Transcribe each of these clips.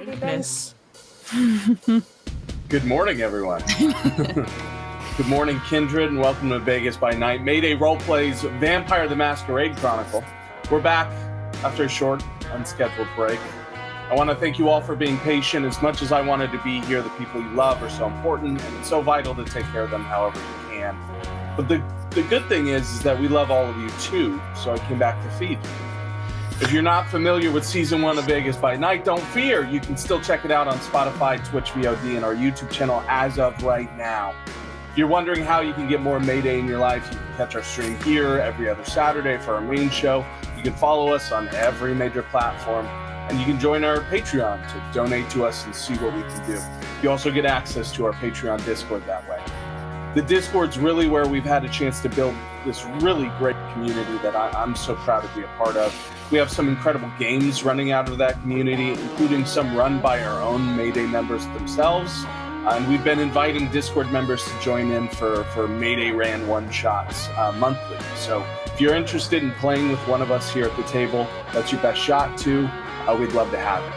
Yes. Good morning, everyone. Good morning, Kindred, and welcome to Vegas by Night. Mayday Roleplay's Vampire the Masquerade Chronicle. We're back after a short, unscheduled break. I want to thank you all for being patient. As much as I wanted to be here, the people you love are so important, and it's so vital to take care of them however you can. But the good thing is that we love all of you too, so I came back to feed you. If you're not familiar with Season 1 of Vegas by Night, don't fear. You can still check it out on Spotify, Twitch VOD, and our YouTube channel as of right now. If you're wondering how you can get more Mayday in your life, you can catch our stream here every other Saturday for our main show. You can follow us on every major platform, and you can join our Patreon to donate to us and see what we can do. You also get access to our Patreon Discord that way. The Discord's really where we've had a chance to build this really great community that I'm so proud to be a part of. We have some incredible games running out of that community, including some run by our own Mayday members themselves. And we've been inviting Discord members to join in for Mayday Ran one-shots monthly. So if you're interested in playing with one of us here at the table, that's your best shot too. We'd love to have it.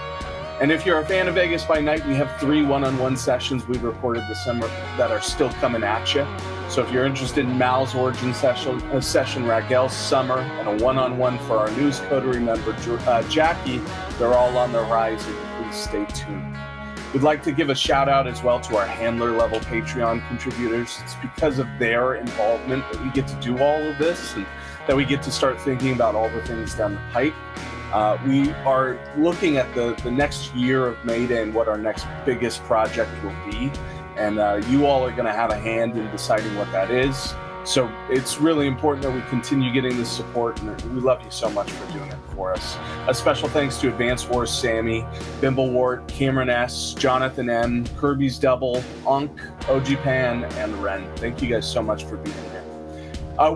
And if you're a fan of Vegas by Night, we have 3 one-on-one sessions we've recorded this summer that are still coming at you. So if you're interested in Mal's Origin session, Raguel's Summer, and a one-on-one for our newest coterie member, Jackie, they're all on the horizon. Please stay tuned. We'd like to give a shout out as well to our handler level Patreon contributors. It's because of their involvement that we get to do all of this and that we get to start thinking about all the things down the pipe. We are looking at the next year of Mayday and what our next biggest project will be. And you all are going to have a hand in deciding what that is. So it's really important that we continue getting this support, and we love you so much for doing it for us. A special thanks to Advanced Wars Sammy, Bimblewart, Cameron S., Jonathan M., Kirby's Double, Unk, OG Pan, and Ren. Thank you guys so much for being here.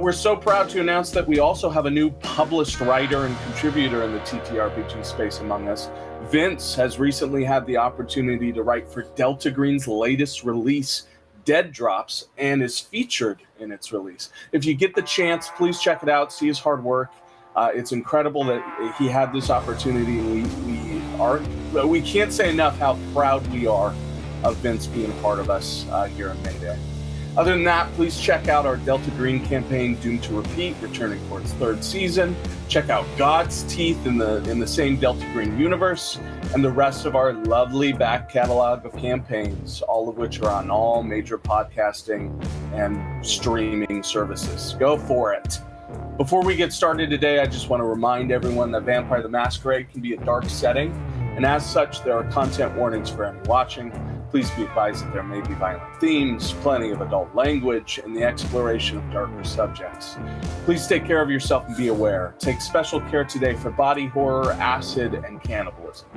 We're so proud to announce that we also have a new published writer and contributor in the TTRPG space among us. Vince has recently had the opportunity to write for Delta Green's latest release, Dead Drops, and is featured in its release. If you get the chance, please check it out, see his hard work. It's incredible that he had this opportunity. We can't say enough how proud we are of Vince being a part of us here in Mayday. Other than that, please check out our Delta Green campaign, Doomed to Repeat, returning for its 3rd season. Check out God's Teeth in the same Delta Green universe, and the rest of our lovely back catalog of campaigns, all of which are on all major podcasting and streaming services. Go for it. Before we get started today, I just want to remind everyone that Vampire the Masquerade can be a dark setting, and as such, there are content warnings for anyone watching. Please be advised that there may be violent themes, plenty of adult language, and the exploration of darker subjects. Please take care of yourself and be aware. Take special care today for body horror, acid, and cannibalism.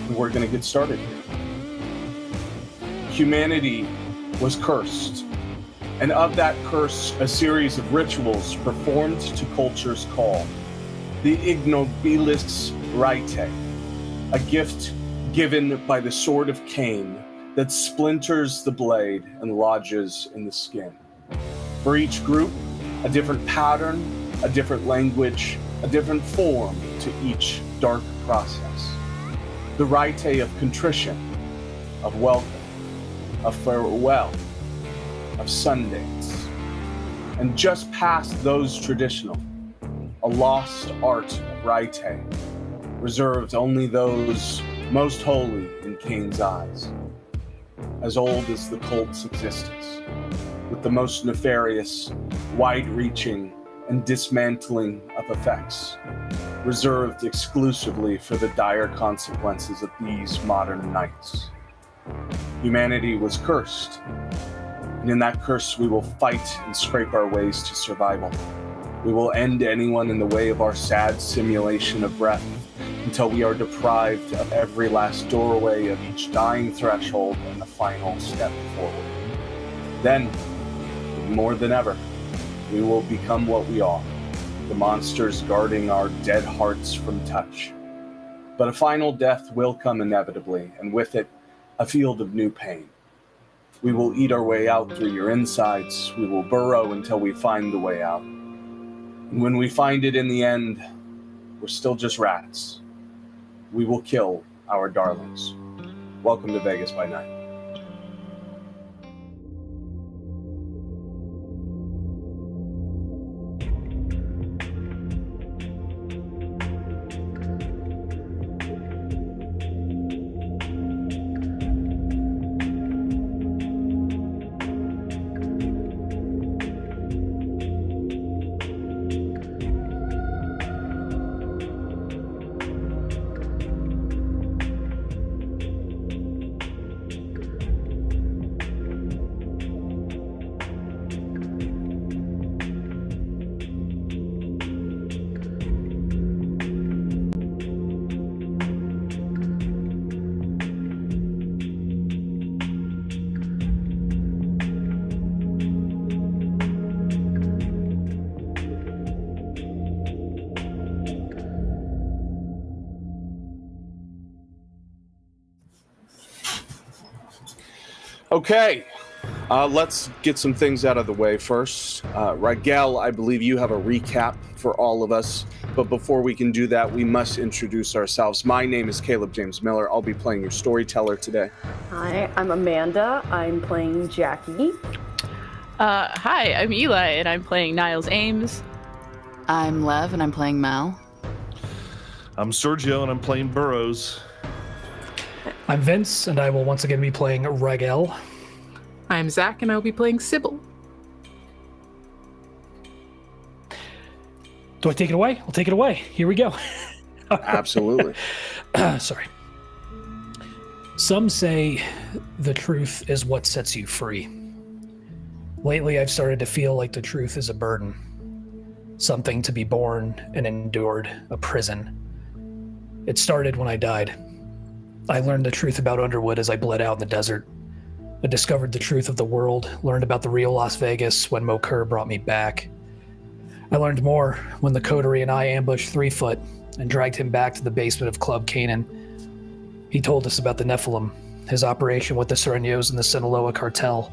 And we're going to get started here. Humanity was cursed, and of that curse, a series of rituals performed to culture's call. The ignobilis rite, a gift given by the sword of Cain that splinters the blade and lodges in the skin. For each group, a different pattern, a different language, a different form to each dark process. The rite of contrition, of welcome, of farewell, of Sundays. And just past those traditional, a lost art of rite, reserved only those most holy in Cain's eyes, as old as the cult's existence, with the most nefarious, wide-reaching, and dismantling of effects, reserved exclusively for the dire consequences of these modern nights. Humanity was cursed, and in that curse we will fight and scrape our ways to survival. We will end anyone in the way of our sad simulation of breath, until we are deprived of every last doorway of each dying threshold and the final step forward. Then, more than ever, we will become what we are, the monsters guarding our dead hearts from touch. But a final death will come inevitably, and with it, a field of new pain. We will eat our way out through your insides. We will burrow until we find the way out. And when we find it in the end, we're still just rats. we will kill our darlings. Welcome to Vegas by Night. Okay, let's get some things out of the way first. Raguel, I believe you have a recap for all of us, but before we can do that, we must introduce ourselves. My name is Caleb James Miller. I'll be playing your storyteller today. Hi, I'm Amanda. I'm playing Jackie. Hi, I'm Eli, and I'm playing Niles Ames. I'm Lev, and I'm playing Mal. I'm Sergio, and I'm playing Burrows. I'm Vince, and I will once again be playing Raguel. I'm Zach, and I'll be playing Sybil. Do I take it away? I'll take it away. Here we go. Absolutely. Sorry. Some say the truth is what sets you free. Lately, I've started to feel like the truth is a burden. Something to be borne and endured, a prison. It started when I died. I learned the truth about Underwood as I bled out in the desert. I discovered the truth of the world, learned about the real Las Vegas when Mokur brought me back. I learned more when the coterie and I ambushed 3-Foot and dragged him back to the basement of Club Canaan. He told us about the Nephilim, his operation with the Serenios and the Sinaloa cartel,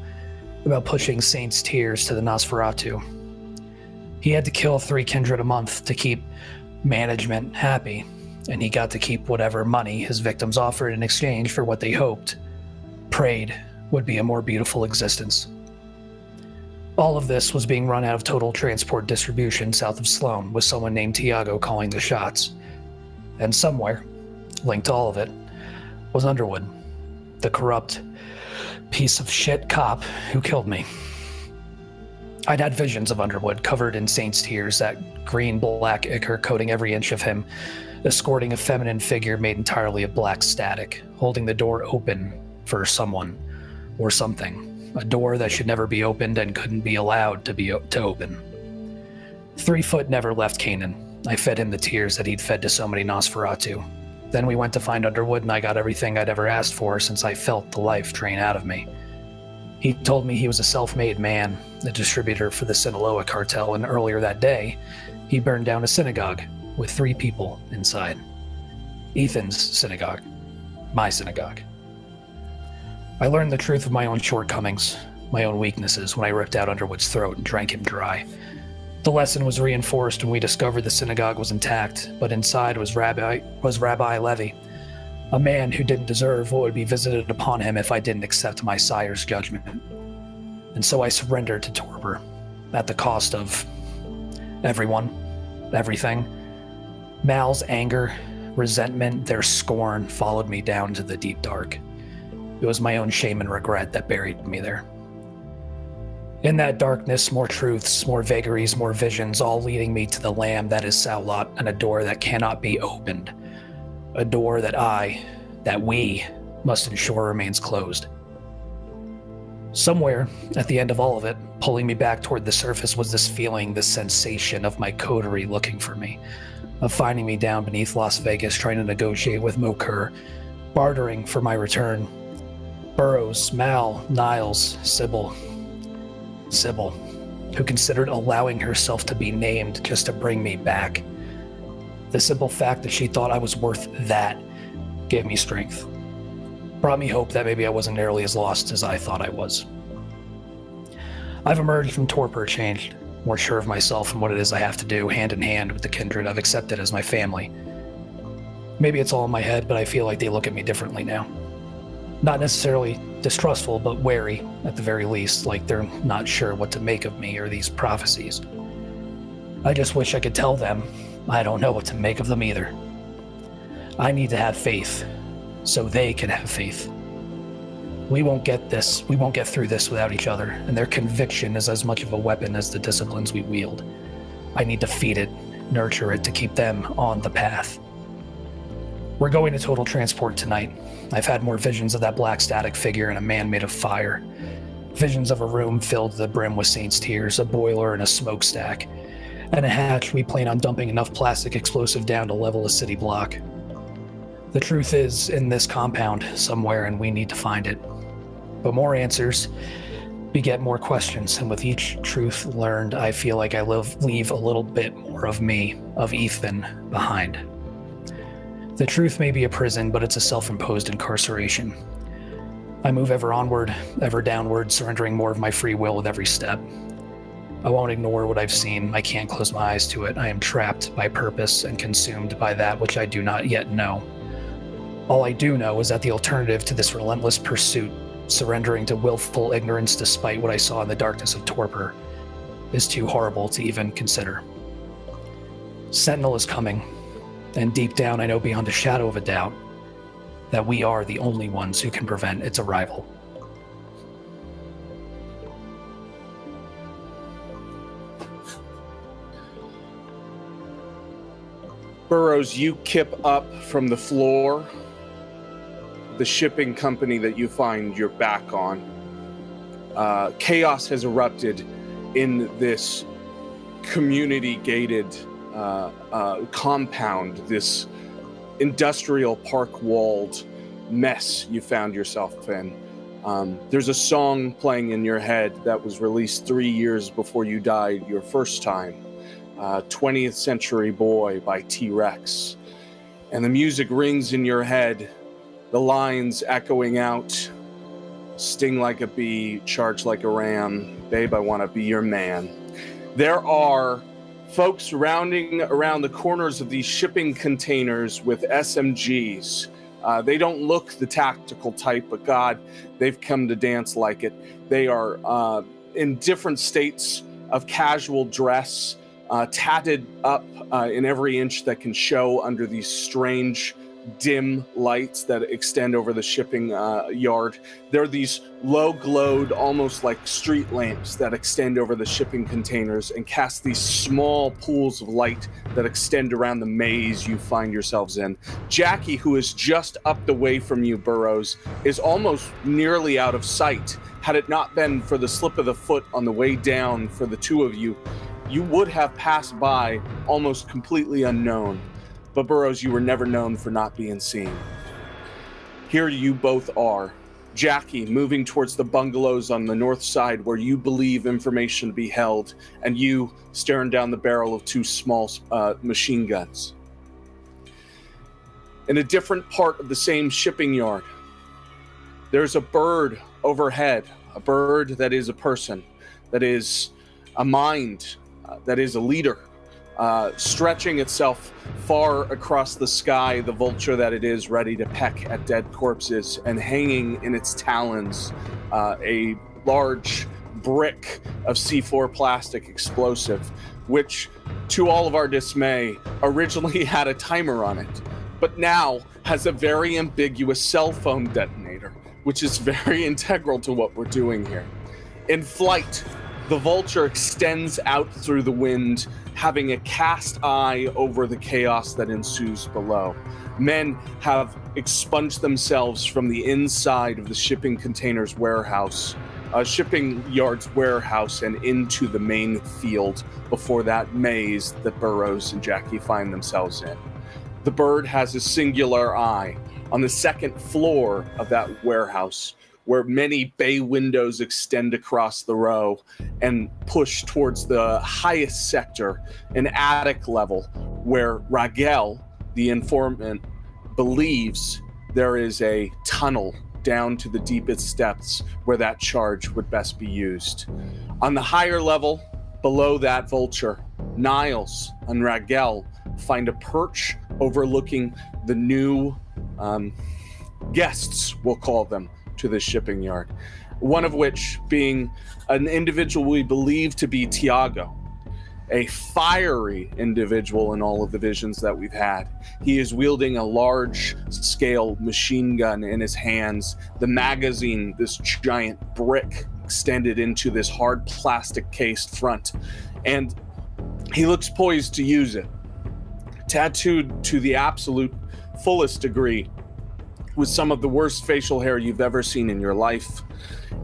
about pushing Saints' tears to the Nosferatu. He had to kill 3 kindred a month to keep management happy, and he got to keep whatever money his victims offered in exchange for what they hoped, prayed, would be a more beautiful existence. All of this was being run out of Total Transport Distribution south of Sloan, with someone named Tiago calling the shots. And somewhere, linked to all of it, was Underwood, the corrupt piece of shit cop who killed me. I'd had visions of Underwood covered in saint's tears, that green-black ichor coating every inch of him, escorting a feminine figure made entirely of black static, holding the door open for someone or something, a door that should never be opened and couldn't be allowed to open. 3-Foot never left Canaan. I fed him the tears that he'd fed to so many Nosferatu. Then we went to find Underwood, and I got everything I'd ever asked for since I felt the life drain out of me. He told me he was a self-made man, a distributor for the Sinaloa cartel, and earlier that day, he burned down a synagogue with 3 people inside. Ethan's synagogue. My synagogue. I learned the truth of my own shortcomings, my own weaknesses, when I ripped out Underwood's throat and drank him dry. The lesson was reinforced when we discovered the synagogue was intact, but inside was Rabbi Levi, a man who didn't deserve what would be visited upon him if I didn't accept my sire's judgment. And so I surrendered to Torber, at the cost of everyone, everything. Mal's anger, resentment, their scorn followed me down to the deep dark. It was my own shame and regret that buried me there. In that darkness, more truths, more vagaries, more visions, all leading me to the Lamb that is Saulat, and a door that cannot be opened. A door that we must ensure remains closed. Somewhere, at the end of all of it, pulling me back toward the surface was this feeling, this sensation of my coterie looking for me, of finding me down beneath Las Vegas trying to negotiate with Mokur, bartering for my return. Burrows, Mal, Niles, Sybil, who considered allowing herself to be named just to bring me back. The simple fact that she thought I was worth that gave me strength. Brought me hope that maybe I wasn't nearly as lost as I thought I was. I've emerged from torpor changed, more sure of myself and what it is I have to do, hand in hand with the kindred I've accepted as my family. Maybe it's all in my head, but I feel like they look at me differently now. Not necessarily distrustful, but wary, at the very least, like they're not sure what to make of me or these prophecies. I just wish I could tell them I don't know what to make of them either. I need to have faith, so they can have faith. We won't get through this without each other, and their conviction is as much of a weapon as the disciplines we wield. I need to feed it, nurture it to keep them on the path. We're going to Total Transport tonight. I've had more visions of that black static figure and a man made of fire. Visions of a room filled to the brim with saints' tears, a boiler and a smokestack, and a hatch we plan on dumping enough plastic explosive down to level a city block. The truth is in this compound somewhere, and we need to find it. But more answers beget more questions, and with each truth learned, I feel like I leave a little bit more of me, of Ethan, behind. The truth may be a prison, but it's a self-imposed incarceration. I move ever onward, ever downward, surrendering more of my free will with every step. I won't ignore what I've seen. I can't close my eyes to it. I am trapped by purpose and consumed by that which I do not yet know. All I do know is that the alternative to this relentless pursuit, surrendering to willful ignorance despite what I saw in the darkness of torpor, is too horrible to even consider. Sentinel is coming, and deep down I know beyond a shadow of a doubt that we are the only ones who can prevent its arrival. Burrows, you kip up from the floor. The shipping company that you find your back on. Chaos has erupted in this community-gated compound, this industrial park-walled mess you found yourself in. There's a song playing in your head that was released 3 years before you died your first time. 20th Century Boy by T-Rex. And the music rings in your head, the lines echoing out, sting like a bee, charge like a ram, babe, I want to be your man. There are folks rounding around the corners of these shipping containers with SMGs. They don't look the tactical type, but God, they've come to dance like it. They are in different states of casual dress, tatted up in every inch that can show under these strange dim lights that extend over the shipping yard. There are these low-glowed, almost like street lamps that extend over the shipping containers and cast these small pools of light that extend around the maze you find yourselves in. Jackie, who is just up the way from you, Burrows, is almost nearly out of sight. Had it not been for the slip of the foot on the way down for the two of you, you would have passed by almost completely unknown. But Burrows, you were never known for not being seen. Here you both are. Jackie moving towards the bungalows on the north side where you believe information to be held, and you staring down the barrel of two small machine guns. In a different part of the same shipping yard, there's a bird overhead, a bird that is a person, that is a mind, that is a leader. Stretching itself far across the sky, the vulture that it is, ready to peck at dead corpses, and hanging in its talons a large brick of C4 plastic explosive, which, to all of our dismay, originally had a timer on it, but now has a very ambiguous cell phone detonator, which is very integral to what we're doing here. In flight, the vulture extends out through the wind, having a cast eye over the chaos that ensues below. Men have expunged themselves from the inside of the shipping containers warehouse, shipping yard's warehouse, and into the main field before that maze that Burrows and Jackie find themselves in. The bird has a singular eye on the second floor of that warehouse, where many bay windows extend across the row and push towards the highest sector, an attic level, where Raguel, the informant, believes there is a tunnel down to the deepest depths where that charge would best be used. On the higher level, below that vulture, Niles and Raguel find a perch overlooking the new guests, we'll call them, to this shipping yard. One of which being an individual we believe to be Tiago, a fiery individual in all of the visions that we've had. He is wielding a large-scale machine gun in his hands. The magazine, this giant brick, extended into this hard plastic cased front. And he looks poised to use it. Tattooed to the absolute fullest degree with some of the worst facial hair you've ever seen in your life,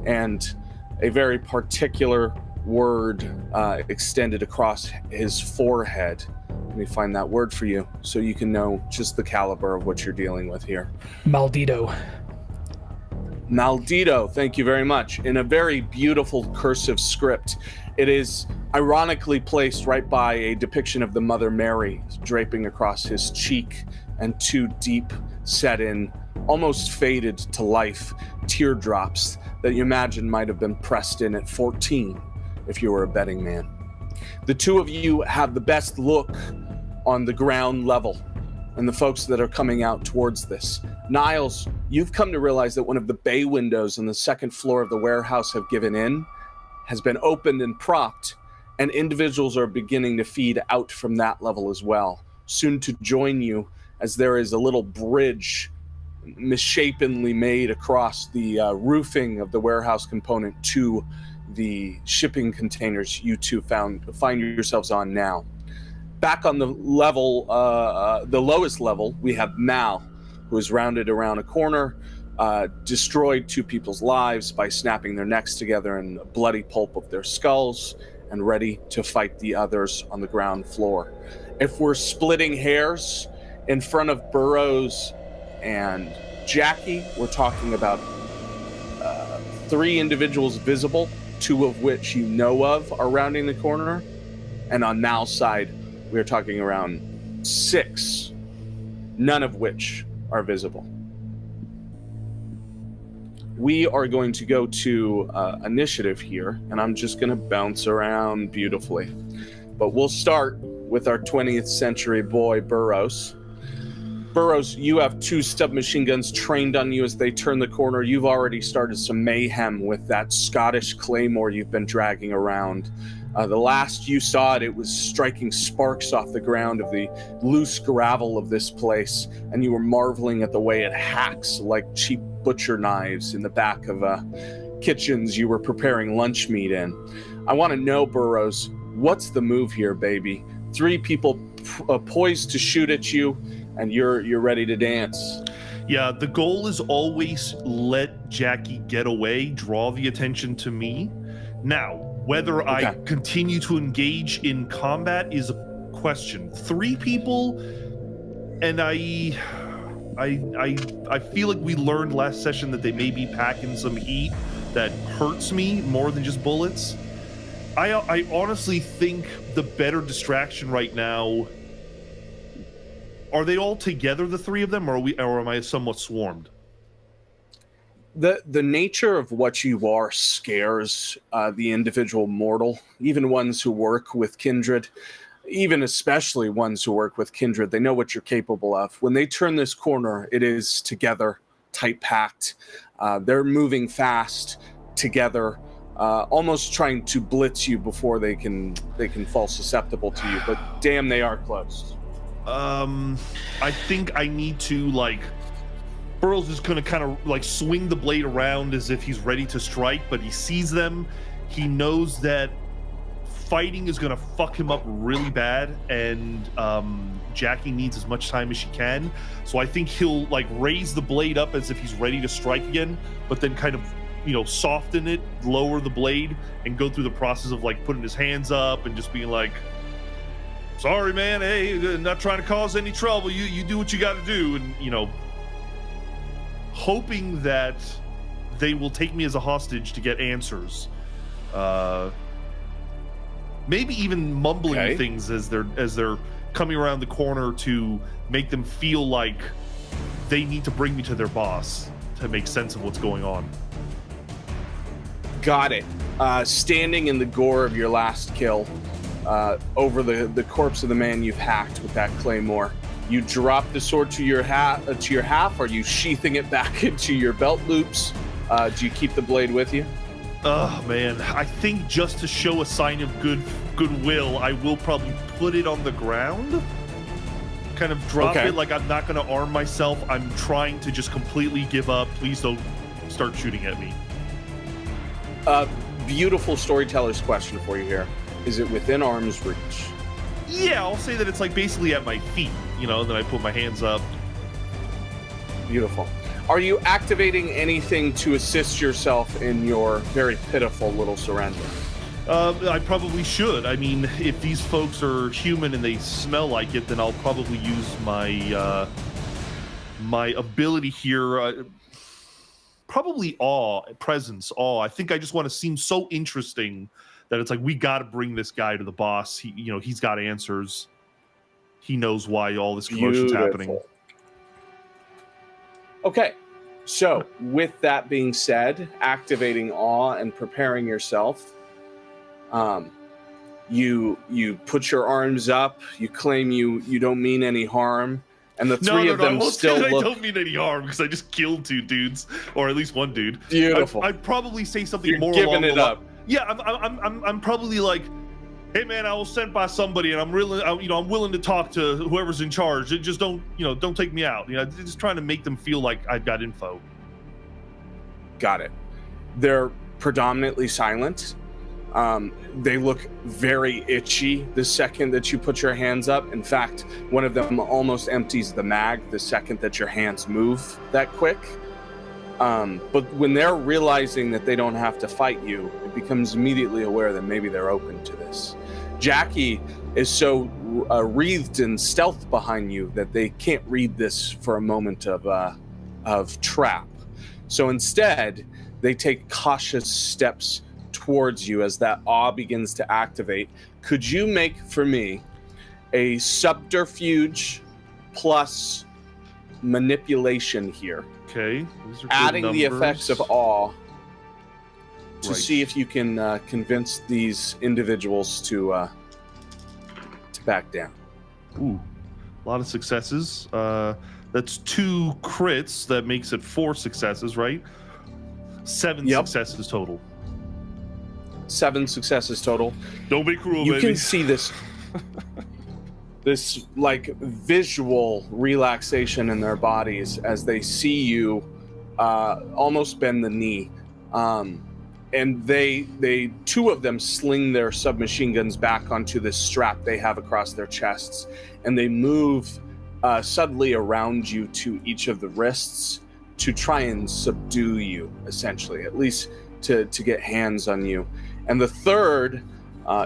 and a very particular word extended across his forehead. Let me find that word for you so you can know just the caliber of what you're dealing with here. Maldito. Maldito, thank you very much. In a very beautiful cursive script. It is ironically placed right by a depiction of the Mother Mary draping across his cheek, and two deep set in, almost faded to life teardrops that you imagine might have been pressed in at 14 if you were a betting man. The two of you have the best look on the ground level and the folks that are coming out towards this. Niles, you've come to realize that one of the bay windows on the second floor of the warehouse have given in, has been opened and propped, and individuals are beginning to feed out from that level as well, soon to join you as there is a little bridge misshapenly made across the roofing of the warehouse component to the shipping containers you two find yourselves on now. Back on the level, the lowest level, we have Mal, who is rounded around a corner, destroyed two people's lives by snapping their necks together in the bloody pulp of their skulls, and ready to fight the others on the ground floor. If we're splitting hairs, in front of Burrows and Jackie, we're talking about 3 individuals visible, 2 of which you know of are rounding the corner. And on Mal's side, we're talking around 6, none of which are visible. We are going to go to initiative here, and I'm just going to bounce around beautifully. But we'll start with our 20th century boy, Burrows. Burrows, you have 2 submachine guns trained on you as they turn the corner. You've already started some mayhem with that Scottish claymore you've been dragging around. The last you saw it, it was striking sparks off the ground of the loose gravel of this place, and you were marveling at the way it hacks like cheap butcher knives in the back of kitchens you were preparing lunch meat in. I want to know, Burrows, what's the move here, baby? 3 people poised to shoot at you, and you're ready to dance. Yeah, the goal is always let Jackie get away, draw the attention to me. Now, whether I continue to engage in combat is a question. 3 people, and I feel like we learned last session that they may be packing some heat that hurts me more than just bullets. I honestly think the better distraction right now. Are they all together, the 3 of them, or am I somewhat swarmed? The nature of what you are scares the individual mortal, even ones who work with kindred, even especially ones who work with kindred. They know what you're capable of. When they turn this corner, it is together, tight-packed. They're moving fast together, almost trying to blitz you before they can fall susceptible to you. But damn, they are close. I think I need to, Burrows is going to kind of, swing the blade around as if he's ready to strike, but he sees them. He knows that fighting is going to fuck him up really bad, and Jackie needs as much time as she can. So I think he'll, raise the blade up as if he's ready to strike again, but then kind of, soften it, lower the blade, and go through the process of, putting his hands up and just being like, sorry, man. Hey, not trying to cause any trouble. You do what you got to do, and hoping that they will take me as a hostage to get answers. Maybe even mumbling things as they're coming around the corner to make them feel like they need to bring me to their boss to make sense of what's going on. Got it. Standing in the gore of your last kill, over the corpse of the man you've hacked with that claymore, You drop the sword to your half. Are you sheathing it back into your belt loops? Do you keep the blade with you? Oh man, I think just to show a sign of goodwill, I will probably put it on the ground. Kind of drop it like I'm not going to arm myself. I'm trying to just completely give up. Please don't start shooting at me. Beautiful storyteller's question for you here. Is it within arm's reach? Yeah, I'll say that it's like basically at my feet, and then I put my hands up. Beautiful. Are you activating anything to assist yourself in your very pitiful little surrender? I probably should. I mean, if these folks are human and they smell like it, then I'll probably use my my ability here. Probably presence. I think I just want to seem so interesting that it's like, we got to bring this guy to the boss. He's got answers. He knows why all this commotion's happening. Okay, so with that being said, activating awe and preparing yourself, you put your arms up. You claim you don't mean any harm, and the three of them still look. I don't mean any harm because I just killed 2 dudes, or at least 1 dude. Beautiful. I'd probably say something You're more giving along it the up. Yeah, I'm probably like, hey man, I was sent by somebody, and I'm willing to talk to whoever's in charge. Just don't take me out. Just trying to make them feel like I've got info. Got it. They're predominantly silent. They look very itchy the second that you put your hands up. In fact, one of them almost empties the mag the second that your hands move that quick. But when they're realizing that they don't have to fight you, it becomes immediately aware that maybe they're open to this. Jackie is so wreathed in stealth behind you that they can't read this for a moment of trap. So instead, they take cautious steps towards you as that awe begins to activate. Could you make for me a subterfuge plus manipulation here? Okay. These are adding the effects of awe to Right. see if you can convince these individuals to back down. Ooh, a lot of successes. That's 2 crits. That makes it 4 successes, right? 7 successes total. 7 successes total. Don't be cruel, You baby. can see this like visual relaxation in their bodies as they see you almost bend the knee. And they 2 of them sling their submachine guns back onto this strap they have across their chests, and they move subtly around you to each of the wrists to try and subdue you, essentially, at least to get hands on you. And the third,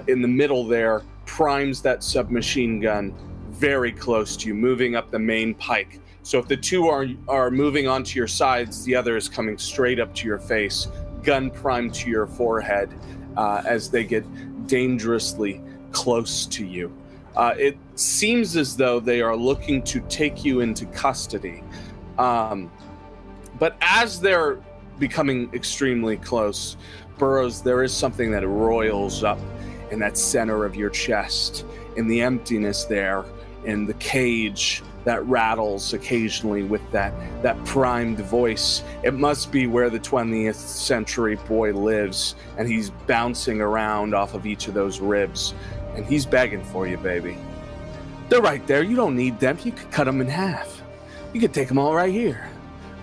in the middle there, primes that submachine gun very close to you, moving up the main pike. So if the 2 are moving onto your sides, the other is coming straight up to your face, gun primed to your forehead as they get dangerously close to you. It seems as though they are looking to take you into custody. But as they're becoming extremely close, Burrows, there is something that roils up in that center of your chest, in the emptiness there, in the cage that rattles occasionally with that primed voice. It must be where the 20th century boy lives, and he's bouncing around off of each of those ribs, and he's begging for you, baby. They're right there. You don't need them. You could cut them in half. You could take them all right here.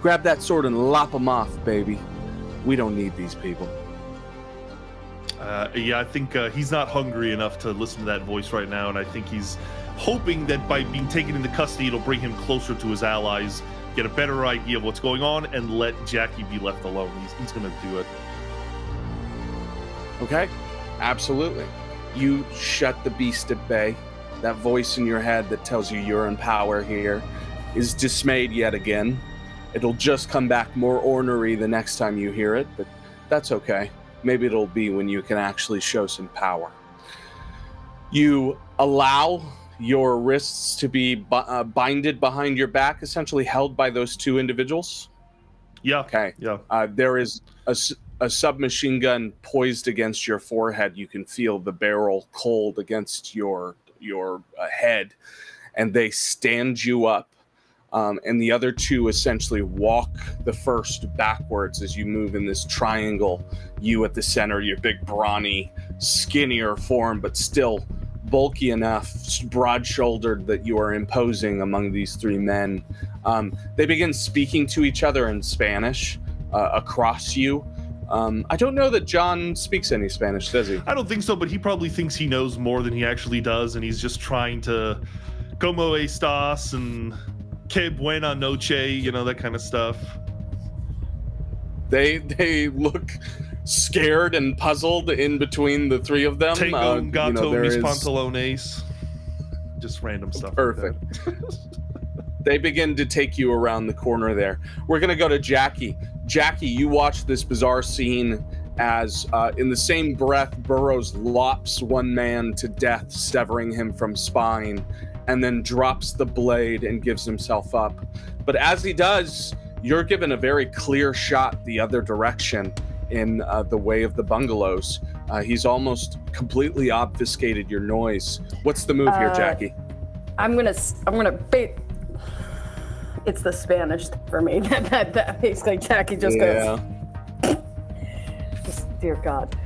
Grab that sword and lop them off, baby. We don't need these people. I think he's not hungry enough to listen to that voice right now, and I think he's hoping that by being taken into custody, it'll bring him closer to his allies, get a better idea of what's going on, and let Jackie be left alone. He's going to do it. Okay, absolutely. You shut the beast at bay. That voice in your head that tells you you're in power here is dismayed yet again. It'll just come back more ornery the next time you hear it, but that's okay. Maybe it'll be when you can actually show some power. You allow your wrists to be binded behind your back, essentially held by those 2 individuals. Yeah. Okay. Yeah. There is a submachine gun poised against your forehead. You can feel the barrel cold against your head, and they stand you up. And the other two essentially walk the first backwards as you move in this triangle. You at the center, your big, brawny, skinnier form, but still bulky enough, broad-shouldered, that you are imposing among these three men. They begin speaking to each other in Spanish across you. I don't know that John speaks any Spanish, does he? I don't think so, but he probably thinks he knows more than he actually does, and he's just trying to como estás and que buena noche, you know, that kind of stuff. They look scared and puzzled in between the three of them. Tengo un gato mis is... pantalones. Just random stuff. Perfect. Like that. They begin to take you around the corner there. We're going to go to Jackie. Jackie, you watch this bizarre scene as in the same breath, Burrows lops one man to death, severing him from spine, and then drops the blade and gives himself up. But as he does, you're given a very clear shot the other direction in the way of the bungalows. He's almost completely obfuscated your noise. What's the move here, Jackie? I'm gonna bait. It's the Spanish for me. that basically Jackie just goes. Dear God.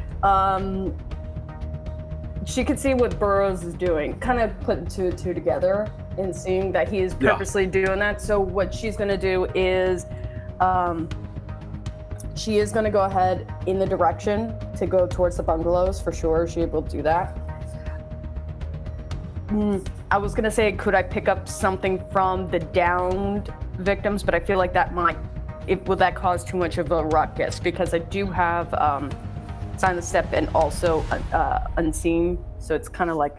She could see what Burrows is doing, kind of putting two and two together and seeing that he is purposely doing that. So what she's going to do is she is going to go ahead in the direction to go towards the bungalows for sure. She will do that. I was going to say, could I pick up something from the downed victims? But I feel like that will that cause too much of a ruckus? Because I do have Sign of Step and also Unseen. So it's kind of like...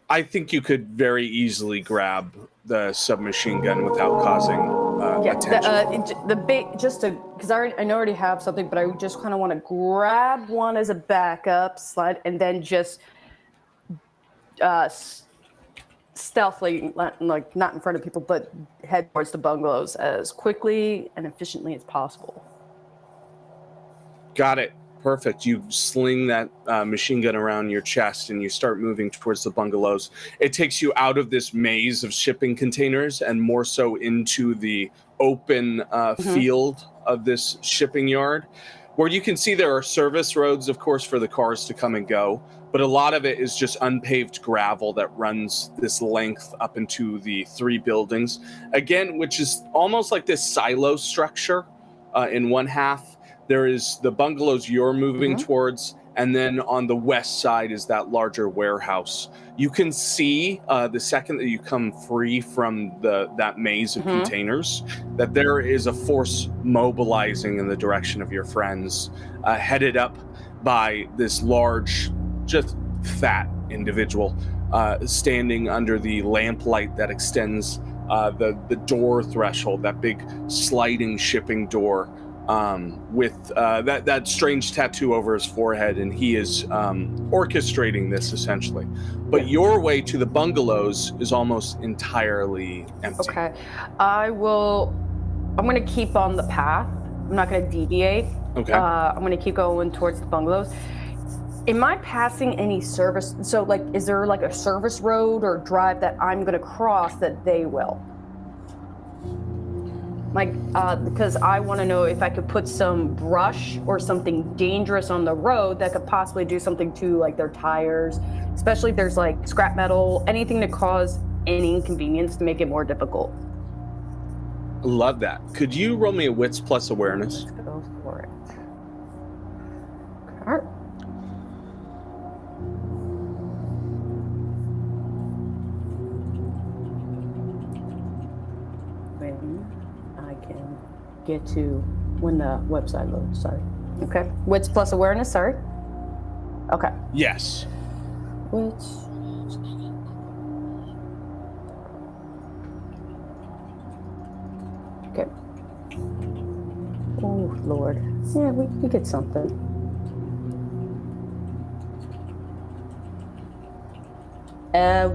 I think you could very easily grab the submachine gun without causing attention. Because I already have something, but I just kind of want to grab one as a backup, slide, and then just stealthily, like not in front of people, but head towards the bungalows as quickly and efficiently as possible. Got it. Perfect. You sling that machine gun around your chest and you start moving towards the bungalows. It takes you out of this maze of shipping containers and more so into the open field of this shipping yard, where you can see there are service roads, of course, for the cars to come and go, but a lot of it is just unpaved gravel that runs this length up into the three buildings, again, which is almost like this silo structure. In one half, there is the bungalows you're moving towards, and then on the west side is that larger warehouse. You can see the second that you come free from that maze of containers, that there is a force mobilizing in the direction of your friends, headed up by this large, just fat individual standing under the lamplight that extends the door threshold, that big sliding shipping door, with that strange tattoo over his forehead, and he is orchestrating this essentially. But your way to the bungalows is almost entirely empty. Okay, I'm going to keep on the path. I'm not going to deviate. Okay. I'm going to keep going towards the bungalows. Am I passing any service? So, like, is there like a service road or drive that I'm going to cross that they will? Like, because I want to know if I could put some brush or something dangerous on the road that could possibly do something to, like, their tires, especially if there's, like, scrap metal, anything to cause any inconvenience to make it more difficult. Love that. Could you roll me a wits plus awareness? Let's go for it. All right. Get to when the website loads. Sorry. Okay. Wits plus awareness. Sorry. Okay. Yes. Wits. Okay. Oh Lord. Yeah, we get something.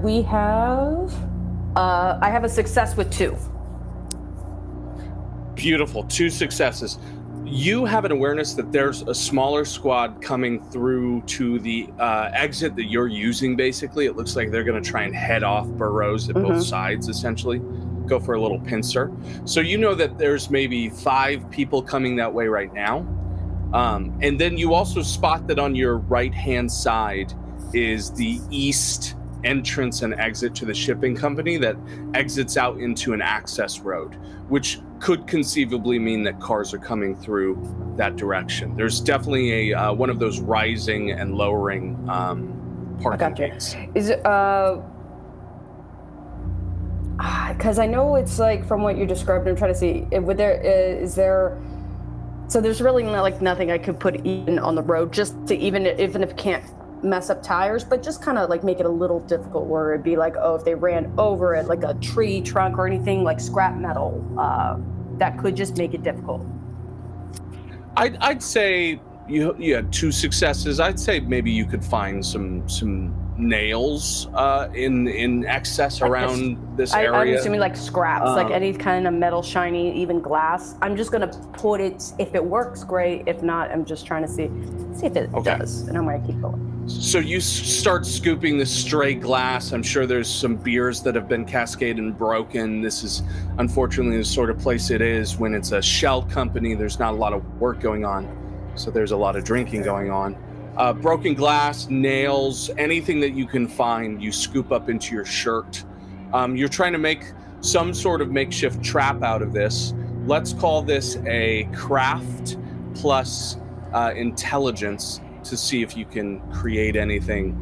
We have. I have a success with 2. Beautiful. 2 successes. You have an awareness that there's a smaller squad coming through to the exit that you're using, basically. It looks like they're going to try and head off Burrows at both sides, essentially. Go for a little pincer. So you know that there's maybe 5 people coming that way right now. And then you also spot that on your right-hand side is the east entrance and exit to the shipping company that exits out into an access road, which could conceivably mean that cars are coming through that direction. There's definitely a one of those rising and lowering parking gates. Is it because I know it's like from what you described, I'm trying to see is there so there's really like nothing I could put even on the road, just to even if it can't mess up tires, but just kind of like make it a little difficult, where it'd be like, oh, if they ran over it, like a tree trunk or anything like scrap metal, that could just make it difficult. I'd say you had 2 successes. I'd say maybe you could find some nails in excess around this area. I'm assuming like scraps, like any kind of metal, shiny, even glass. I'm just gonna put it. If it works, great. If not, I'm just trying to see if it does, and I'm gonna keep going. So you start scooping the stray glass. I'm sure there's some beers that have been cascaded and broken. This is unfortunately the sort of place it is when it's a shell company. There's not a lot of work going on, so there's a lot of drinking going on. Broken glass, nails, anything that you can find, you scoop up into your shirt. You're trying to make some sort of makeshift trap out of this. Let's call this a craft plus intelligence to see if you can create anything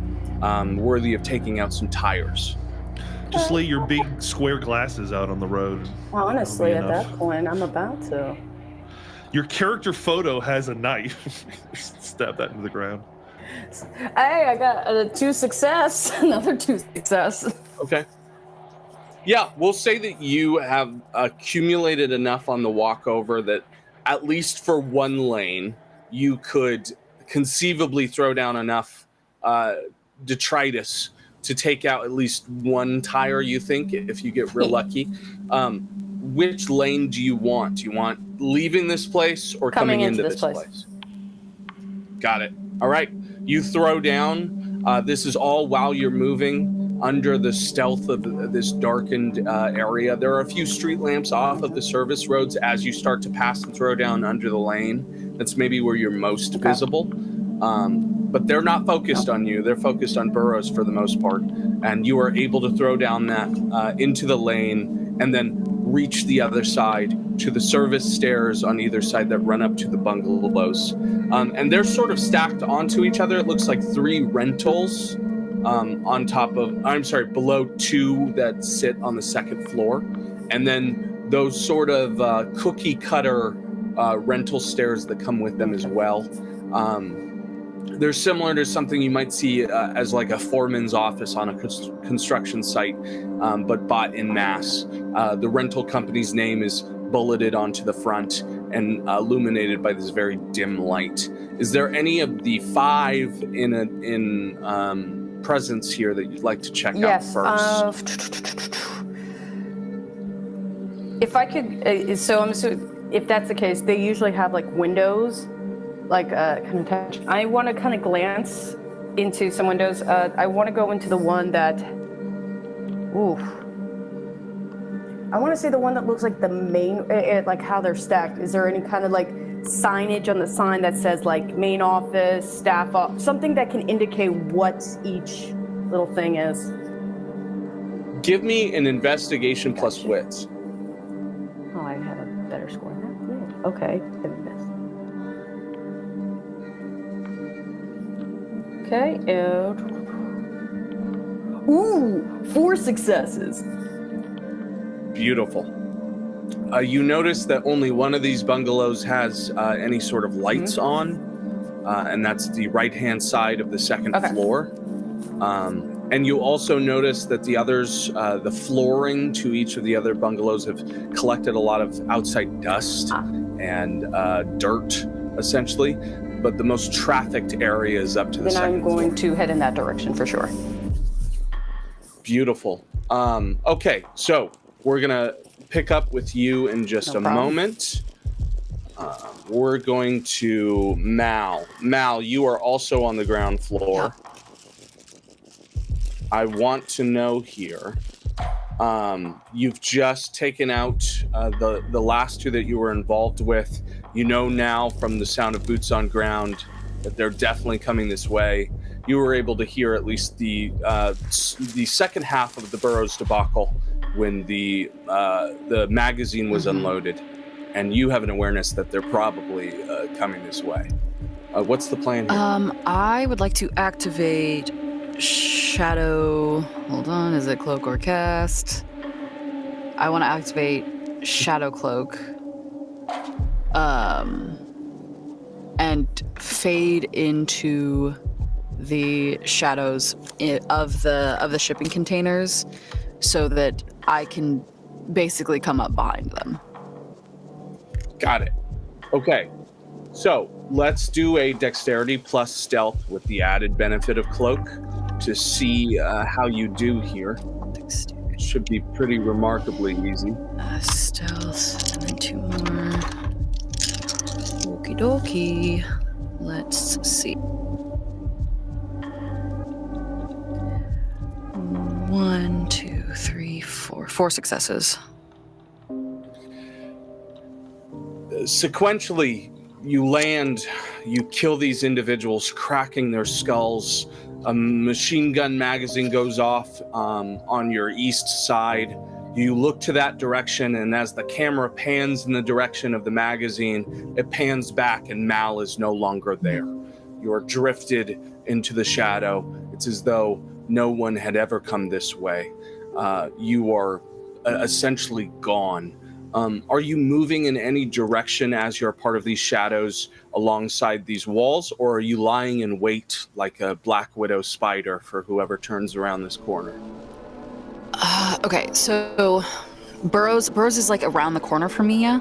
worthy of taking out some tires. Just lay your big square glasses out on the road. Honestly, at that point, I'm about to. Your character photo has a knife. Stab that into the ground. Hey, I got 2 success. Another 2 success. Okay. Yeah, we'll say that you have accumulated enough on the walkover that at least for one lane, you could conceivably throw down enough detritus to take out at least 1 tire, you think, if you get real lucky. Which lane do you want? Do you want leaving this place or coming into this place? Got it. All right. You throw down. This is all while you're moving under the stealth of this darkened area. There are a few street lamps off of the service roads as you start to pass and throw down under the lane. That's maybe where you're most visible. But they're not focused on you. They're focused on Burrows for the most part. And you are able to throw down that into the lane and then reach the other side to the service stairs on either side that run up to the bungalows. And they're sort of stacked onto each other. It looks like 3 rentals on top of, below 2 that sit on the 2nd floor. And then those sort of cookie cutter rental stairs that come with them as well. They're similar to something you might see as like a foreman's office on a construction site, but bought in mass. The rental company's name is bulleted onto the front and illuminated by this very dim light. Is there any of the 5 in presence here that you'd like to check out first? If I could, so I'm assuming if that's the case, they usually have like windows. Like kind of touch. I want to kind of glance into some windows. I want to go into the one that. I want to see the one that looks like the main, like how they're stacked. Is there any kind of like signage on the sign that says like main office, staff office, something that can indicate what each little thing is? Give me an investigation plus wits. Oh, I have a better score than that. Great. Okay. Okay, and 4 successes. Beautiful. You notice that only one of these bungalows has any sort of lights on, and that's the right-hand side of the 2nd floor. And you also notice that the others, the flooring to each of the other bungalows have collected a lot of outside dust and dirt, essentially. But the most trafficked area is up to the 2nd floor. Then I'm going to head in that direction for sure. Beautiful. Okay, so we're going to pick up with you in just a moment. We're going to Mal. Mal, you are also on the ground floor. Yeah. I want to know here. You've just taken out the last two that you were involved with. You know now from the sound of boots on ground that they're definitely coming this way. You were able to hear at least the second half of the Burrows debacle when the magazine was unloaded, and you have an awareness that they're probably coming this way. What's the plan here? I would like to activate Shadow. Hold on, is it Cloak or Cast? I want to activate Shadow Cloak. And fade into the shadows of the shipping containers, so that I can basically come up behind them. Got it. Okay. So let's do a dexterity plus stealth with the added benefit of cloak to see how you do here. Dexterity. Should be pretty remarkably easy. Stealth, and then 2 more. Okie dokie. Let's see. 1, 2, 3, 4. 4 successes. Sequentially, you land, you kill these individuals, cracking their skulls. A machine gun magazine goes off on your east side. You look to that direction, and as the camera pans in the direction of the magazine, it pans back, and Mal is no longer there. You are drifted into the shadow. It's as though no one had ever come this way. You are essentially gone. Are you moving in any direction as you're part of these shadows alongside these walls, or are you lying in wait like a Black Widow spider for whoever turns around this corner? Okay, so Burrows is like around the corner from me, yeah?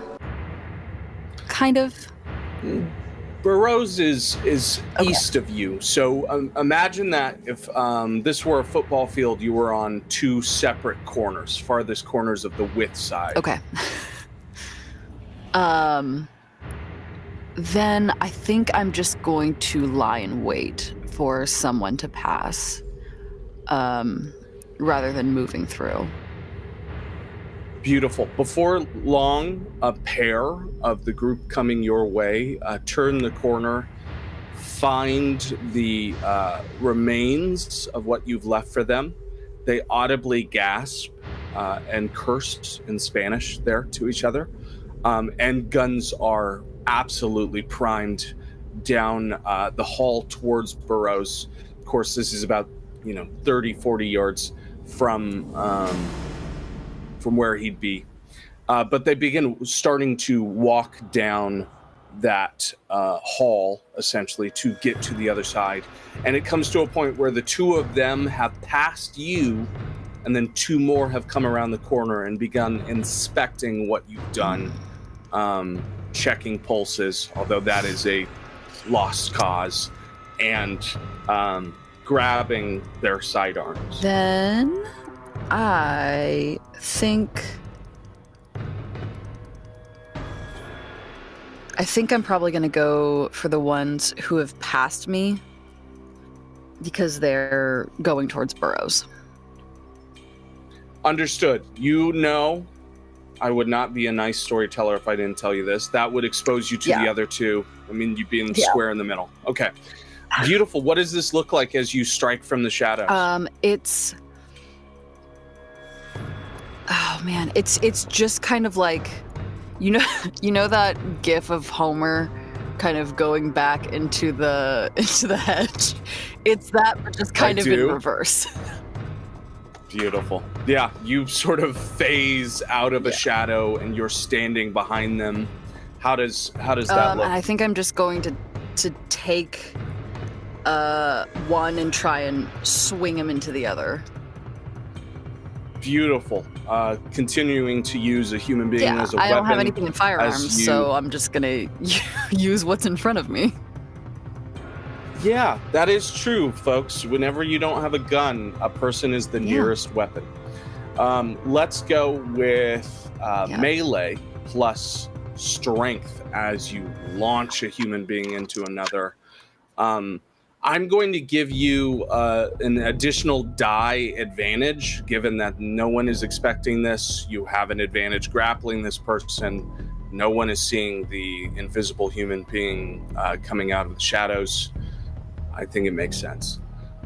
Kind of. Burrows is east of you. So imagine that if this were a football field, you were on 2 separate corners, farthest corners of the width side. Okay. Then I think I'm just going to lie in wait for someone to pass, rather than moving through. Beautiful. Before long, a pair of the group coming your way turn the corner, find the remains of what you've left for them. They audibly gasp and curse in Spanish there to each other. And guns are absolutely primed down the hall towards Burrows. Of course, this is about 30, 40 yards from where he'd be. But they begin starting to walk down that hall, essentially, to get to the other side. And it comes to a point where the 2 of them have passed you, and then 2 more have come around the corner and begun inspecting what you've done, checking pulses, although that is a lost cause, and grabbing their sidearms. Then I think I'm probably going to go for the ones who have passed me, because they're going towards Burrows. Understood. I would not be a nice storyteller if I didn't tell you this. That would expose you to the other 2. I mean, you'd be in the square in the middle. Okay. Beautiful. What does this look like as you strike from the shadows? It's... Oh, man. It's just kind of like... You know that gif of Homer kind of going back into the hedge? It's that, but just kind of in reverse. Beautiful. Yeah, you sort of phase out of a shadow and you're standing behind them. How does that look? I think I'm just going to take one and try and swing him into the other. Beautiful. Continuing to use a human being as a weapon. I don't have anything in firearms, so I'm just gonna use what's in front of me. Yeah, that is true, folks. Whenever you don't have a gun, a person is the nearest weapon. Let's go with melee plus strength as you launch a human being into another. I'm going to give you an additional die advantage, given that no one is expecting this. You have an advantage grappling this person. No one is seeing the invisible human being coming out of the shadows. I think it makes sense.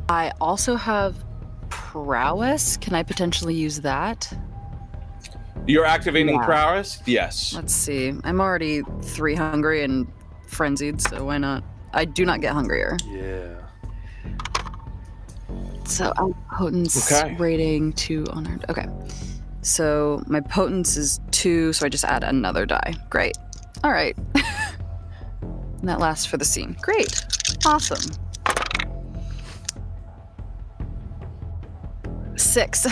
I also have prowess. Can I potentially use that? You're activating Yeah. prowess? Yes. Let's see. I'm already 3 hungry and frenzied, so why not? I do not get hungrier. Yeah. So potence Okay. rating 2 honored. Okay. So my potence is 2, so I just add another die. Great. All right. And that lasts for the scene. Great. Awesome. 6.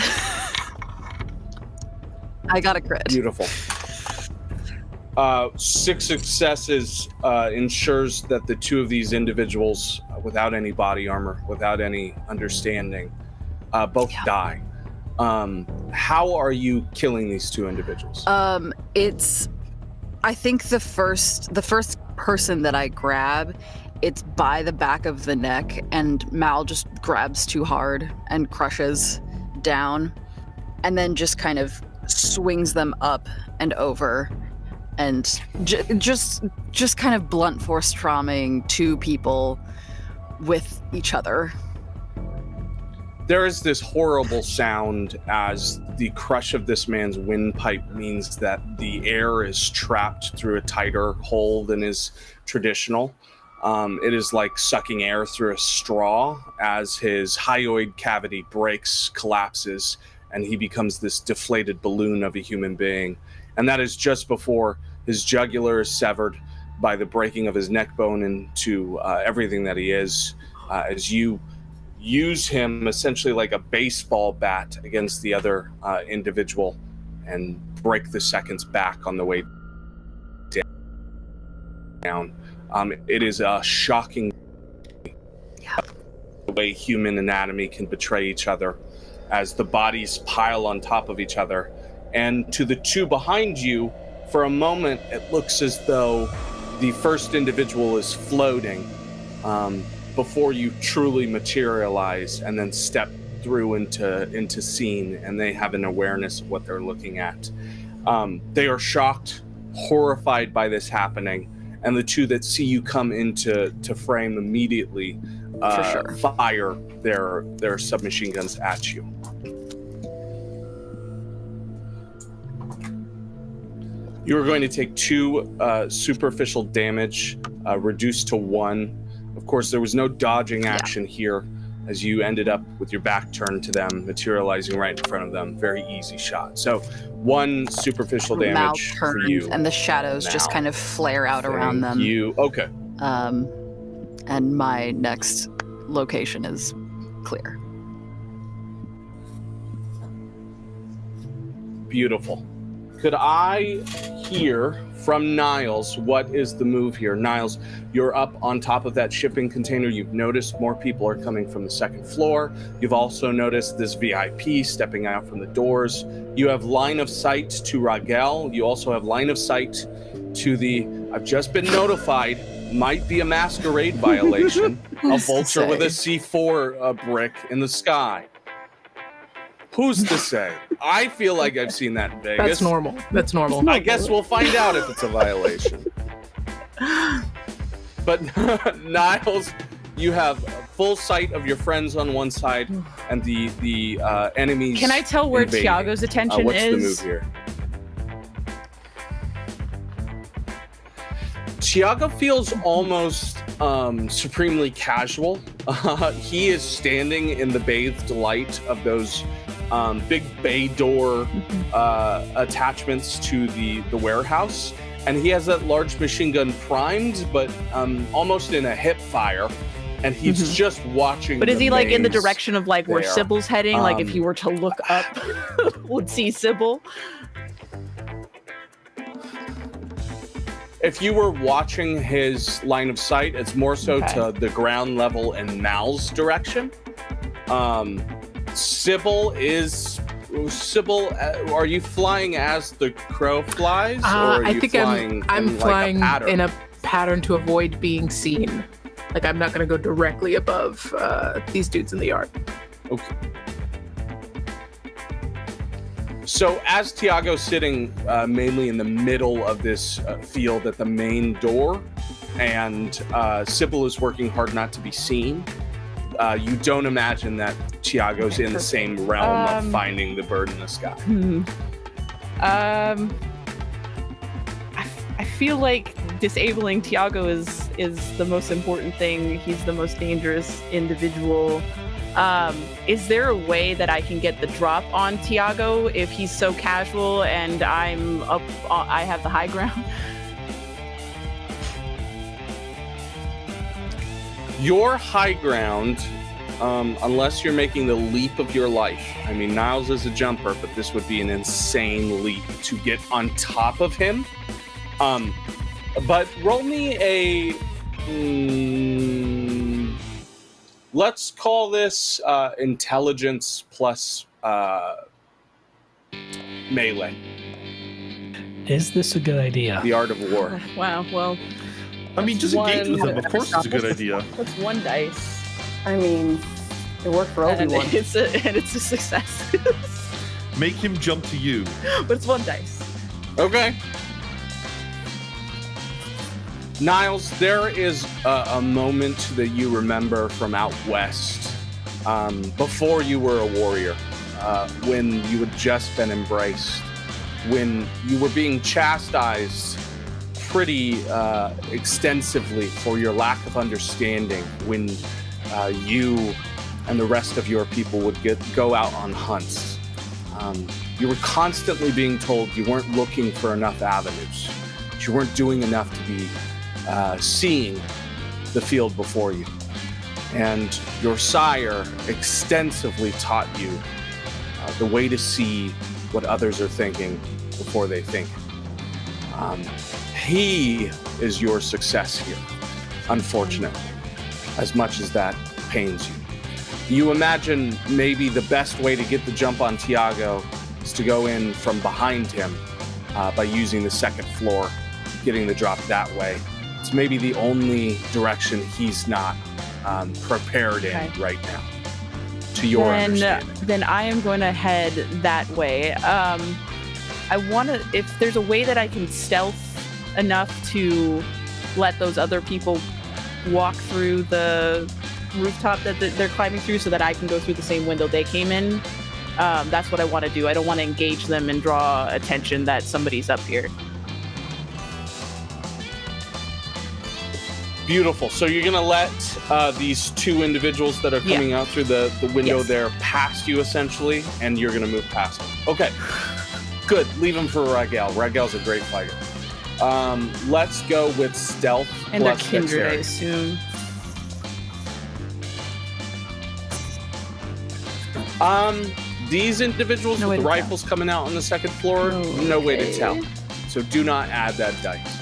I got a crit. Beautiful. 6 successes ensures that the 2 of these individuals, without any body armor, without any understanding, both die. How are you killing these 2 individuals? I think the first person that I grab, it's by the back of the neck, and Mal just grabs too hard and crushes down, and then just kind of swings them up and over, and just kind of blunt force traumaing 2 people with each other. There is this horrible sound as the crush of this man's windpipe means that the air is trapped through a tighter hole than is traditional. It is like sucking air through a straw as his hyoid cavity breaks, collapses, and he becomes this deflated balloon of a human being. And that is just before his jugular is severed by the breaking of his neck bone into everything that he is, as you use him essentially like a baseball bat against the other individual and break the seconds back on the way down. It is a shocking the way human anatomy can betray each other as the bodies pile on top of each other. And to the 2 behind you, for a moment, it looks as though the first individual is floating before you truly materialize and then step through into scene, and they have an awareness of what they're looking at. They are shocked, horrified by this happening, and the 2 that see you come into frame immediately For sure. fire their submachine guns at you. You are going to take 2 superficial damage, reduced to 1. Of course, there was no dodging action here, as you ended up with your back turned to them, materializing right in front of them. Very easy shot. So 1 superficial Mal damage for turns, you. and the shadows just now. kind of flare out around them. Okay. And my next location is clear. Beautiful. Could I hear from Niles what is the move here? Niles, you're up on top of that shipping container. You've noticed more people are coming from the 2nd floor. You've also noticed this VIP stepping out from the doors. You have line of sight to Raguel. You also have line of sight to the, I've just been notified, might be a masquerade violation, a vulture with a C4 brick in the sky. Who's to say? I feel like I've seen that in Vegas. That's normal. That's normal. I guess we'll find out if it's a violation. But Niles, you have full sight of your friends on one side and the enemies. Can I tell where invading. Tiago's attention What's is? the move here? Tiago feels almost supremely casual. He is standing in the bathed light of those big bay door attachments to the warehouse, and he has that large machine gun primed, but almost in a hip fire, and he's just watching. But is he like in the maze direction of like where there. Sybil's heading? Like if he were to look up, would see Sybil? If you were watching his line of sight, it's more so to the ground level and Mal's direction. Sybil is Sybil, are you flying as the crow flies, or are I you think flying I'm in, flying like, a pattern? in a pattern to avoid being seen. Like I'm not gonna go directly above these dudes in the yard. Okay. So as Tiago's sitting mainly in the middle of this field at the main door, and Sybil is working hard not to be seen, you don't imagine that Tiago's in the same realm of finding the bird in the sky. I feel like disabling Tiago is the most important thing. He's the most dangerous individual. Is there a way that I can get the drop on Tiago if he's so casual and I'm up? I have the high ground. Your high ground, unless you're making the leap of your life. I mean, Niles is a jumper, but this would be an insane leap to get on top of him. But roll me a... let's call this intelligence plus melee. Is this a good idea? The art of war. Wow. Well, I mean, just engage with him. Of course, it's a good idea. that's one dice, I mean, it worked for and Obi-Wan. it's a success. Make him jump to you. But it's one dice. Okay. Niles, there is a moment that you remember from out west, before you were a warrior, when you had just been embraced, when you were being chastised pretty extensively for your lack of understanding, when you and the rest of your people would go out on hunts. You were constantly being told you weren't looking for enough avenues, that you weren't doing enough to be seeing the field before you. And your sire extensively taught you the way to see what others are thinking before they think. He is your success here, unfortunately, as much as that pains you. You imagine maybe the best way to get the jump on Tiago is to go in from behind him by using the second floor, getting the drop that way. It's maybe the only direction he's not prepared in right now, to your understanding. Then I am going to head that way. I want to, if there's a way that I can stealth enough to let those other people walk through the rooftop that they're climbing through so that I can go through the same window they came in. That's what I want to do. I don't want to engage them and draw attention that somebody's up here. Beautiful. So you're going to let these two individuals that are coming out through the window there past you, essentially, and you're going to move past them. Okay. Good. Leave him for Raguel. Raguel's a great fighter. Let's go with stealth And they're plus kindred, I dexterity. assume. These individuals No way with the to tell. rifles coming out on the second floor, no way to tell. So do not add that dice.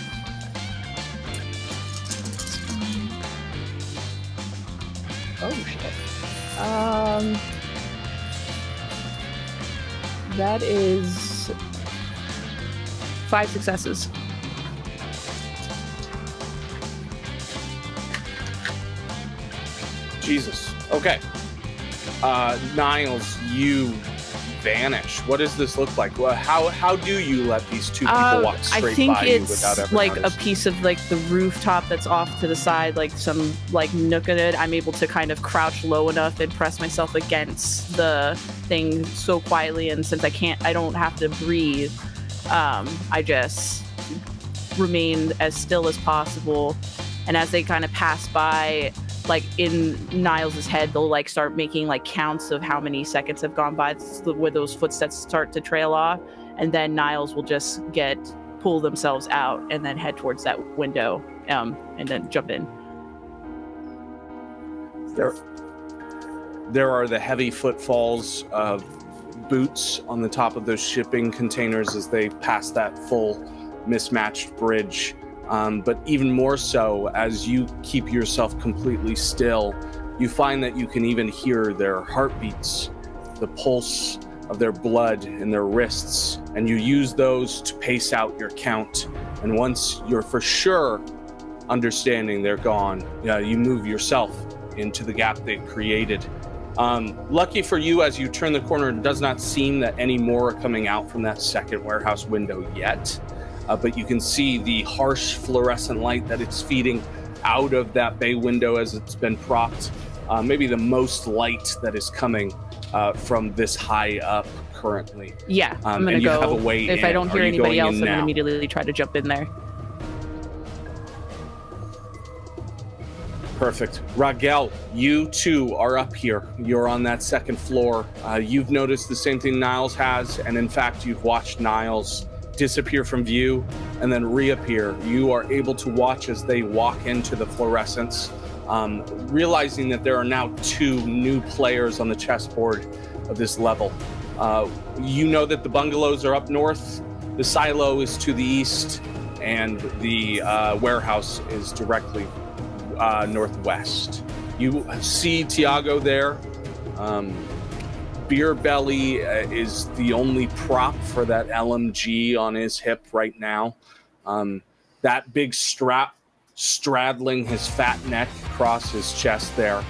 Oh shit. That is 5 successes. Jesus. Okay. Niles, you vanish. What does this look like? Well, how do you let these two people walk straight I think by you it's without ever like noticing? a piece of like the rooftop that's off to the side, like some like nook in it. I'm able to kind of crouch low enough and press myself against the thing so quietly, and since I don't have to breathe, I just remain as still as possible. And as they kind of pass by, like in Niles's head, they'll like start making like counts of how many seconds have gone by where those footsteps start to trail off, and then Niles will just pull themselves out and then head towards that window, and then jump in. There are the heavy footfalls of boots on the top of those shipping containers as they pass that full mismatched bridge. But even more so, as you keep yourself completely still, you find that you can even hear their heartbeats, the pulse of their blood in their wrists, and you use those to pace out your count. And once you're for sure understanding they're gone, you move yourself into the gap they created. Lucky for you, as you turn the corner, it does not seem that any more are coming out from that second warehouse window yet, but you can see the harsh fluorescent light that it's feeding out of that bay window as it's been propped. Maybe the most light that is coming from this high up currently. Yeah, I'm gonna and you go. have a way If in. I don't Are hear you anybody going else, in I'm gonna now? immediately try to jump in there. Perfect. Raguel, you too are up here. You're on that second floor. You've noticed the same thing Niles has, and in fact, you've watched Niles disappear from view and then reappear. You are able to watch as they walk into the fluorescence, realizing that there are now 2 new players on the chessboard of this level. You know that the bungalows are up north, the silo is to the east, and the warehouse is directly northwest. You see Tiago there. Beer Belly is the only prop for that LMG on his hip right now. That big strap straddling his fat neck across his chest there.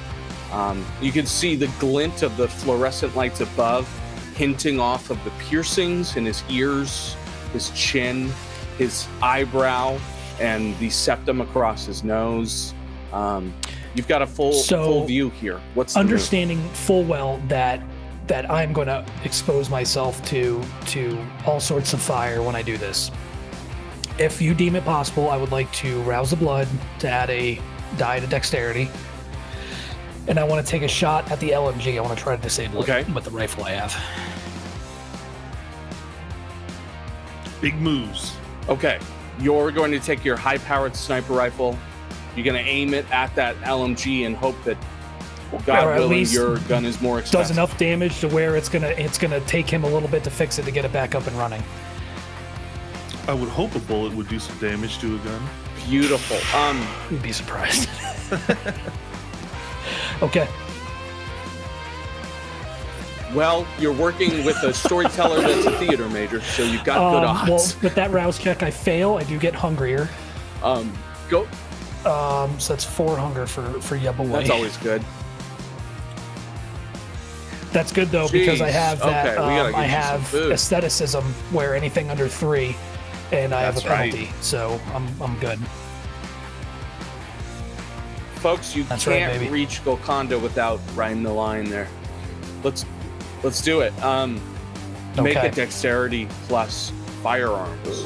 You can see the glint of the fluorescent lights above, hinting off of the piercings in his ears, his chin, his eyebrow, and the septum across his nose. You've got a full view here. What's the understanding full well that I'm going to expose myself to all sorts of fire when I do this. If you deem it possible, I would like to rouse the blood to add a die to dexterity, and I want to take a shot at the LMG. I want to try to disable it with the rifle I have. Big moves. Okay, you're going to take your high-powered sniper rifle. You're going to aim it at that LMG and hope that, God willing, your gun is more expensive. Does enough damage to where it's gonna take him a little bit to fix it to get it back up and running. I would hope a bullet would do some damage to a gun. Beautiful. You'd be surprised. Okay. Well, you're working with a storyteller that's a theater major, so you've got good odds. Well, with that rouse check, I fail. I do get hungrier. Go. So that's 4 hunger for ya boy. That's always good. That's good though, because I have that. Okay, we gotta get I you some have food. aestheticism where anything under 3, and I have a That's right. penalty, so I'm good. Folks, you That's right, can't baby. reach Golconda without riding the line there. Let's do it. Make Okay. a dexterity plus firearms.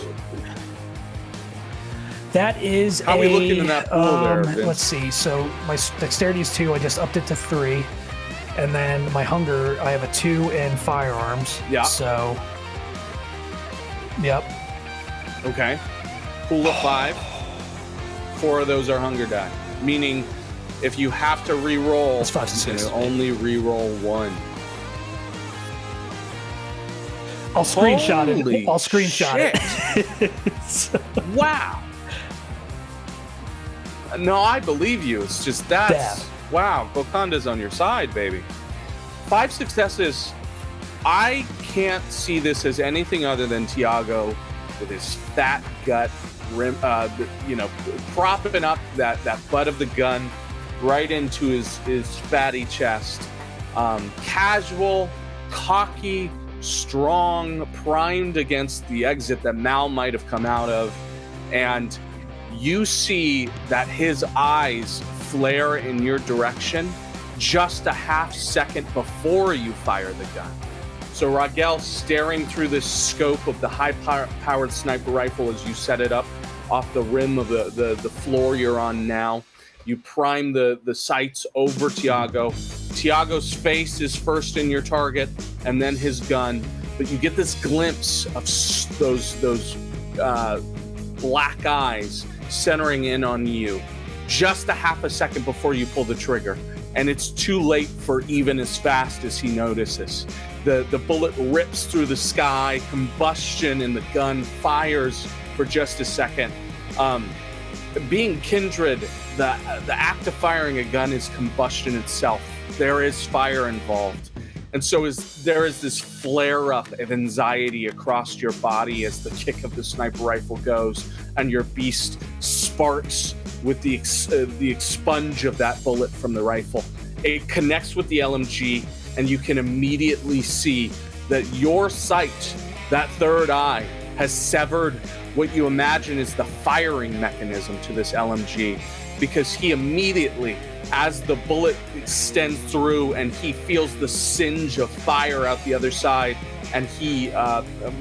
That is How are we looking in that pool there, Vince? Let's see. So my dexterity is 2. I just upped it to 3, and then my hunger, I have a 2 in firearms. Yeah. So. Yep. Okay. Pool of 5. 4 of those are hunger die. Meaning, if you have to re-roll, That's 5 to you 6. can only re-roll 1. I'll screenshot Holy it. I'll screenshot shit. it. Wow. No, I believe you. It's just that's wow. Golconda's on your side, baby. 5 successes. I can't see this as anything other than Tiago with his fat gut, propping up that butt of the gun right into his fatty chest. Casual, cocky, strong, primed against the exit that Mal might have come out of, and you see that his eyes flare in your direction just a half second before you fire the gun. So Raguel, staring through the scope of the high-powered sniper rifle as you set it up off the rim of the floor you're on now, you prime the sights over Tiago. Tiago's face is first in your target, and then his gun. But you get this glimpse of those black eyes centering in on you just a half a second before you pull the trigger. And it's too late for even as fast as he notices. The bullet rips through the sky, combustion, and the gun fires for just a second. Being kindred, the act of firing a gun is combustion itself. There is fire involved. And so there is this flare-up of anxiety across your body as the kick of the sniper rifle goes, and your beast sparks with the expunge of that bullet from the rifle. It connects with the LMG, and you can immediately see that your sight, that third eye, has severed what you imagine is the firing mechanism to this LMG, because he immediately, as the bullet extends through and he feels the singe of fire out the other side, and he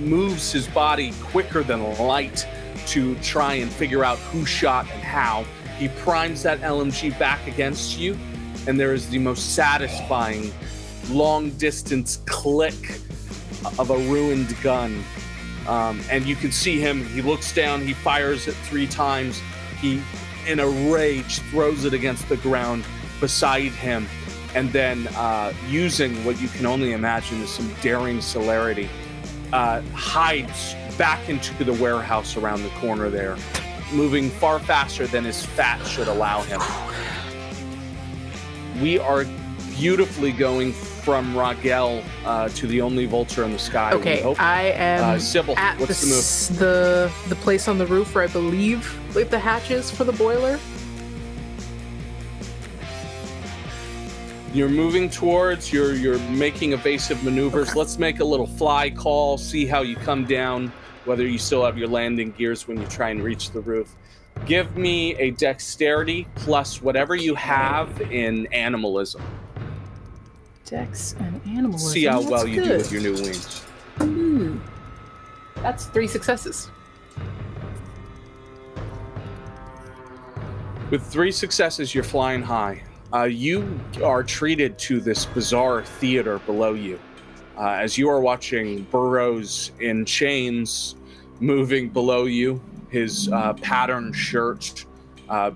moves his body quicker than light to try and figure out who shot and how, he primes that LMG back against you, and there is the most satisfying long-distance click of a ruined gun. And you can see him, he looks down, he fires it 3 times, he, in a rage, throws it against the ground beside him, and then using what you can only imagine is some daring celerity, hides back into the warehouse around the corner there, moving far faster than his fat should allow him. We are beautifully going from Raguel to the only vulture in the sky. Okay, I am Sybil, at what's the place on the roof where I believe like the hatch is for the boiler. You're moving towards, you're making evasive maneuvers. Okay. Let's make a little fly call, see how you come down, whether you still have your landing gears when you try and reach the roof. Give me a dexterity plus whatever you have in animalism. Dex and animalism. See how That's well you good. do with your new wings. That's 3 successes. With 3 successes, you're flying high. You are treated to this bizarre theater below you. As you are watching Burrows in chains moving below you, his patterned shirt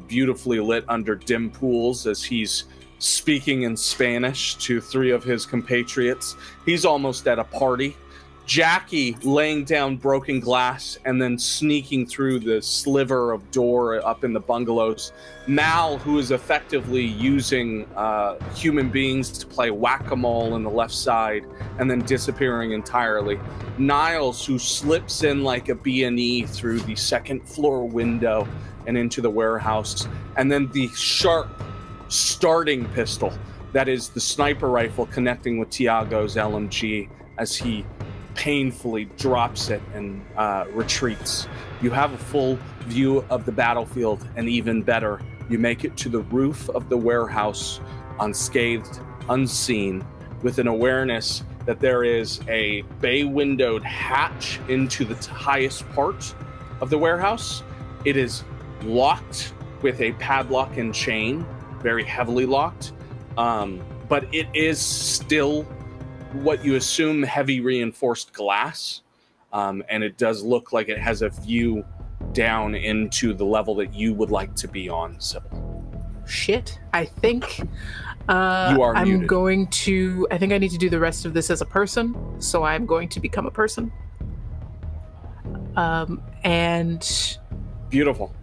beautifully lit under dim pools as he's speaking in Spanish to 3 of his compatriots. He's almost at a party. Jackie laying down broken glass and then sneaking through the sliver of door up in the bungalows. Mal, who is effectively using human beings to play whack-a-mole on the left side and then disappearing entirely. Niles, who slips in like a B&E through the 2nd floor window and into the warehouse. And then the sharp starting pistol, that is the sniper rifle connecting with Tiago's LMG as he painfully drops it and retreats. You have a full view of the battlefield, and even better, you make it to the roof of the warehouse unscathed, unseen, with an awareness that there is a bay-windowed hatch into the highest part of the warehouse. It is locked with a padlock and chain, very heavily locked, but it is still what you assume heavy reinforced glass, and it does look like it has a view down into the level that you would like to be on, Sybil. Shit, I think you are I'm muted. going to. I think I need to do the rest of this as a person, so I'm going to become a person. And beautiful.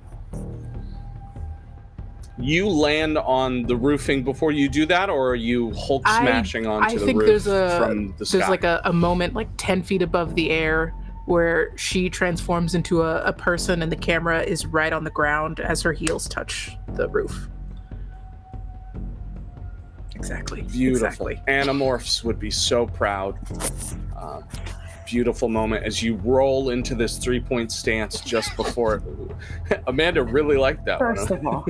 You land on the roofing before you do that, or are you Hulk smashing onto the roof from the sky? There's like a moment like 10 feet above the air where she transforms into a person and the camera is right on the ground as her heels touch the roof. Exactly. Beautiful. Exactly. Animorphs would be so proud. Beautiful moment as you roll into this 3-point stance just before it. Amanda really liked that one. First of all.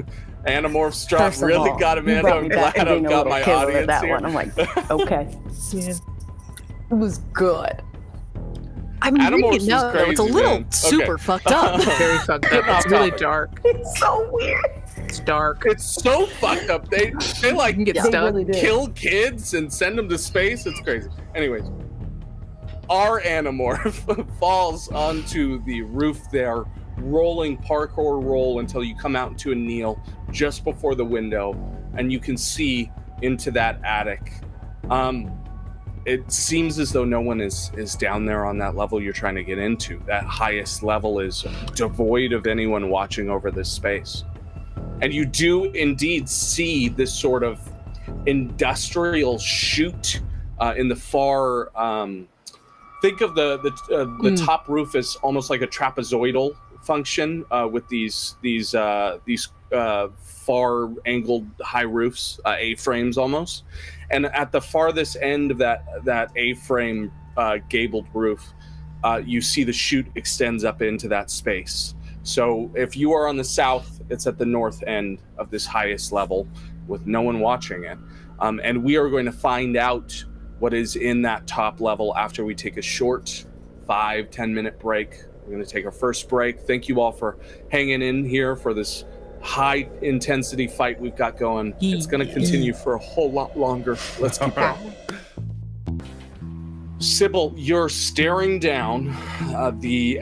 Animorphs drop really got Amanda. I'm glad I've got my audience that here. one. I'm like, okay. Yeah. It was good. I'm Animorphs reading it now. is crazy, It's a little man. super Okay. fucked up. Very fucked up. Getting off It's really topic. dark. It's so weird. It's dark. It's so fucked up. They like You can get They stuck. really did. kill kids and send them to space. It's crazy. Anyways, our Animorph falls onto the roof there, rolling parkour roll until you come out into a kneel just before the window, and you can see into that attic. It seems as though no one is down there on that level you're trying to get into. That highest level is devoid of anyone watching over this space. And you do indeed see this sort of industrial chute in the far. Think of the top roof as almost like a trapezoidal function with these far angled high roofs, A-frames almost. And at the farthest end of that A-frame gabled roof, you see the chute extends up into that space. So if you are on the south, it's at the north end of this highest level with no one watching it. And we are going to find out what is in that top level after we take a short 5-10 minute break. We're going to take our first break. Thank you all for hanging in here for this high intensity fight we've got going. It's going to continue for a whole lot longer. Let's keep going. Sybil, you're staring down the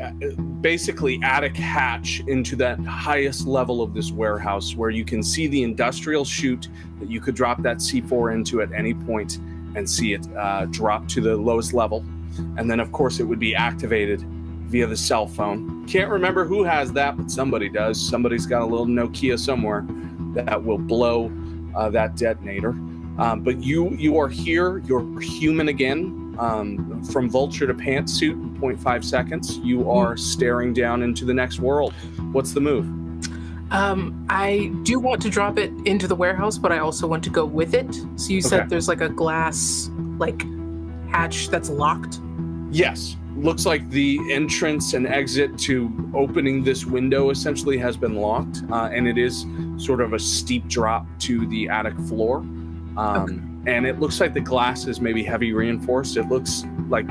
basically attic hatch into that highest level of this warehouse where you can see the industrial chute that you could drop that C4 into at any point and see it drop to the lowest level. And then, of course, it would be activated via the cell phone. Can't remember who has that, but somebody does. Somebody's got a little Nokia somewhere that will blow that detonator. But you are here. You're human again. From vulture to pantsuit in 0.5 seconds. You are staring down into the next world. What's the move? I do want to drop it into the warehouse, but I also want to go with it. So you said there's like a glass hatch that's locked? Yes. Looks like the entrance and exit to opening this window essentially has been locked, and it is sort of a steep drop to the attic floor. And it looks like the glass is maybe heavy reinforced. It looks like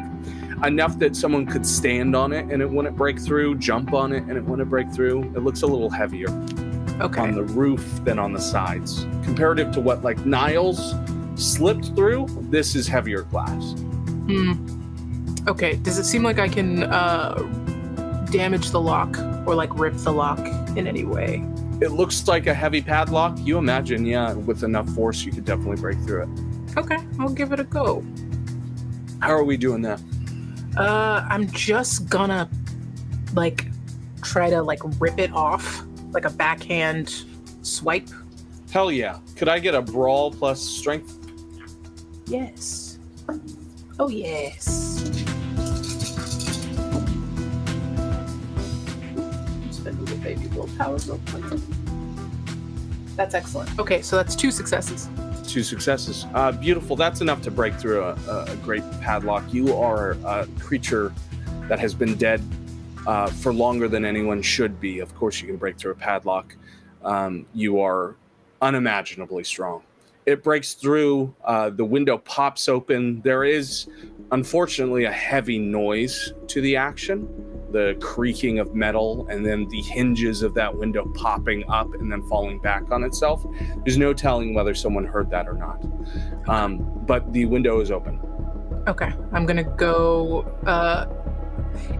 enough that someone could stand on it and it wouldn't break through, jump on it and it wouldn't break through. It looks a little heavier on the roof than on the sides. Comparative to what Niles slipped through, this is heavier glass. Okay, does it seem like I can damage the lock or rip the lock in any way? It looks like a heavy padlock. You imagine, with enough force, you could definitely break through it. Okay, I'll give it a go. How are we doing that? I'm just gonna, try to, rip it off, like a backhand swipe. Hell yeah. Could I get a brawl plus strength? Yes. Oh, yes. Spend a little baby willpower real quick. That's excellent. Okay, so that's 2 successes. 2 successes. Beautiful. That's enough to break through a great padlock. You are a creature that has been dead for longer than anyone should be. Of course, you can break through a padlock. You are unimaginably strong. It breaks through. The window pops open. There is, unfortunately, a heavy noise to the action. The creaking of metal and then the hinges of that window popping up and then falling back on itself. There's no telling whether someone heard that or not. But the window is open. Okay, I'm gonna go.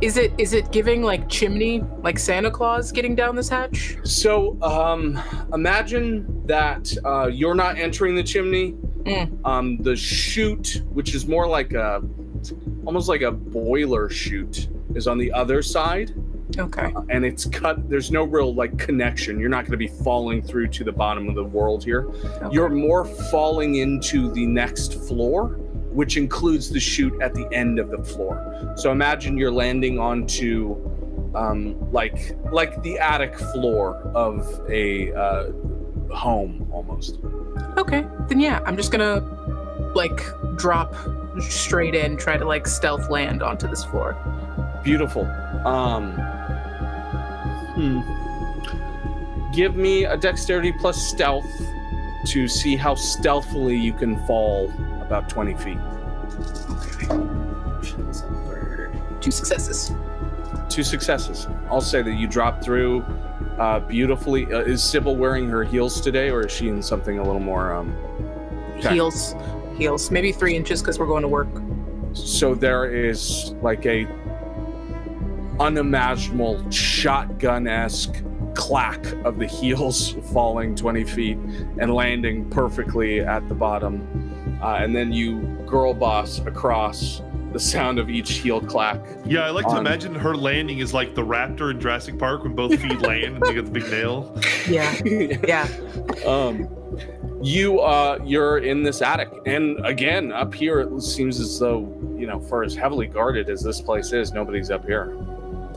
Is it giving chimney, like Santa Claus getting down this hatch? So imagine that you're not entering the chimney. The chute, which is more almost like a boiler chute, is on the other side. Okay. And it's cut. There's no real connection. You're not going to be falling through to the bottom of the world here. Okay. You're more falling into the next floor, which includes the chute at the end of the floor. So imagine you're landing onto like the attic floor of a home almost. Okay. Then yeah, I'm just gonna drop straight in, try to stealth land onto this floor. Beautiful. Give me a dexterity plus stealth to see how stealthily you can fall about 20 feet. Okay. 2 successes. 2 successes. I'll say that you drop through beautifully. Is Sybil wearing her heels today, or is she in something a little more... Heels. Maybe 3 inches because we're going to work. So there is a unimaginable shotgun-esque clack of the heels falling 20 feet and landing perfectly at the bottom. And then you girl boss across the sound of each heel clack. Yeah, I like to imagine her landing is like the raptor in Jurassic Park when both feet land and they get the big nail. Yeah. You're in this attic, and again, up here it seems as though, for as heavily guarded as this place is, nobody's up here.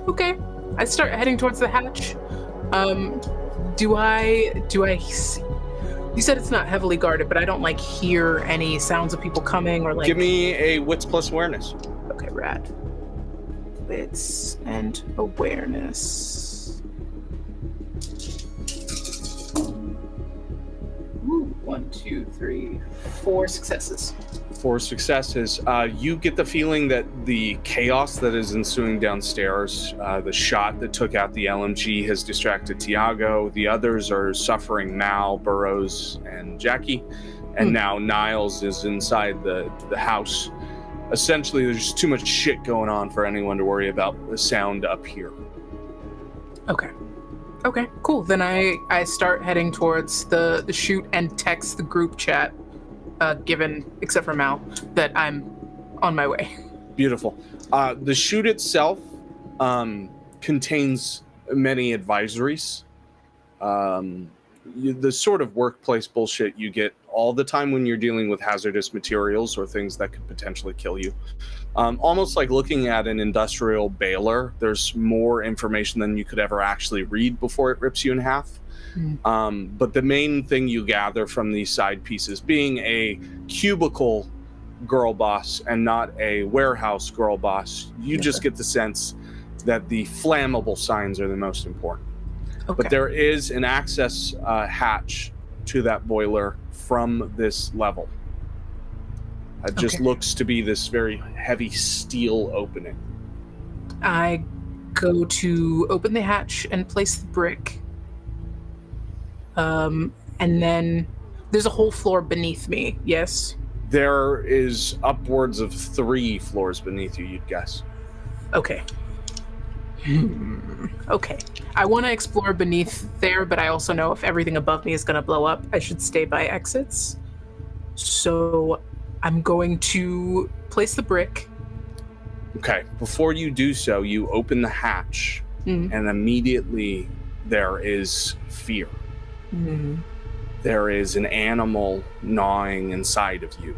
Okay. I start heading towards the hatch. Do I see? You said it's not heavily guarded, but I don't hear any sounds of people coming or Give me a wits plus awareness. Okay, rad. Wits and awareness. Ooh, 1, 2, 3, 4 successes. 4 successes. You get the feeling that the chaos that is ensuing downstairs, the shot that took out the LMG has distracted Tiago. The others are suffering, Mal, Burrows, and Jackie. And now Niles is inside the house. Essentially, there's just too much shit going on for anyone to worry about the sound up here. Okay, cool. Then I start heading towards the chute and text the group chat, except for Mal, that I'm on my way. Beautiful. The chute itself contains many advisories. The sort of workplace bullshit you get all the time when you're dealing with hazardous materials or things that could potentially kill you. Almost like looking at an industrial baler, there's more information than you could ever actually read before it rips you in half. But the main thing you gather from these side pieces, being a cubicle girl boss and not a warehouse girl boss, you just get the sense that the flammable signs are the most important. But there is an access hatch to that boiler from this level. It just looks to be this very heavy steel opening. I go to open the hatch and place the brick. And then there's a whole floor beneath me, yes? There is upwards of 3 floors beneath you, you'd guess. Okay. Okay. I want to explore beneath there, but I also know if everything above me is going to blow up, I should stay by exits. So I'm going to place the brick. Okay. Before you do so, you open the hatch, and immediately there is fear. There is an animal gnawing inside of you.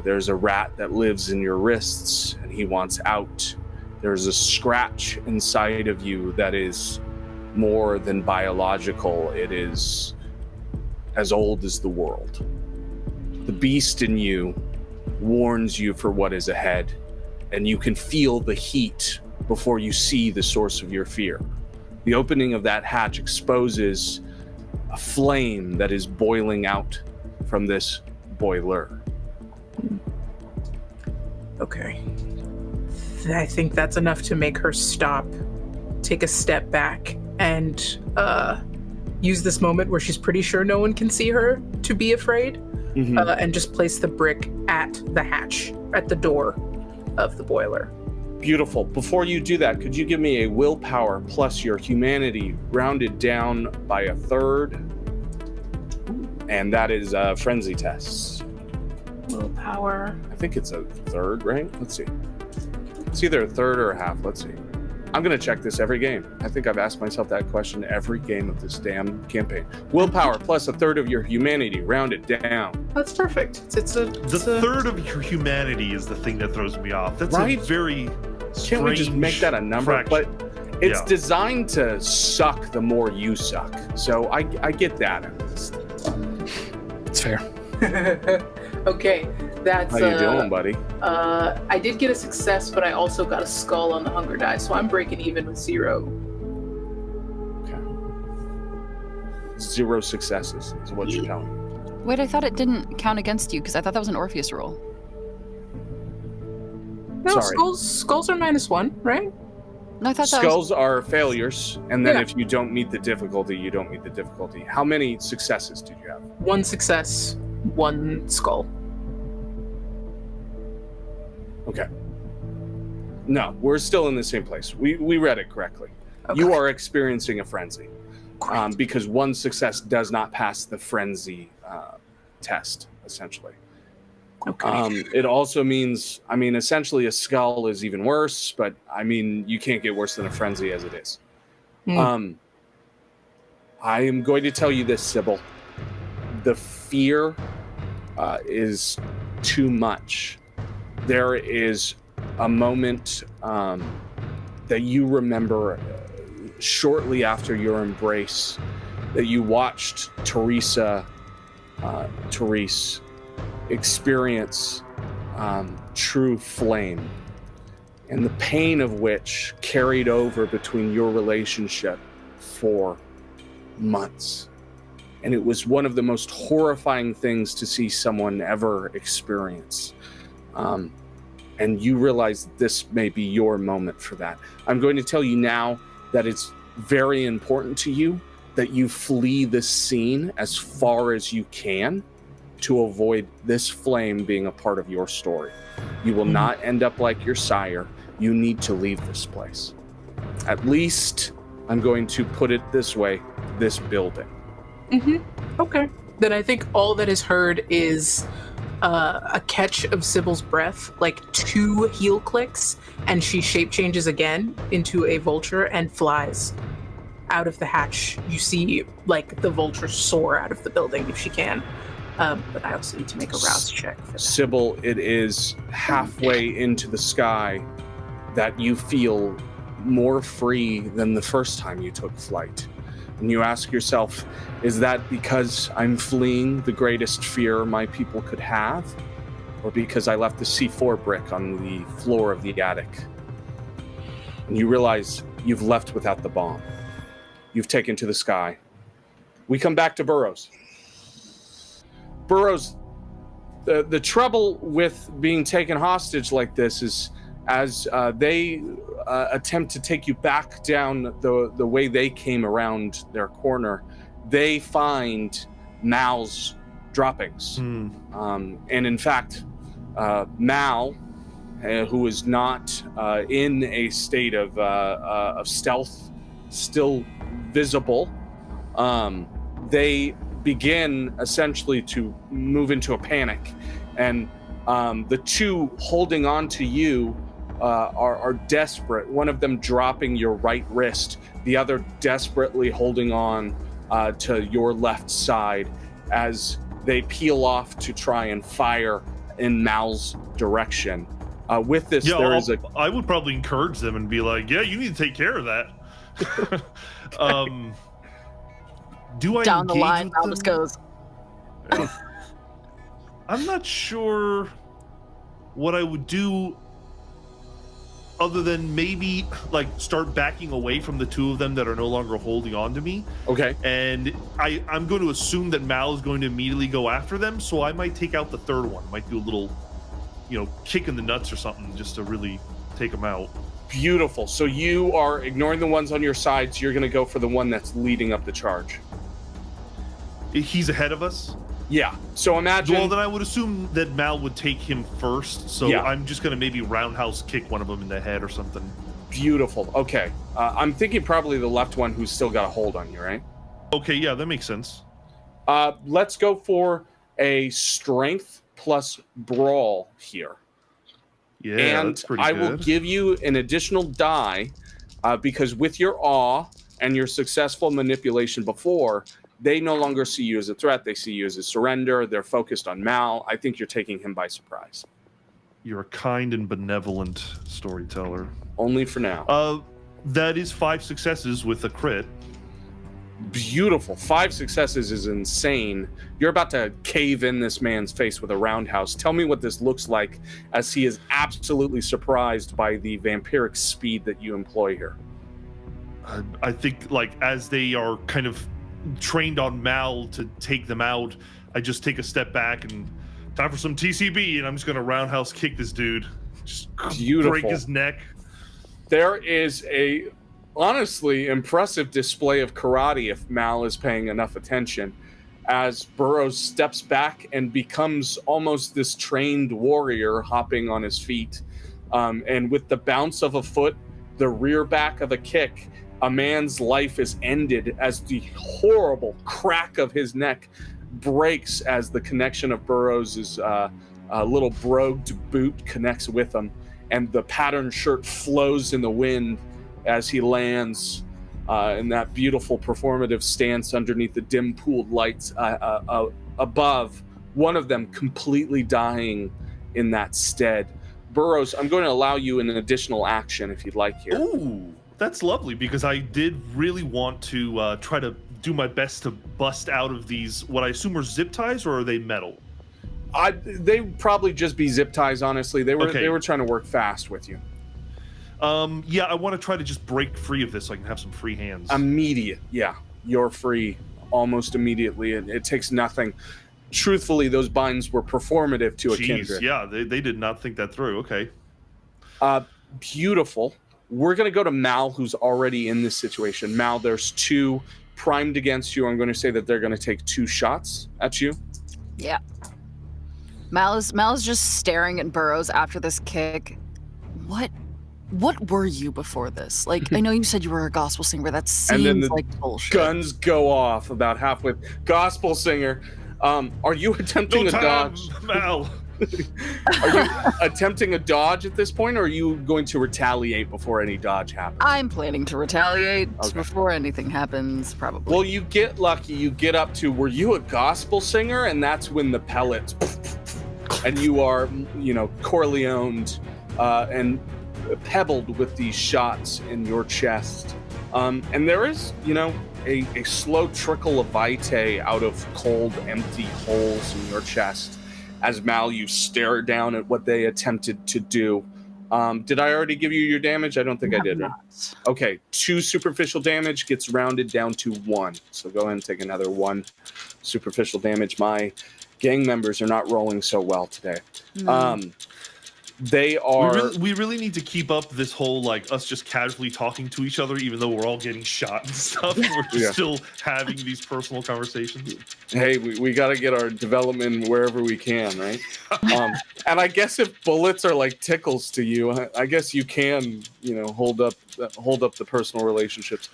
There's a rat that lives in your wrists, and he wants out. There's a scratch inside of you that is more than biological. It is as old as the world. The beast in you warns you for what is ahead, and you can feel the heat before you see the source of your fear. The opening of that hatch exposes a flame that is boiling out from this boiler. Okay. I think that's enough to make her stop, take a step back, and use this moment where she's pretty sure no one can see her to be afraid, and just place the brick at the hatch, at the door of the boiler. Beautiful. Before you do that, could you give me a willpower plus your humanity rounded down by 1/3? And that is frenzy tests. Willpower. I think it's 1/3, right? Let's see. It's either 1/3 or 1/2. Let's see. I'm going to check this every game. I think I've asked myself that question every game of this damn campaign. Willpower plus 1/3 of your humanity, rounded down. That's perfect. The third of your humanity is the thing that throws me off. That's Right? a very strange Can't we just make that a number? fraction. But it's designed to suck the more you suck. So I get that. It's fair. Okay, that's... How you doing, buddy? I did get a success, but I also got a skull on the hunger die, so I'm breaking even with 0. Okay. 0 successes is what you're telling me. Wait, I thought it didn't count against you because I thought that was an Orpheus roll. No, Sorry. skulls are -1, right? No, I thought that Skulls are failures, and then Yeah. if you don't meet the difficulty, you don't meet the difficulty. How many successes did you have? 1 success, 1 skull. Okay. No, we're still in the same place. We read it correctly. Okay. You are experiencing a frenzy Great. because 1 success does not pass the frenzy test, essentially. Okay. It also means, essentially a skull is even worse, but you can't get worse than a frenzy as it is. I am going to tell you this, Sybil. the fear is too much. There is a moment that you remember shortly after your embrace that you watched Therese experience true flame, and the pain of which carried over between your relationship for months. And it was one of the most horrifying things to see someone ever experience. And you realize this may be your moment for that. I'm going to tell you now that it's very important to you that you flee this scene as far as you can to avoid this flame being a part of your story. You will not end up like your sire. You need to leave this place. At least, I'm going to put it this way, this building. Okay. Then I think all that is heard is a catch of Sybil's breath, like 2 heel clicks, and she shape changes again into a vulture and flies out of the hatch. You see, like, the vulture soar out of the building if she can. But I also need to make a rouse check for that. Sybil, it is halfway into the sky that you feel more free than the first time you took flight. And you ask yourself, is that because I'm fleeing the greatest fear my people could have? Or because I left the C4 brick on the floor of the attic? And you realize you've left without the bomb. You've taken to the sky. We come back to Burrows. Burrows, the trouble with being taken hostage like this is as they attempt to take you back down the way they came around their corner, they find Mal's droppings. And in fact, Mal, who is not in a state of stealth, still visible, they begin essentially to move into a panic. And the two holding on to you are desperate. One of them dropping your right wrist, the other desperately holding on to your left side as they peel off to try and fire in Mal's direction. With this, I would probably encourage them and be like, yeah, you need to take care of that. Do I Down the engage line, with Mal them? just goes, I'm not sure what I would do other than maybe like start backing away from the two of them that are no longer holding on to me. Okay. And I'm going to assume that Mal is going to immediately go after them, so I might take out the third one. Might do a little, kick in the nuts or something just to really take them out. Beautiful. So you are ignoring the ones on your side, so you're going to go for the one that's leading up the charge. He's ahead of us? Yeah. So imagine... Well, then I would assume that Mal would take him first, so yeah. I'm just going to maybe roundhouse kick one of them in the head or something. Beautiful. Okay. I'm thinking probably the left one who's still got a hold on you, right? Okay, yeah, that makes sense. Let's go for a strength plus brawl here. Yeah, and that's pretty I good. will give you an additional die because with your awe and your successful manipulation before, they no longer see you as a threat. They see you as a surrender. They're focused on Mal. I think you're taking him by surprise. You're a kind and benevolent storyteller. Only for now. That is 5 successes with a crit. Beautiful. 5 successes is insane. You're about to cave in this man's face with a roundhouse. Tell me what this looks like as he is absolutely surprised by the vampiric speed that you employ here. I think, as they are kind of trained on Mal to take them out, I just take a step back and time for some TCB, and I'm just going to roundhouse kick this dude. Just Beautiful. Break his neck. There is a honestly impressive display of karate if Mal is paying enough attention as Burrows steps back and becomes almost this trained warrior hopping on his feet. And with the bounce of a foot, the rear back of a kick, a man's life is ended as the horrible crack of his neck breaks as the connection of Burrows' little brogued boot connects with him. And the patterned shirt flows in the wind as he lands in that beautiful performative stance underneath the dim pooled lights above, one of them completely dying in that stead. Burrows, I'm going to allow you an additional action if you'd like here. Ooh, that's lovely, because I did really want to try to do my best to bust out of these, what I assume are zip ties, or are they metal? They probably just be zip ties, honestly. They were Okay. they were trying to work fast with you. Yeah, I want to try to just break free of this so I can have some free hands. Immediate, yeah. You're free almost immediately. It takes nothing. Truthfully, those binds were performative to a Jeez, kindred. yeah, they did not think that through. Okay. Beautiful. We're going to go to Mal, who's already in this situation. Mal, there's two primed against you. I'm going to say that they're going to take 2 shots at you. Yeah. Mal is just staring at Burrows after this kick. What were you before this? Like, I know you said you were a gospel singer, but that And then seems the like bullshit. Guns go off about halfway. Gospel singer. Are you attempting No a time, dodge? Mal. Are you attempting a dodge at this point, or are you going to retaliate before any dodge happens? I'm planning to retaliate Okay. before anything happens, probably. Well, you get lucky. You get up to, were you a gospel singer? And that's when the pellets, and you are, Corleoned and pebbled with these shots in your chest. And there is, a slow trickle of vitae out of cold, empty holes in your chest. As Mal, you stare down at what they attempted to do. Did I already give you your damage? I don't think I did, right? Okay, 2 superficial damage gets rounded down to 1. So go ahead and take another 1 superficial damage. My gang members are not rolling so well today. They are... We really need to keep up this whole, us just casually talking to each other, even though we're all getting shot and stuff. We're just still having these personal conversations. Hey, we got to get our development wherever we can, right? And I guess if bullets are like tickles to you, I guess you can, hold up the personal relationships.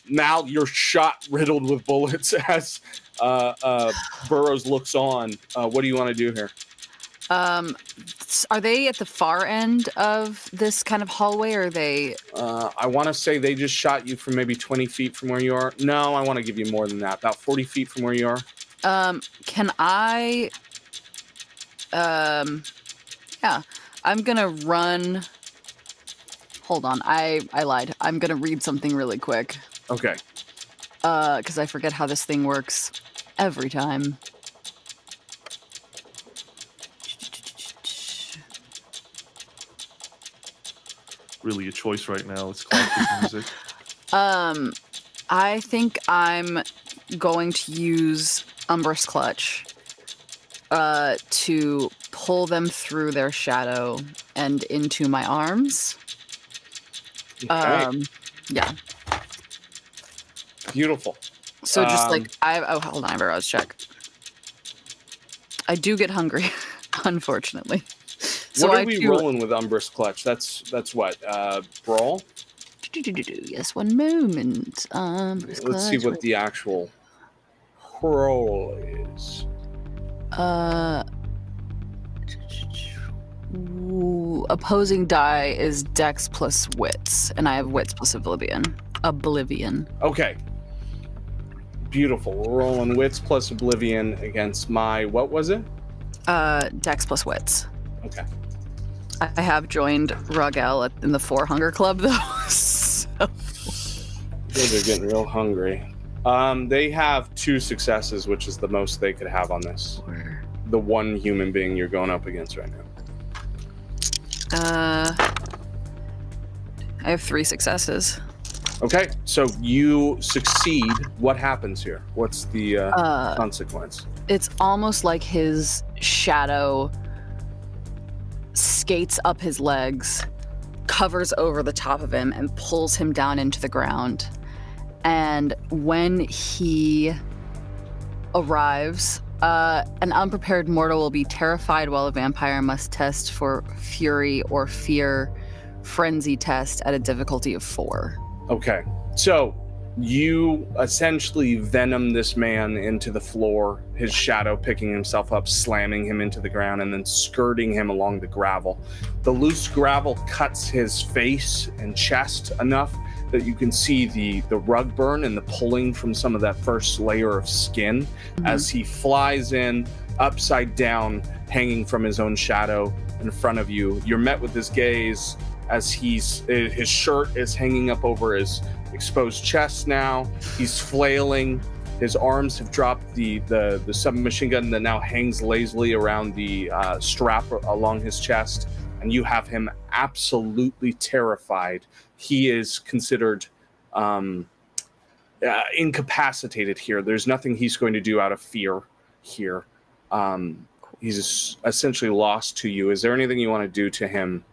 Now you're shot riddled with bullets as Burrows looks on. What do you want to do here? Are they at the far end of this kind of hallway, or are they... I want to say they just shot you from maybe 20 feet from where you are. No, I want to give you more than that. About 40 feet from where you are. Can I... Yeah, I'm gonna run... Hold on, I lied. I'm gonna read something really quick. Okay. Because I forget how this thing works every time. Really a choice right now. It's classic music. I think I'm going to use Umbrous Clutch to pull them through their shadow and into my arms. Okay. Yeah. Beautiful. So just hold on, I have a rouse check. I do get hungry, unfortunately. So what are we rolling with Umbrous Clutch? That's what? Brawl? Yes, one moment. Let's see what the actual roll is. Opposing die is Dex plus Wits, and I have Wits plus Oblivion. Okay. Beautiful. We're rolling Wits plus Oblivion against my, what was it? Dex plus Wits. Okay. I have joined Raguel in the 4 Hunger Club, though. So. They're getting real hungry. They have 2 successes, which is the most they could have on this. The one human being you're going up against right now. I have 3 successes. Okay, so you succeed. What happens here? What's the consequence? It's almost like his shadow skates up his legs, covers over the top of him, and pulls him down into the ground. And when he arrives, an unprepared mortal will be terrified, while a vampire must test for fury or fear frenzy test at a difficulty of 4. Okay, so you essentially venom this man into the floor, his shadow picking himself up, slamming him into the ground, and then skirting him along the gravel. The loose gravel cuts his face and chest enough that you can see the rug burn and the pulling from some of that first layer of skin as he flies in upside down, hanging from his own shadow in front of you. You're met with this gaze as his shirt is hanging up over his exposed chest now. He's flailing. His arms have dropped the submachine gun that now hangs lazily around the strap along his chest, and you have him absolutely terrified. He is considered incapacitated here. There's nothing he's going to do out of fear here. He's essentially lost to you. Is there anything you want to do to him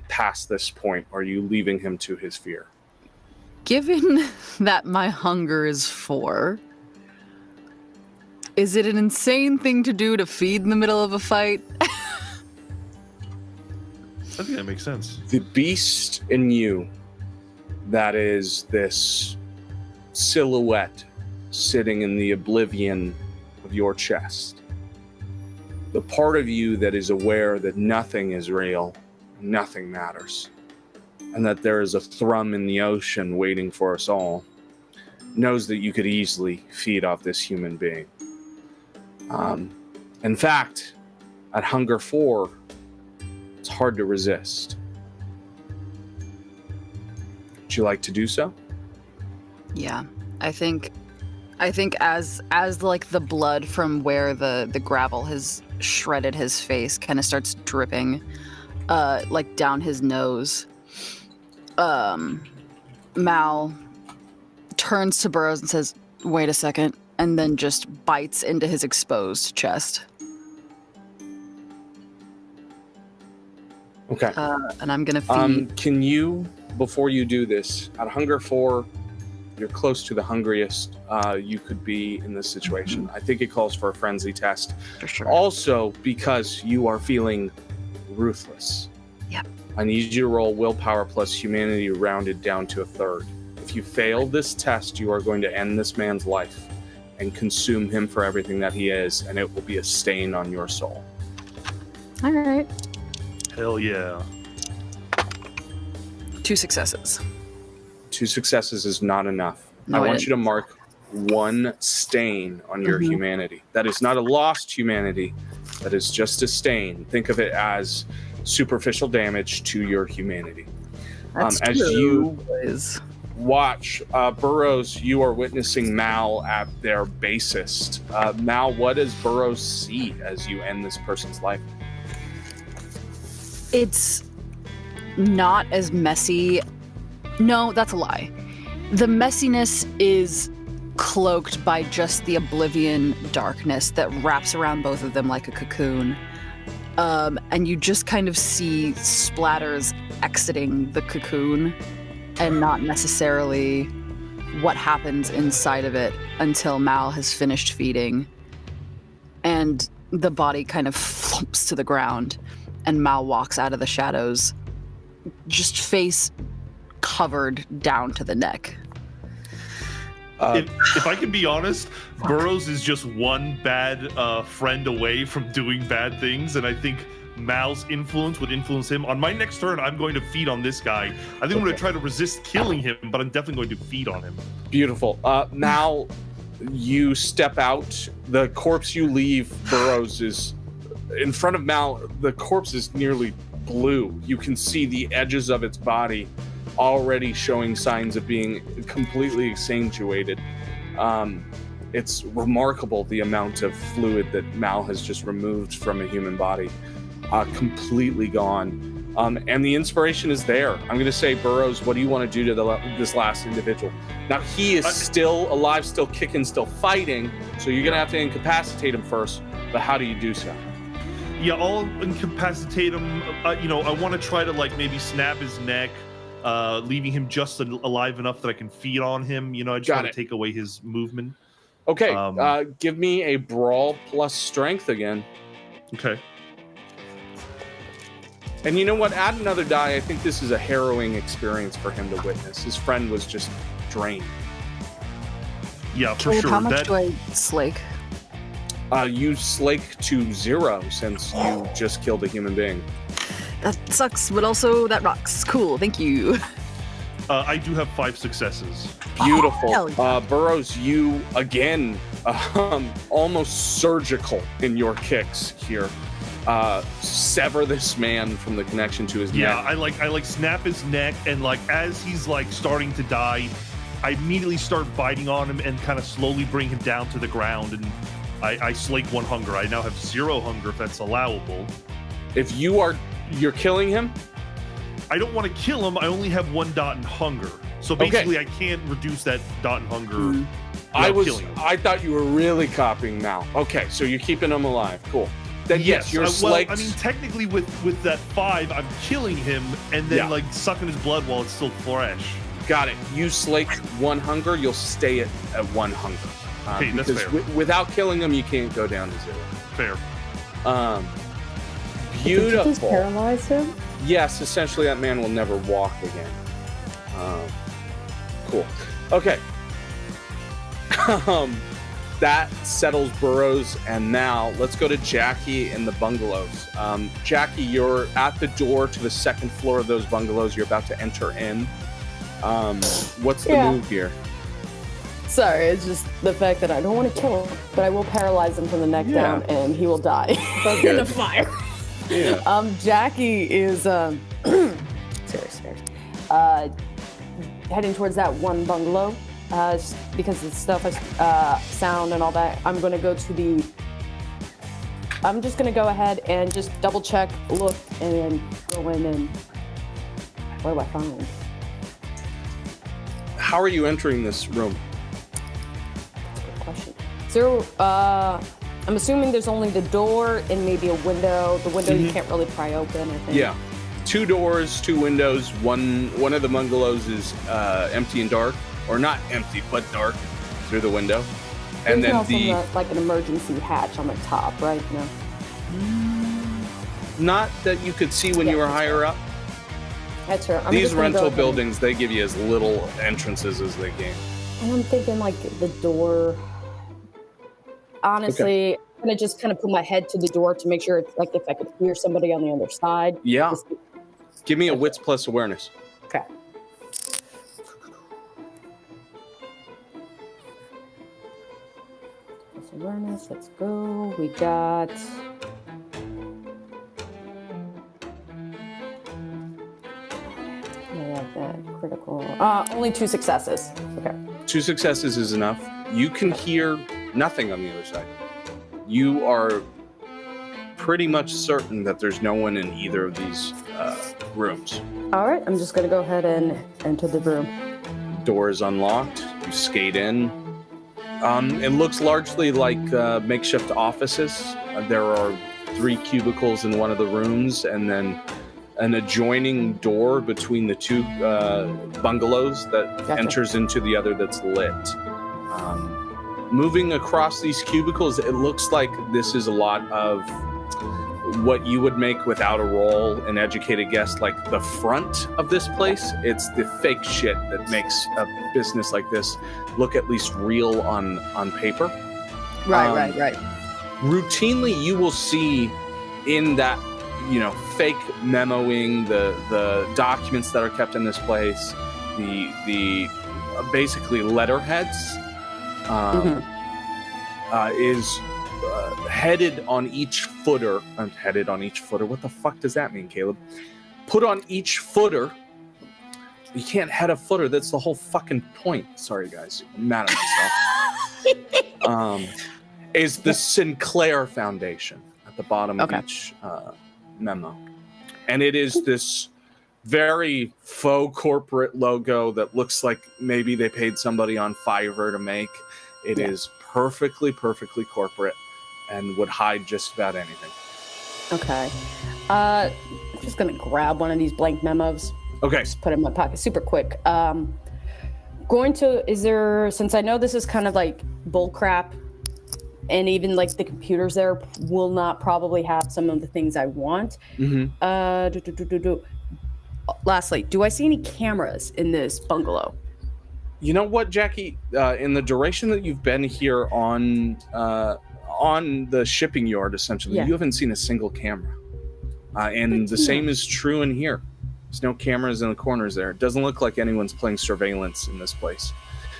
past this point? Or are you leaving him to his fear? Given that my hunger is 4, is it an insane thing to do to feed in the middle of a fight? I think that makes sense. The beast in you, that is this silhouette sitting in the oblivion of your chest. The part of you that is aware that nothing is real, nothing matters, and that there is a thrum in the ocean waiting for us all, knows that you could easily feed off this human being. In fact, at hunger 4, it's hard to resist. Would you like to do so? Yeah, I think as like the blood from where the gravel has shredded his face kind of starts dripping, like down his nose, Mal turns to Burrows and says, "Wait a second," and then just bites into his exposed chest. Okay. And I'm gonna feed. Can you, before you do this, at hunger 4, you're close to the hungriest you could be in this situation. I think it calls for a frenzy test. For sure. Also, because you are feeling ruthless. Yep. I need you to roll willpower plus humanity rounded down to a 3rd. If you fail this test, you are going to end this man's life and consume him for everything that he is, and it will be a stain on your soul. All right. Hell yeah. 2 successes. 2 successes is not enough. No, I I want didn't. you to mark 1 stain on your humanity. That is not a lost humanity. That is just a stain. Think of it as superficial damage to your humanity. That's as true, you boys. watch, Burrows, you are witnessing Mal at their basest. Mal, what does Burrows see as you end this person's life? It's not as messy. No, that's a lie. The messiness is cloaked by just the oblivion darkness that wraps around both of them like a cocoon. And you just kind of see splatters exiting the cocoon and not necessarily what happens inside of it until Mal has finished feeding. And the body kind of flumps to the ground and Mal walks out of the shadows, just face covered down to the neck. If I can be honest, Burrows is just one bad friend away from doing bad things, and I think Mal's influence would influence him. On my next turn, I'm going to feed on this guy. I think I'm going to try to resist killing him, but I'm definitely going to feed on him. Beautiful. Mal, you step out. The corpse you leave, Burrows, is in front of Mal. The corpse is nearly blue. You can see the edges of its body already showing signs of being completely exsanguinated. It's remarkable the amount of fluid that Mal has just removed from a human body. Completely gone. And the inspiration is there. I'm going to say, Burrows, what do you want to do to this last individual? Now, he is still alive, still kicking, still fighting, so you're going to have to incapacitate him first, but how do you do so? Yeah, I'll incapacitate him. I want to try to maybe snap his neck, leaving him just alive enough that I can feed on him. I just want to take away his movement. Okay, give me a brawl plus strength again. Okay. And you know what? Add another die. I think this is a harrowing experience for him to witness. His friend was just drained. Yeah, for Wait, sure. how much do I slake? You slake to 0 since you just killed a human being. That sucks, but also that rocks. Cool, thank you. I do have 5 successes. Beautiful. hell yeah. Burrows, you again, almost surgical in your kicks here. Sever this man from the connection to his Yeah, neck. I like snap his neck, and like as he's like starting to die, I immediately start biting on him and kind of slowly bring him down to the ground, and I slake 1 hunger. I now have 0 hunger if that's allowable. If you're killing him, I don't want to kill him. I only have 1 dot in hunger, so basically I can't reduce that dot in hunger. Killing him. I thought you were really copying now. Okay, so you're keeping him alive. Cool. Then yes, you're well, slaked. I mean, technically with that 5, I'm killing him and then like sucking his blood while it's still fresh. Got it. You slaked 1 hunger. You'll stay at 1 hunger. Okay, that's because fair. Without killing him, you can't go down to 0. Fair. Did you just Beautiful. paralyze him? Yes, essentially that man will never walk again. Cool. Okay. That settles Burrows, and now let's go to Jackie in the bungalows. Jackie, you're at the door to the 2nd floor of those bungalows. You're about to enter in. What's the move here? Sorry, it's just the fact that I don't want to kill him, but I will paralyze him from the neck down, and he will die in the fire. Yeah. Jackie is serious. Heading towards that one bungalow. Because the stuff is sound and all that, I'm just gonna go ahead and just double check, look, and go in and what do I find? How are you entering this room? That's a good question. So, I'm assuming there's only the door and maybe a window. The window you can't really pry open, I think. Yeah. 2 doors, 2 windows. One of the bungalows is empty and dark. Or not empty, but dark through the window. And There's then also like an emergency hatch on the top, right? No. Not that you could see when you were higher up. That's right. I'm These just gonna go rental ahead buildings, they give you as little entrances as they can. And I'm thinking like the door. Honestly, I'm gonna just kind of put my head to the door to make sure it's like if I could hear somebody on the other side. Yeah. Just- Give me a wits plus awareness. Okay. Plus awareness. Let's go. We got. Yeah, like that critical. Only 2 successes. Okay. 2 successes is enough. You can hear nothing on the other side. You are pretty much certain that there's no one in either of these rooms. All right. I'm just gonna go ahead and enter the room. Door is unlocked. You skate in. It looks largely like makeshift offices. There are 3 cubicles in one of the rooms, and then an adjoining door between the 2 bungalows that Gotcha. enters into the other that's lit. Moving across these cubicles, it looks like this is a lot of what you would make without a roll, an educated guess, like the front of this place. It's the fake shit that makes a business like this look at least real on paper. Right. Routinely, you will see in that, fake memoing, the documents that are kept in this place, the basically letterheads, is headed on each footer. Headed on each footer. What the fuck does that mean, Caleb? Put on each footer. You can't head a footer. That's the whole fucking point. Sorry, guys. I'm mad at myself. Is the Sinclair Foundation at the bottom of each memo. And it is this very faux corporate logo that looks like maybe they paid somebody on Fiverr to make. It is perfectly corporate and would hide just about anything. Okay. I'm just gonna grab one of these blank memos. Okay. Just put it in my pocket super quick. Since I know this is kind of like bull crap, and even like the computers there will not probably have some of the things I want. Lastly, do I see any cameras in this bungalow? You know what, Jackie? In the duration that you've been here on the shipping yard, essentially, you haven't seen a single camera. And the same is true in here. There's no cameras in the corners there. It doesn't look like anyone's playing surveillance in this place.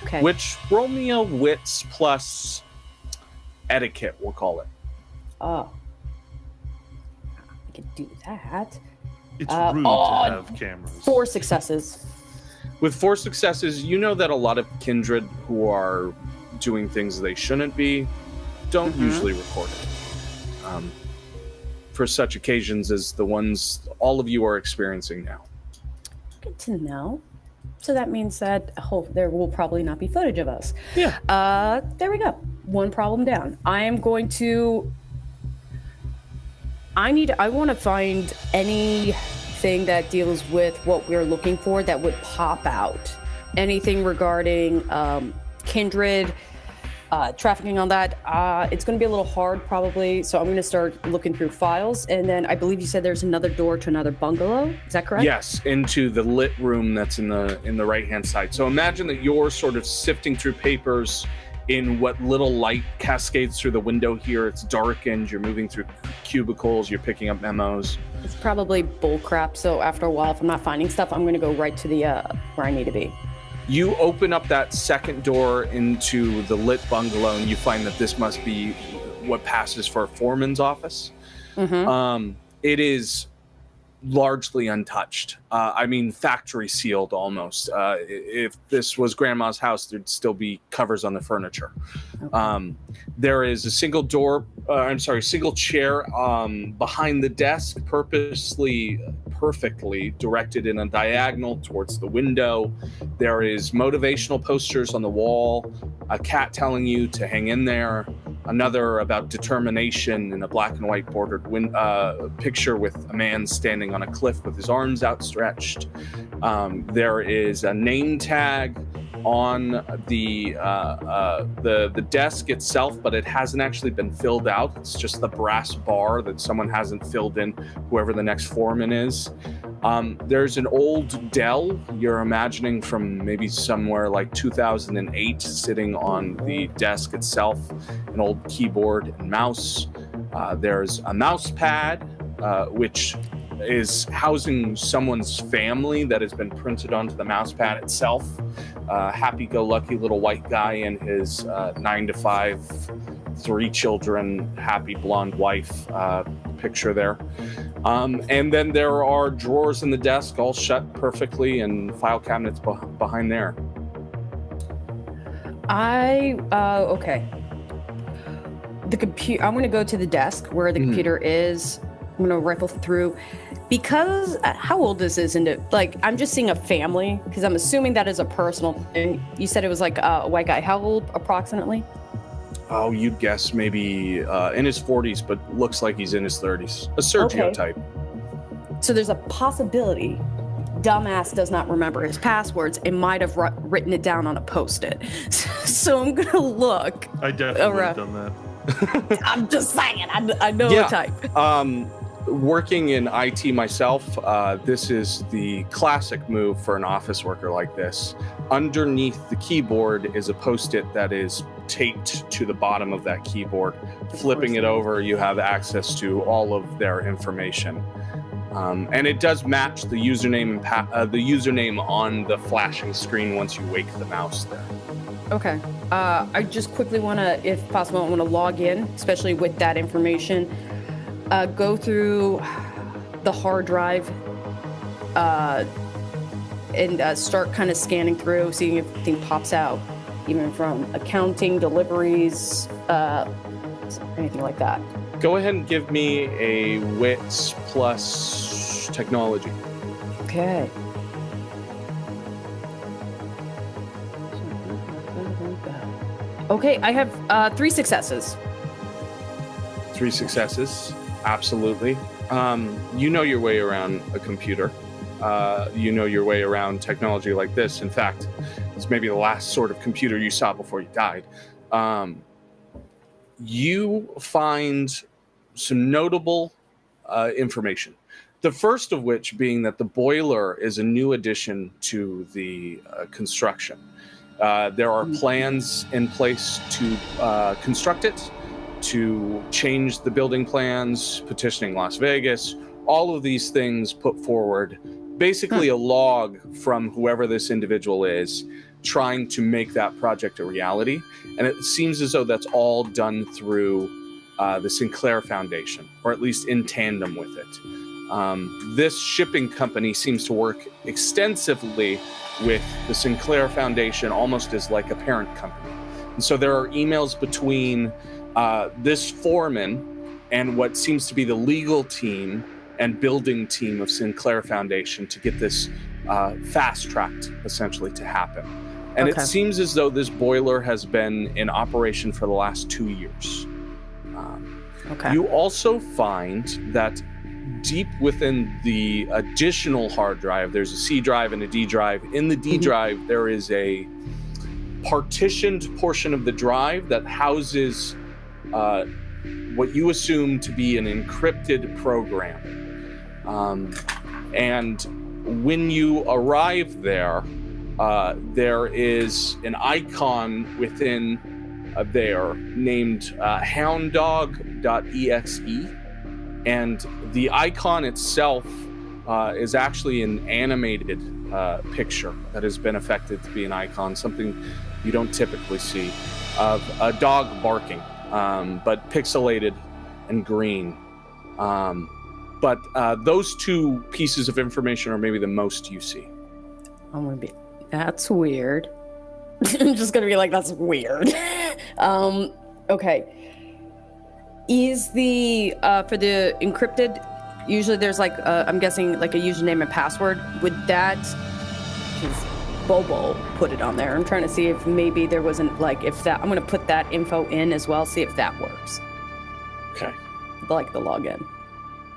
Okay. Which, roll me a wits plus etiquette, we'll call it. Oh. I could do that. It's rude to have cameras. 4 successes. With 4 successes, you know that a lot of kindred who are doing things they shouldn't be don't usually record it. For such occasions as the ones all of you are experiencing now. Good to know. So that means that there will probably not be footage of us. Yeah. There we go. One problem down. I want to find anything that deals with what we're looking for that would pop out. Anything regarding kindred, trafficking on that. It's going to be a little hard probably. So I'm going to start looking through files. And then I believe you said there's another door to another bungalow. Is that correct? Yes, into the lit room that's in the right-hand side. So imagine that you're sort of sifting through papers in what little light cascades through the window here. It's darkened. You're moving through cubicles. You're picking up memos. It's probably bull crap. So after a while, if I'm not finding stuff, I'm going to go right to the where I need to be. You open up that second door into the lit bungalow, and you find that this must be what passes for a foreman's office. It is largely untouched. I mean, factory sealed almost. If this was grandma's house, there'd still be covers on the furniture. Okay. There is a single chair behind the desk, perfectly directed in a diagonal towards the window. There is motivational posters on the wall, a cat telling you to hang in there, another about determination in a black and white bordered picture with a man standing on a cliff with his arms outstretched. There is a name tag on the desk itself, but it hasn't actually been filled out. It's just the brass bar that someone hasn't filled in, whoever the next foreman is. There's an old Dell, you're imagining from maybe somewhere like 2008, sitting on the desk itself, an old keyboard and mouse. There's a mouse pad, which is housing someone's family that has been printed onto the mouse pad itself. Happy-go-lucky little white guy and his 9-to-5, 3 children, happy blonde wife picture there. And then there are drawers in the desk, all shut perfectly, and file cabinets behind there. Okay. The computer. I'm going to go to the desk where the computer is. I'm going to rifle through. Because, how old is this? I'm just seeing a family, because I'm assuming that is a personal thing. You said it was like a white guy. How old, approximately? Oh, you'd guess maybe in his 40s, but looks like he's in his 30s. A Sergio type. So there's a possibility dumbass does not remember his passwords and might have written it down on a Post-it. So I'm going to look. I definitely would have done that. I'm just saying. I know the type. Working in IT myself, this is the classic move for an office worker like this. Underneath the keyboard is a Post-it that is taped to the bottom of that keyboard. Flipping it over, you have access to all of their information. And it does match the username on the flashing screen once you wake the mouse there. Okay. I just quickly want to, if possible, I want to log in, especially with that information. Go through the hard drive and start kind of scanning through, seeing if anything pops out, even from accounting, deliveries, anything like that. Go ahead and give me a wits plus technology. Okay. Okay, I have 3 successes. 3 successes. Absolutely. You know your way around a computer. You know your way around technology like this. In fact, it's maybe the last sort of computer you saw before you died. You find some notable information. The first of which being that the boiler is a new addition to the construction. There are plans in place to construct it, to change the building plans, petitioning Las Vegas, all of these things put forward basically a log from whoever this individual is trying to make that project a reality. And it seems as though that's all done through the Sinclair Foundation, or at least in tandem with it. This shipping company seems to work extensively with the Sinclair Foundation, almost as like a parent company. And so there are emails between this foreman and what seems to be the legal team and building team of Sinclair Foundation to get this fast-tracked, essentially, to happen. And it seems as though this boiler has been in operation for the last 2 years. You also find that deep within the additional hard drive, there's a C drive and a D drive. In the D drive, there is a partitioned portion of the drive that houses what you assume to be an encrypted program. And when you arrive there, there is an icon within there named hounddog.exe, and the icon itself is actually an animated picture that has been affected to be an icon, something you don't typically see, of a dog barking, but pixelated and green. But those two pieces of information are maybe the most you see. I'm gonna be, that's weird. I'm just gonna be like, that's weird. Okay. Is the, for the encrypted, usually there's like, I'm guessing like a username and password. Would that, because Bobo put it on there. I'm trying to see if maybe there wasn't like, if that, I'm gonna put that info in as well, see if that works. Okay. Like the login.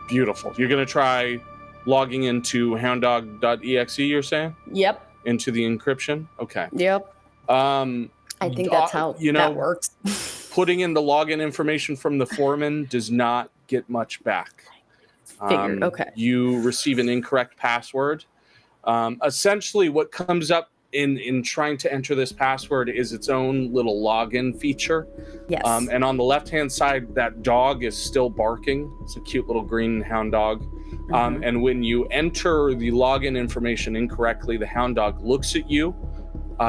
Beautiful. You're gonna try logging into hounddog.exe, you're saying? Yep. Into the encryption? Okay. Yep. I think that's how that works. Putting in the login information from the foreman does not get much back. Figured. Okay. You receive an incorrect password. Essentially, what comes up in trying to enter this password is its own little login feature. Yes. And on the left-hand side, that dog is still barking. It's a cute little green hound dog. And when you enter the login information incorrectly, the hound dog looks at you,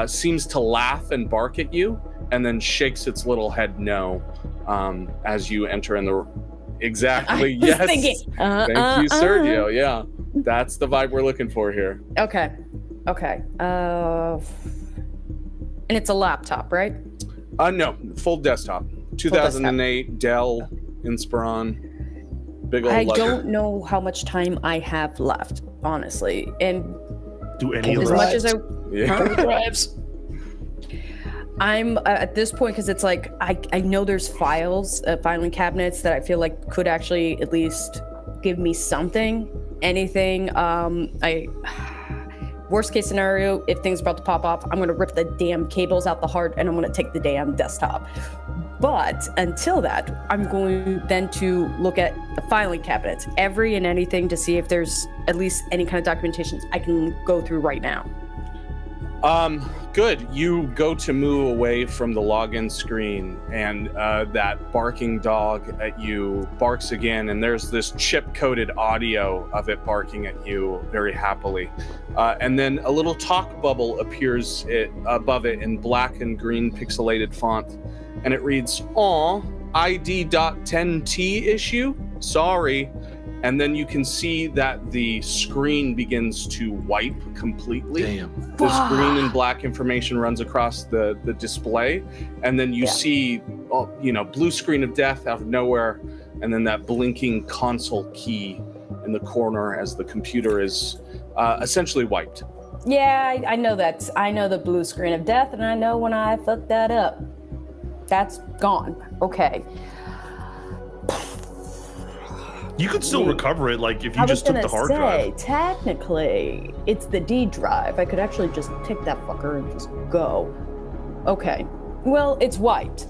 seems to laugh and bark at you, and then shakes its little head no as you enter in the... Exactly, yes. Thank you, Sergio. Yeah, that's the vibe we're looking for here. Okay. And it's a laptop, right? No, full desktop. 2008 Dell Inspiron. Big old I lugger. don't know how much time I have left, honestly. And Do any of as those? much as I... Drives. I'm at this point, because it's like I know there's files, filing cabinets that I feel like could actually at least give me something, anything. Worst case scenario, if things are about to pop off, I'm gonna rip the damn cables out the hard, and I'm gonna take the damn desktop. But until that, I'm going then to look at the filing cabinets, every and anything, to see if there's at least any kind of documentations I can go through right now. Good. You go to move away from the login screen, and that barking dog at you barks again, and there's this chip-coated audio of it barking at you very happily. And then a little talk bubble appears above it in black and green pixelated font, and it reads, "Aw, ID.10T issue? Sorry." And then you can see that the screen begins to wipe completely. Damn. This green and black information runs across the display, and then you see, blue screen of death out of nowhere, and then that blinking console key in the corner as the computer is essentially wiped. Yeah, I know that. I know the blue screen of death, and I know when I fucked that up. That's gone. Okay. You could still recover it, like if you just took the hard drive. Technically, it's the D drive. I could actually just take that fucker and just go. Okay. Well, it's wiped.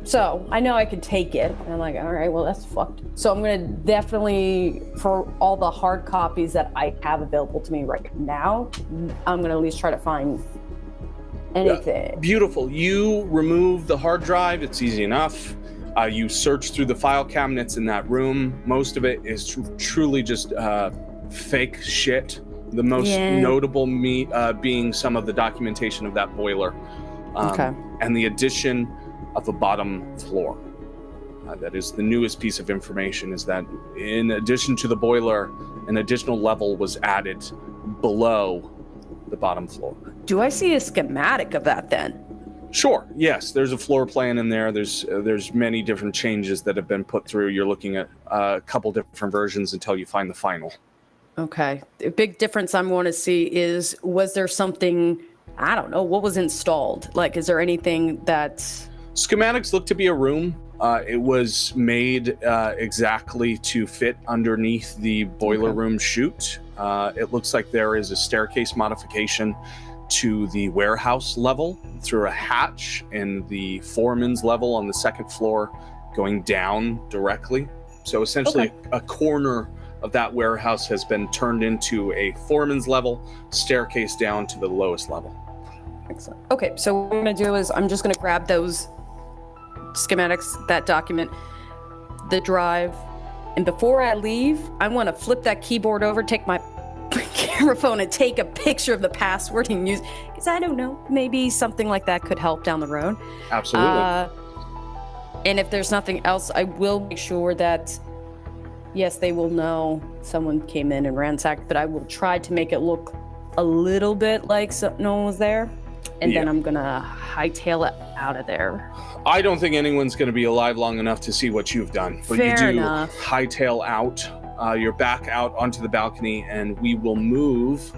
So I know I could take it. And I'm like, all right, well, that's fucked. So I'm going to definitely, for all the hard copies that I have available to me right now, I'm going to at least try to find anything. Beautiful. You remove the hard drive. It's easy enough. You search through the file cabinets in that room. Most of it is truly just fake shit. The most Yeah. notable being some of the documentation of that boiler, Okay. and the addition of a bottom floor. That is the newest piece of information, is that in addition to the boiler, an additional level was added below the bottom floor. Do I see a schematic of that then? Sure, yes, there's a floor plan in there. There's many different changes that have been put through. You're looking at a couple different versions until you find the final. Okay. The big difference I want to see is, was there something, I don't know, what was installed? Like, is there anything that... Schematics look to be a room. It was made exactly to fit underneath the boiler room chute. It looks like there is a staircase modification to the warehouse level through a hatch in the foreman's level on the second floor going down directly. So essentially a corner of that warehouse has been turned into a foreman's level, staircase down to the lowest level. Excellent. Okay, so what I'm going to do is I'm just going to grab those schematics, that document, the drive, and before I leave, I want to flip that keyboard over, take my camera phone and take a picture of the password and use, because I don't know, maybe something like that could help down the road. Absolutely. And if there's nothing else, I will make sure that, yes, they will know someone came in and ransacked, but I will try to make it look a little bit like no one was there. And then I'm going to hightail it out of there. I don't think anyone's going to be alive long enough to see what you've done. But Fair you do enough. hightail out. You're back out onto the balcony, and we will move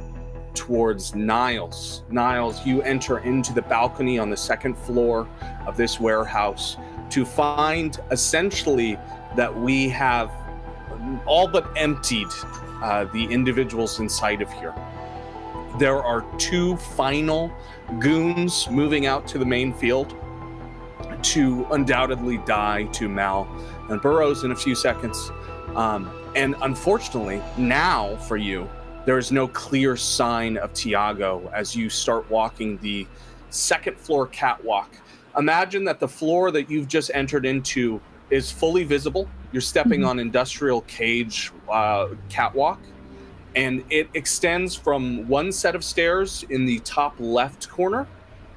towards Niles. Niles, you enter into the balcony on the second floor of this warehouse to find essentially that we have all but emptied the individuals inside of here. There are 2 final goons moving out to the main field to undoubtedly die to Mal and Burrows in a few seconds. And unfortunately, now for you, there is no clear sign of Tiago as you start walking the second floor catwalk. Imagine that the floor that you've just entered into is fully visible. You're stepping on industrial cage catwalk, and it extends from one set of stairs in the top left corner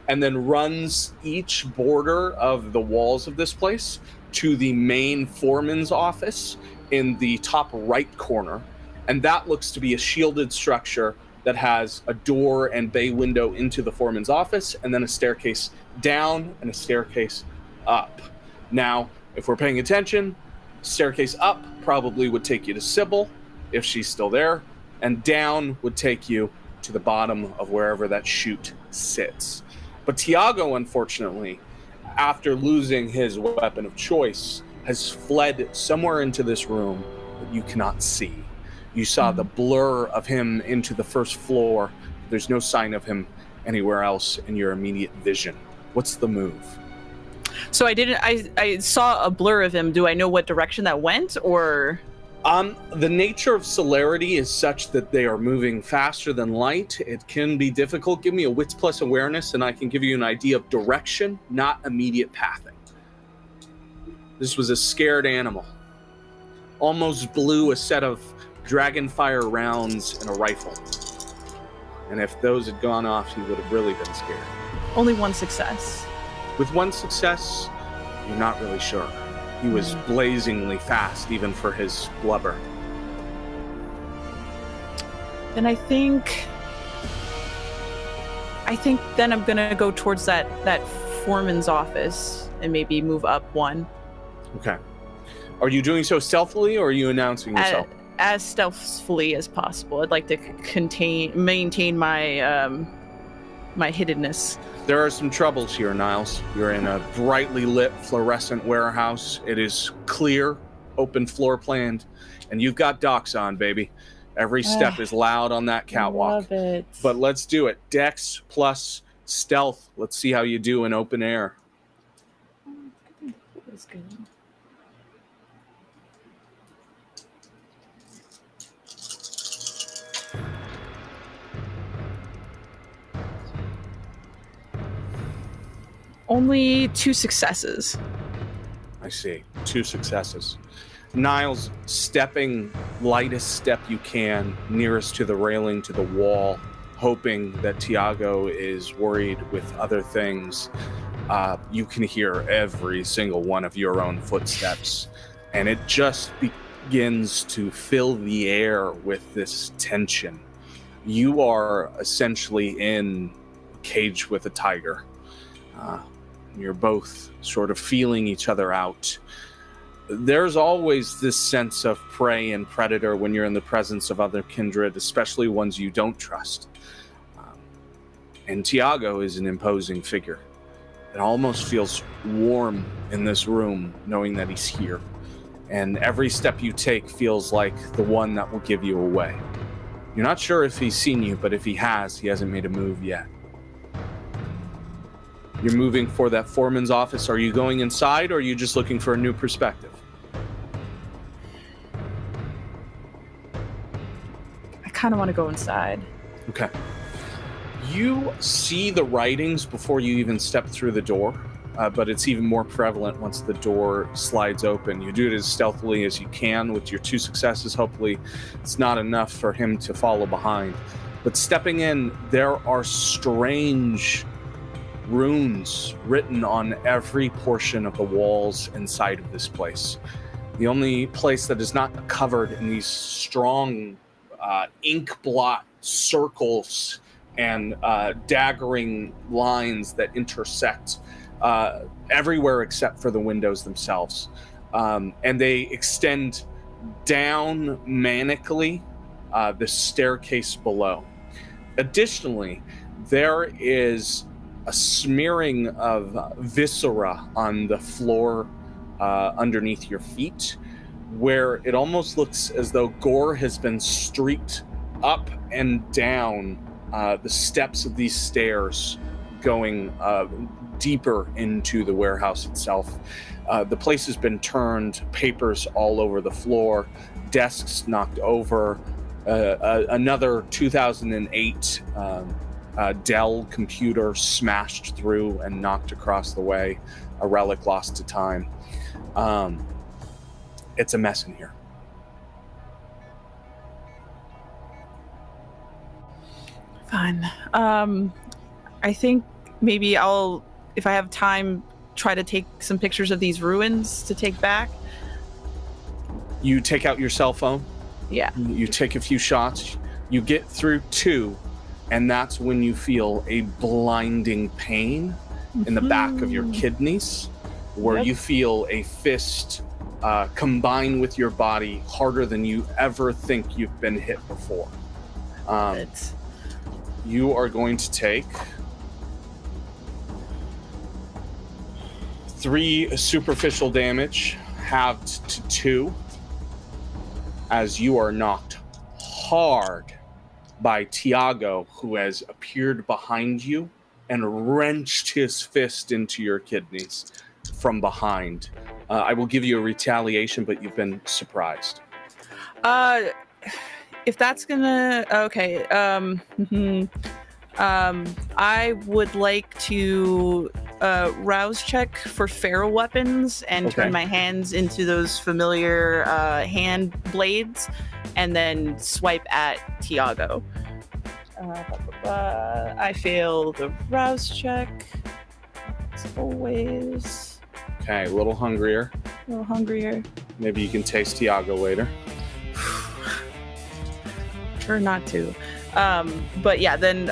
and then runs each border of the walls of this place to the main foreman's office in the top right corner. And that looks to be a shielded structure that has a door and bay window into the foreman's office, and then a staircase down and a staircase up. Now, if we're paying attention, staircase up probably would take you to Sybil, if she's still there, and down would take you to the bottom of wherever that chute sits. But Tiago, unfortunately, after losing his weapon of choice, has fled somewhere into this room that you cannot see. You saw the blur of him into the first floor. There's no sign of him anywhere else in your immediate vision. What's the move? So I saw a blur of him. Do I know what direction that went, or? The nature of celerity is such that they are moving faster than light. It can be difficult. Give me a wits plus awareness and I can give you an idea of direction, not immediate pathing. This was a scared animal. Almost blew a set of dragonfire rounds in a rifle. And if those had gone off, he would have really been scared. Only one success. With one success, you're not really sure. He was blazingly fast, even for his blubber. Then I think then I'm gonna go towards that foreman's office and maybe move up one. Okay. Are you doing so stealthily, or are you announcing yourself? As stealthily as possible. I'd like to maintain my my hiddenness. There are some troubles here, Niles. You're in a brightly lit fluorescent warehouse. It is clear, open floor planned, and you've got docks on, baby. Every step is loud on that catwalk. Love it. But let's do it. Dex plus stealth. Let's see how you do in open air. That's good. Only 2 successes. I see. 2 successes. Niles stepping lightest step you can, nearest to the railing, to the wall, hoping that Tiago is worried with other things. You can hear every single one of your own footsteps, and it just begins to fill the air with this tension. You are essentially in a cage with a tiger. You're both sort of feeling each other out. There's always this sense of prey and predator when you're in the presence of other kindred, especially ones you don't trust. And Tiago is an imposing figure. It almost feels warm in this room knowing that he's here. And every step you take feels like the one that will give you away. You're not sure if he's seen you, but if he hasn't made a move yet. You're moving for that foreman's office. Are you going inside, or are you just looking for a new perspective? I kind of want to go inside. Okay. You see the writings before you even step through the door, but it's even more prevalent once the door slides open. You do it as stealthily as you can with your 2 successes. Hopefully, it's not enough for him to follow behind. But stepping in, there are strange runes written on every portion of the walls inside of this place. The only place that is not covered in these strong ink blot circles and daggering lines that intersect everywhere except for the windows themselves. And they extend down manically the staircase below. Additionally, there is a smearing of viscera on the floor underneath your feet, where it almost looks as though gore has been streaked up and down the steps of these stairs, going deeper into the warehouse itself. The place has been turned, papers all over the floor, desks knocked over, another 2008 Dell computer smashed through and knocked across the way, a relic lost to time. It's a mess in here. Fine. I think maybe I'll, if I have time, try to take some pictures of these ruins to take back. You take out your cell phone. Yeah. You take a few shots. You get through 2, and that's when you feel a blinding pain in the back of your kidneys, where you feel a fist combine with your body harder than you ever think you've been hit before. You are going to take 3 superficial damage, halved to 2, as you are knocked hard by Tiago, who has appeared behind you and wrenched his fist into your kidneys from behind. I will give you a retaliation, but you've been surprised. If that's gonna, okay. I would like to rouse check for feral weapons and turn my hands into those familiar hand blades, and then swipe at Tiago. I fail the rouse check. As always. Okay, a little hungrier. Maybe you can taste Tiago later. Prefer not to. But yeah, then,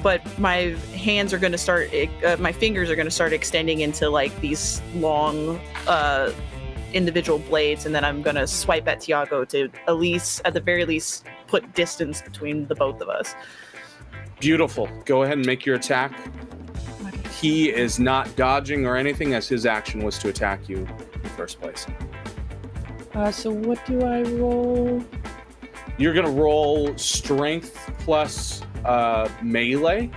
but my hands are going to start, my fingers are going to start extending into like these long, individual blades, and then I'm going to swipe at Tiago to at the very least, put distance between the both of us. Beautiful. Go ahead and make your attack. He is not dodging or anything, as his action was to attack you in the first place. So what do I roll? You're going to roll strength plus melee,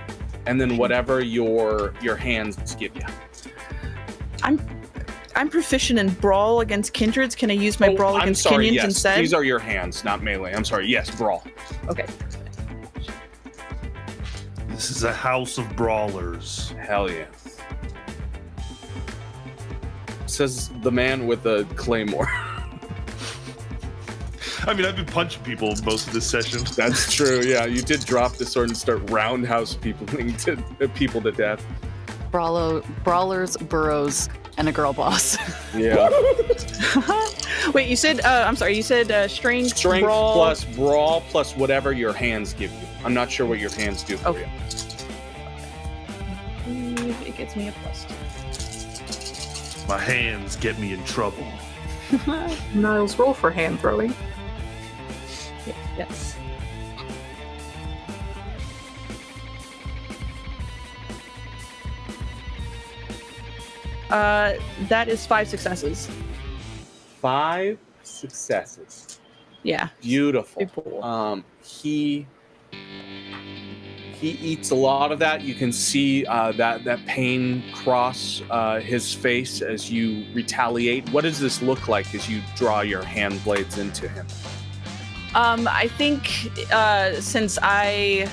and then whatever your hands give you. I'm proficient in brawl against kindreds. Can I use my brawl against Kenyans instead? These are your hands, not melee. I'm sorry. Yes, brawl. Okay. This is a house of brawlers. Hell yeah. Says the man with the claymore. I mean, I've been punching people most of this session. That's true. Yeah, you did drop the sword and start roundhouse people to death. Brawlers, Burrows, and a girl boss. Yeah. Wait, you said, I'm sorry, you said strength brawl. Plus brawl plus whatever your hands give you. I'm not sure what your hands do for you. It gets me a plus. My hands get me in trouble. Niles, roll for hand throwing. Yes. That is 5 successes. 5 successes. Yeah. Beautiful. He eats a lot of that. You can see that pain cross his face as you retaliate. What does this look like as you draw your hand blades into him? I think since I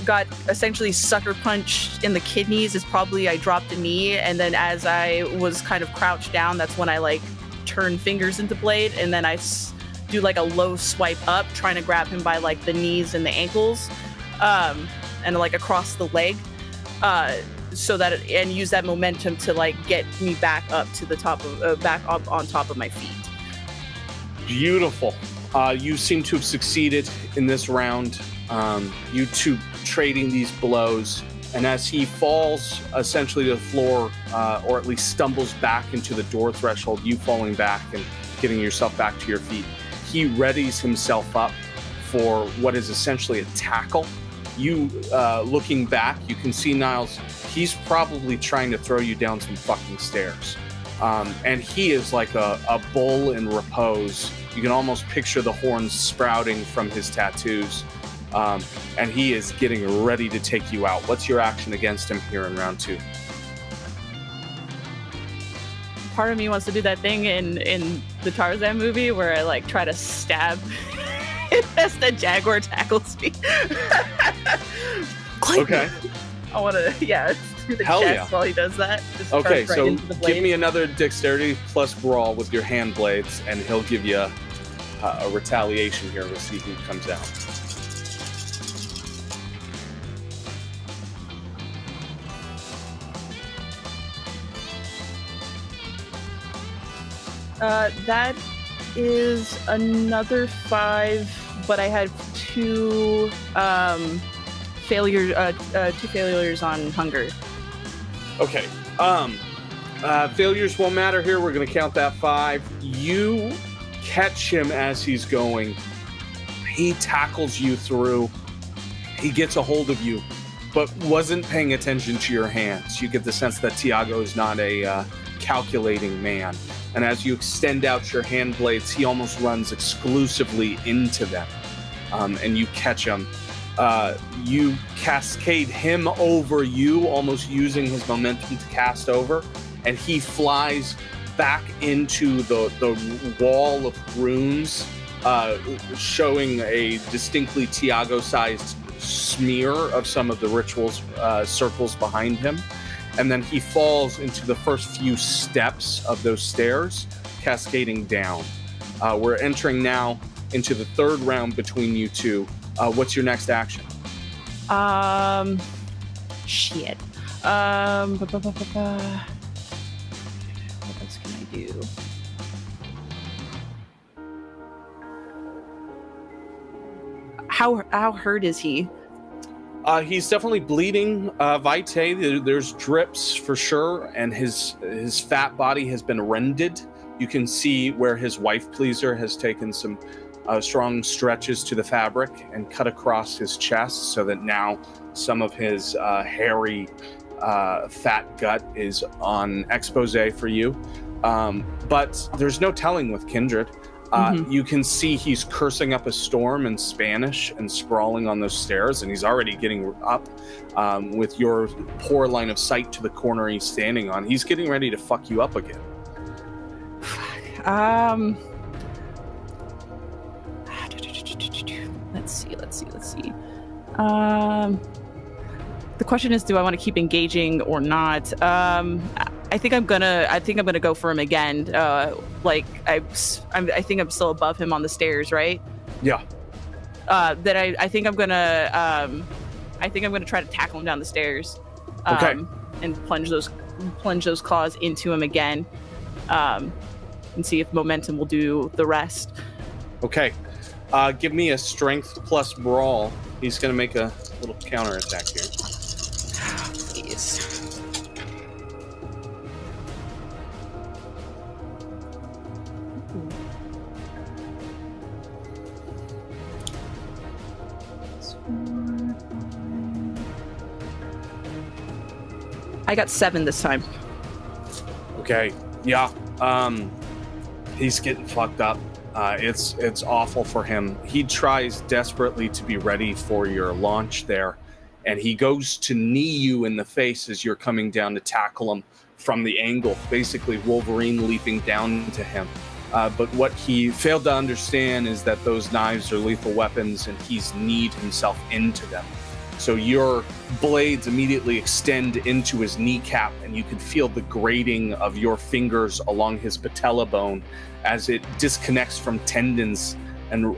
got essentially sucker punched in the kidneys, is probably I dropped a knee, and then as I was kind of crouched down, that's when I like turn fingers into blade, and then I do like a low swipe up, trying to grab him by like the knees and the ankles. And like across the leg, so that and use that momentum to like get me back up to the top of back up on top of my feet. Beautiful. You seem to have succeeded in this round. You two trading these blows, and as he falls essentially to the floor, or at least stumbles back into the door threshold, you falling back and getting yourself back to your feet, he readies himself up for what is essentially a tackle. You, looking back, you can see Niles, he's probably trying to throw you down some fucking stairs. And he is like a bull in repose. You can almost picture the horns sprouting from his tattoos. And he is getting ready to take you out. What's your action against him here in round 2? Part of me wants to do that thing in the Tarzan movie where I like try to stab as the jaguar tackles me. Okay. I want to, through the Hell chest yeah. while he does that. Just Okay, charge right so into the blade. give me another dexterity plus brawl with your hand blades, and he'll give you a retaliation here. We'll see who comes out. That is another 5, but I had 2 failures on hunger. Okay. Failures won't matter here. We're going to count that 5. You catch him as he's going. He tackles you through. He gets a hold of you, but wasn't paying attention to your hands. You get the sense that Tiago is not a calculating man. And as you extend out your hand blades, he almost runs exclusively into them. And you catch him. You cascade him over you, almost using his momentum to cast over. And he flies back into the wall of runes, showing a distinctly Tiago-sized smear of some of the rituals circles behind him. And then he falls into the first few steps of those stairs, cascading down. We're entering now into the 3rd round between you two. What's your next action? Shit. What else can I do? How hurt is he? He's definitely bleeding vitae. There's drips for sure, and his fat body has been rended. You can see where his wife pleaser has taken some strong stretches to the fabric and cut across his chest, so that now some of his hairy fat gut is on expose for you. But there's no telling with Kindred. You can see he's cursing up a storm in Spanish and sprawling on those stairs, and he's already getting up with your poor line of sight to the corner he's standing on. He's getting ready to fuck you up again. Let's see. The question is, do I want to keep engaging or not? I think I'm gonna go for him again. I think I'm still above him on the stairs, right? Yeah. That I think I'm gonna try to tackle him down the stairs. Okay. And plunge those claws into him again. And see if momentum will do the rest. Okay. Give me a strength plus brawl. He's going to make a little counter attack here. Please. I got 7 this time. Okay. Yeah. He's getting fucked up. It's awful for him. He tries desperately to be ready for your launch there, and he goes to knee you in the face as you're coming down to tackle him from the angle, basically Wolverine leaping down to him. But what he failed to understand is that those knives are lethal weapons, and he's kneed himself into them. So your blades immediately extend into his kneecap, and you can feel the grating of your fingers along his patella bone as it disconnects from tendons and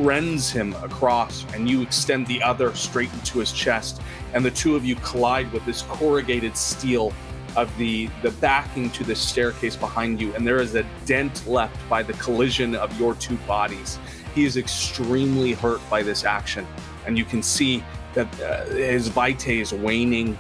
rends him across, and you extend the other straight into his chest, and the two of you collide with this corrugated steel of the backing to the staircase behind you, and there is a dent left by the collision of your two bodies. He is extremely hurt by this action, and you can see that his vitae is waning.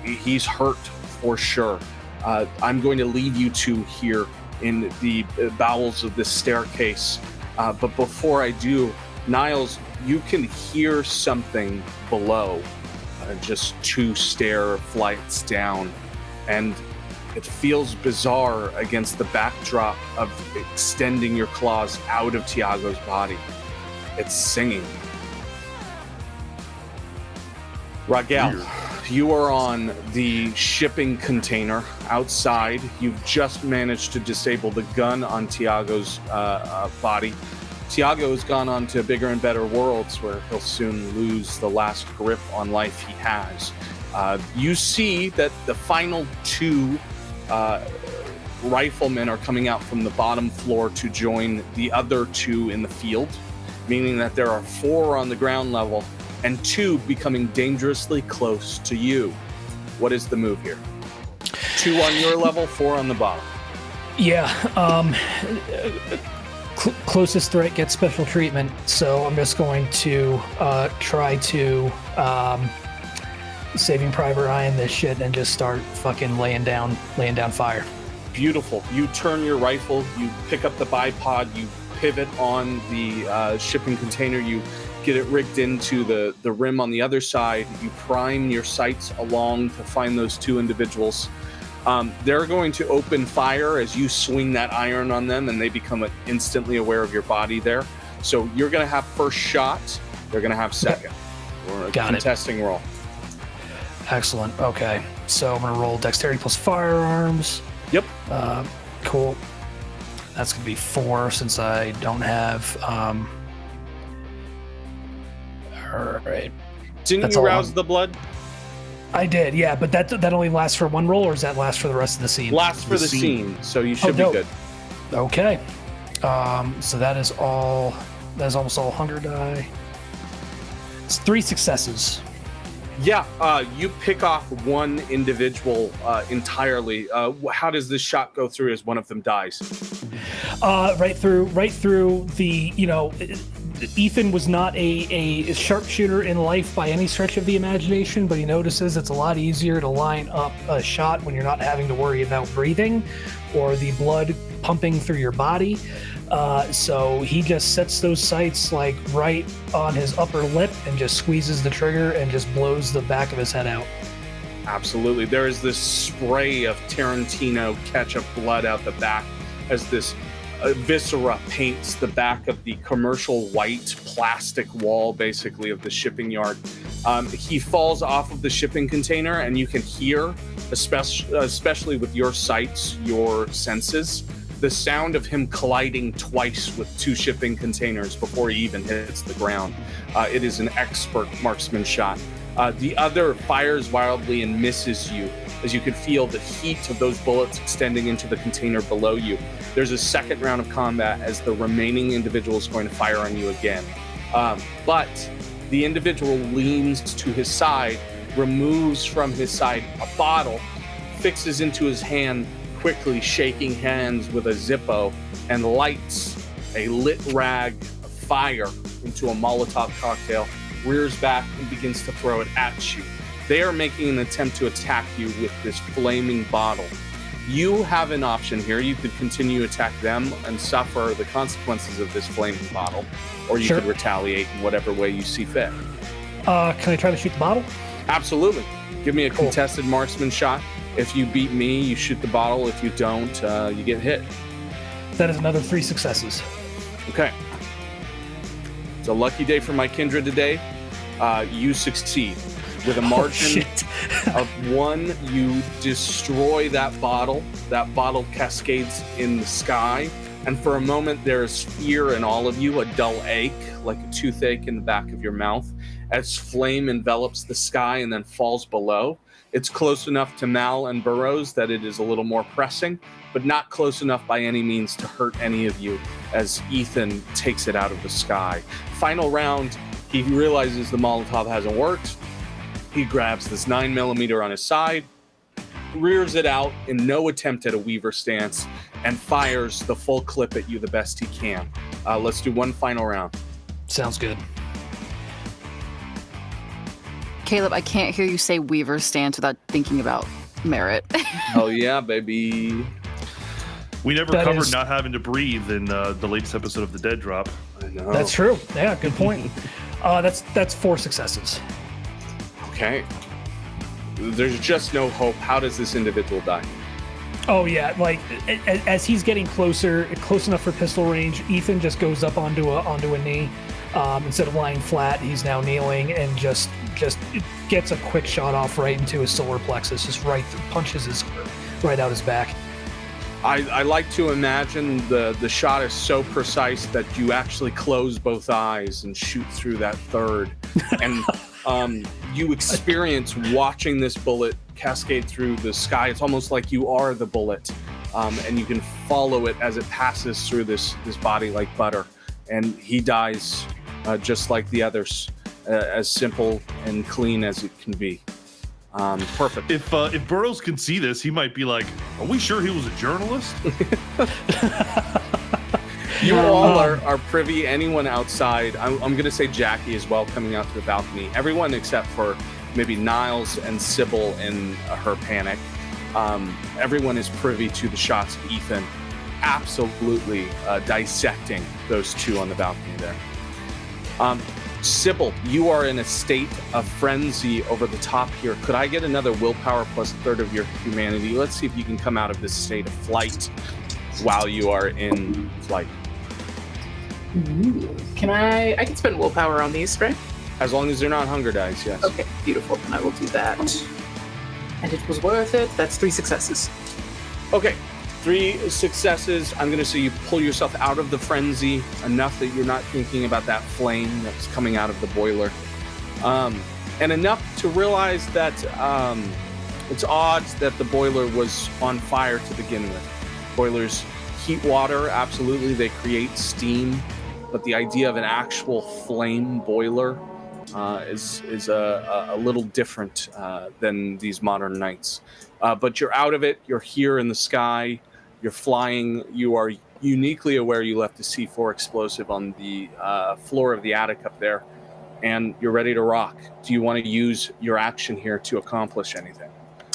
He's hurt for sure. I'm going to leave you two here in the bowels of this staircase. But before I do, Niles, you can hear something below, just 2 stair flights down. And it feels bizarre against the backdrop of extending your claws out of Tiago's body. It's singing. Raguel, you are on the shipping container outside. You've just managed to disable the gun on Tiago's body. Tiago has gone on to bigger and better worlds where he'll soon lose the last grip on life he has. You see that the final 2 riflemen are coming out from the bottom floor to join the other 2 in the field, meaning that there are 4 on the ground level and 2 becoming dangerously close to you. What is the move here? 2 on your level, 4 on the bottom. Yeah, closest threat gets special treatment, so I'm just going to try to Saving Private Ryan this shit and just start fucking laying down fire. Beautiful. You turn your rifle, you pick up the bipod, you pivot on the shipping container, you get it rigged into the rim on the other side, you prime your sights along to find those 2 individuals. They're going to open fire as you swing that iron on them, and they become instantly aware of your body there. So you're going to have first shot, they're going to have second. Or a contesting roll. Excellent. Okay. So I'm going to roll dexterity plus firearms. Yep. Cool. That's going to be 4 since I don't have... all right. Didn't you rouse the blood? I did, yeah, but that only lasts for 1 roll, or does that last for the rest of the scene? Lasts for the scene, so you should be good. Okay. So that is almost all hunger die. It's 3 successes. Yeah, you pick off 1 individual entirely. How does this shot go through as one of them dies? Right through the, Ethan was not a sharpshooter in life by any stretch of the imagination, but he notices it's a lot easier to line up a shot when you're not having to worry about breathing or the blood pumping through your body. So he just sets those sights like right on his upper lip and just squeezes the trigger and just blows the back of his head out. Absolutely. There is this spray of Tarantino ketchup blood out the back as this viscera paints the back of the commercial white plastic wall, basically, of the shipping yard. He falls off of the shipping container, and you can hear, especially with your sights, your senses, the sound of him colliding twice with 2 shipping containers before he even hits the ground. It is an expert marksman shot. The other fires wildly and misses you, as you can feel the heat of those bullets extending into the container below you. There's a second round of combat as the remaining individual is going to fire on you again. But the individual leans to his side, removes from his side a bottle, fixes into his hand, quickly shaking hands with a Zippo, and lights a lit rag of fire into a Molotov cocktail, rears back and begins to throw it at you. They are making an attempt to attack you with this flaming bottle. You have an option here. You could continue to attack them and suffer the consequences of this flaming bottle, or you could retaliate in whatever way you see fit. Can I try to shoot the bottle? Absolutely. Give me a contested marksman shot. If you beat me, you shoot the bottle. If you don't, you get hit. That is another 3 successes. Okay. It's a lucky day for my kindred today. You succeed. With a margin of 1, you destroy that bottle. That bottle cascades in the sky. And for a moment, there is fear in all of you, a dull ache, like a toothache in the back of your mouth, as flame envelops the sky and then falls below. It's close enough to Mal and Burrows that it is a little more pressing, but not close enough by any means to hurt any of you as Ethan takes it out of the sky. Final round, he realizes the Molotov hasn't worked. He grabs this 9mm on his side, rears it out in no attempt at a Weaver stance, and fires the full clip at you the best he can. Let's do one final round. Sounds good. Caleb, I can't hear you say Weaver stance without thinking about Merritt. Oh yeah, baby. We never covered not having to breathe in the latest episode of the Dead Drop. I know. That's true. Yeah, good point. That's 4 successes. Okay. There's just no hope. How does this individual die? Oh yeah, like as he's getting close enough for pistol range, Ethan just goes up onto a knee. Instead of lying flat, he's now kneeling and just gets a quick shot off right into his solar plexus, just punches his right out his back. I like to imagine the shot is so precise that you actually close both eyes and shoot through that third. And you experience watching this bullet cascade through the sky. It's almost like you are the bullet, and you can follow it as it passes through this body like butter. And he dies just like the others, as simple and clean as it can be. Perfect. If Burrows can see this, he might be like, "Are we sure he was a journalist?" You all are privy. Anyone outside, I'm going to say Jackie as well, coming out to the balcony. Everyone except for maybe Niles and Sybil in her panic. Everyone is privy to the shots of Ethan absolutely dissecting those two on the balcony there. Sybil, you are in a state of frenzy over the top here. Could I get another willpower plus a third of your humanity? Let's see if you can come out of this state of flight while you are in flight. Ooh. I can spend willpower on these, right? As long as they're not hunger dice, yes. Okay, beautiful. I will do that. And it was worth it. That's 3 successes. Okay, 3 successes. I'm going to say you pull yourself out of the frenzy enough that you're not thinking about that flame that's coming out of the boiler. And enough to realize that it's odd that the boiler was on fire to begin with. Boilers heat water, absolutely. They create steam. But the idea of an actual flame boiler is a little different than these modern nights. But you're out of it. You're here in the sky. You're flying. You are uniquely aware you left the C4 explosive on the floor of the attic up there. And you're ready to rock. Do you want to use your action here to accomplish anything?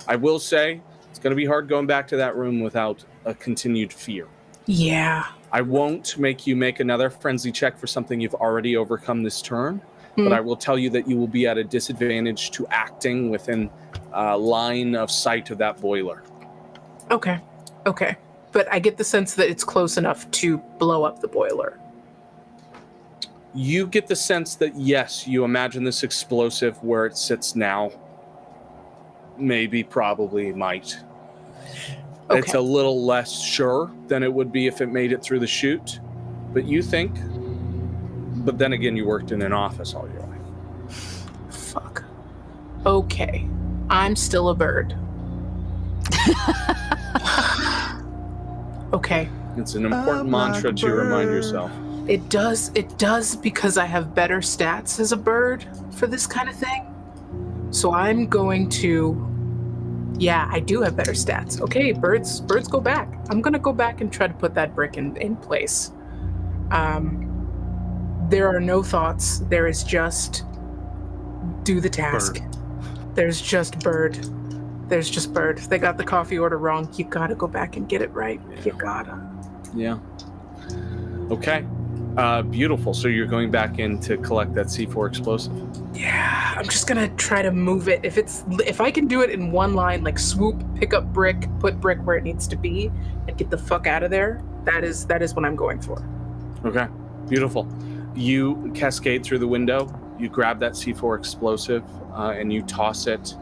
I will say it's going to be hard going back to that room without a continued fear. Yeah. I won't make you make another frenzy check for something you've already overcome this turn, but I will tell you that you will be at a disadvantage to acting within line of sight of that boiler. Okay. But I get the sense that it's close enough to blow up the boiler. You get the sense that, yes, you imagine this explosive where it sits now. Maybe, probably, might. Okay. It's a little less sure than it would be if it made it through the chute. But you think... But then again, you worked in an office all your life. Fuck. Okay. I'm still a bird. Okay. It's an important mantra to remind yourself. It does because I have better stats as a bird for this kind of thing. So I'm going to I do have better stats. Okay, birds go back. I'm gonna go back and try to put that brick in place. There are no thoughts. There is just do the task. Bird. There's just bird. There's just bird. They got the coffee order wrong. You gotta go back and get it right. You gotta. Yeah. Okay. Beautiful. So you're going back in to collect that C4 explosive? Yeah, I'm just gonna try to move it. If I can do it in one line, like swoop, pick up brick, put brick where it needs to be, and get the fuck out of there, that is what I'm going for. Okay. Beautiful. You cascade through the window, you grab that C4 explosive, and you toss it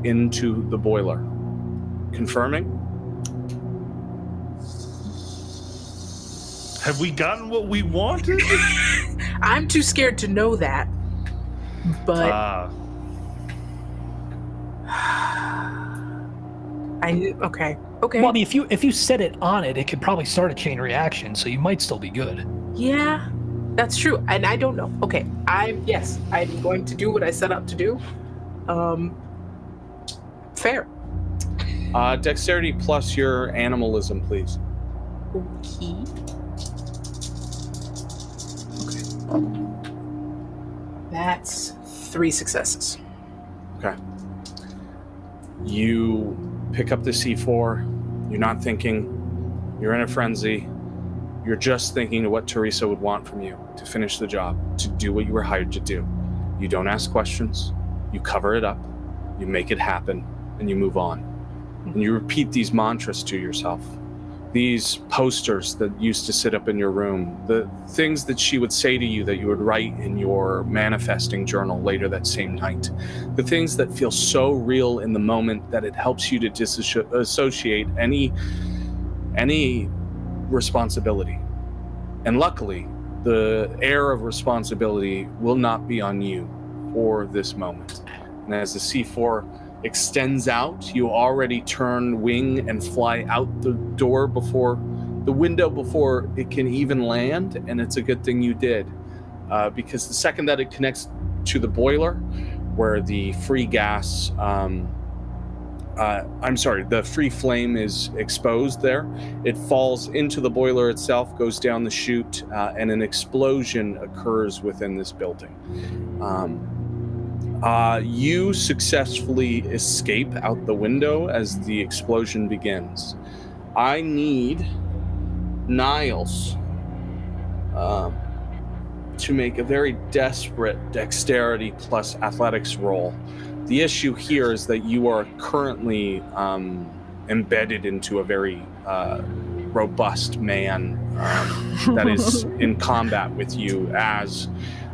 into the boiler. Confirming? Have we gotten what we wanted? I'm too scared to know that. But okay. Well, I mean, if you set it on it, it could probably start a chain reaction, so you might still be good. Yeah, that's true. And I don't know. Okay, I'm going to do what I set out to do. Fair. Dexterity plus your animalism, please. Okay. That's 3 successes. Okay. You pick up the C4. You're not thinking. You're in a frenzy. You're just thinking of what Teresa would want from you to finish the job, to do what you were hired to do. You don't ask questions. You cover it up. You make it happen, and you move on. And you repeat these mantras to yourself. These posters that used to sit up in your room, the things that she would say to you that you would write in your manifesting journal later that same night, the things that feel so real in the moment that it helps you to disassociate any responsibility. And luckily, the air of responsibility will not be on you for this moment. And as the C4 extends out, you already turn wing and fly out the window before it can even land, and it's a good thing you did, because the second that it connects to the boiler, where the free gas, the free flame is exposed there, it falls into the boiler itself, goes down the chute, and an explosion occurs within this building. You successfully escape out the window as the explosion begins. I need Niles to make a very desperate dexterity plus athletics roll. The issue here is that you are currently embedded into a very robust man that is in combat with you as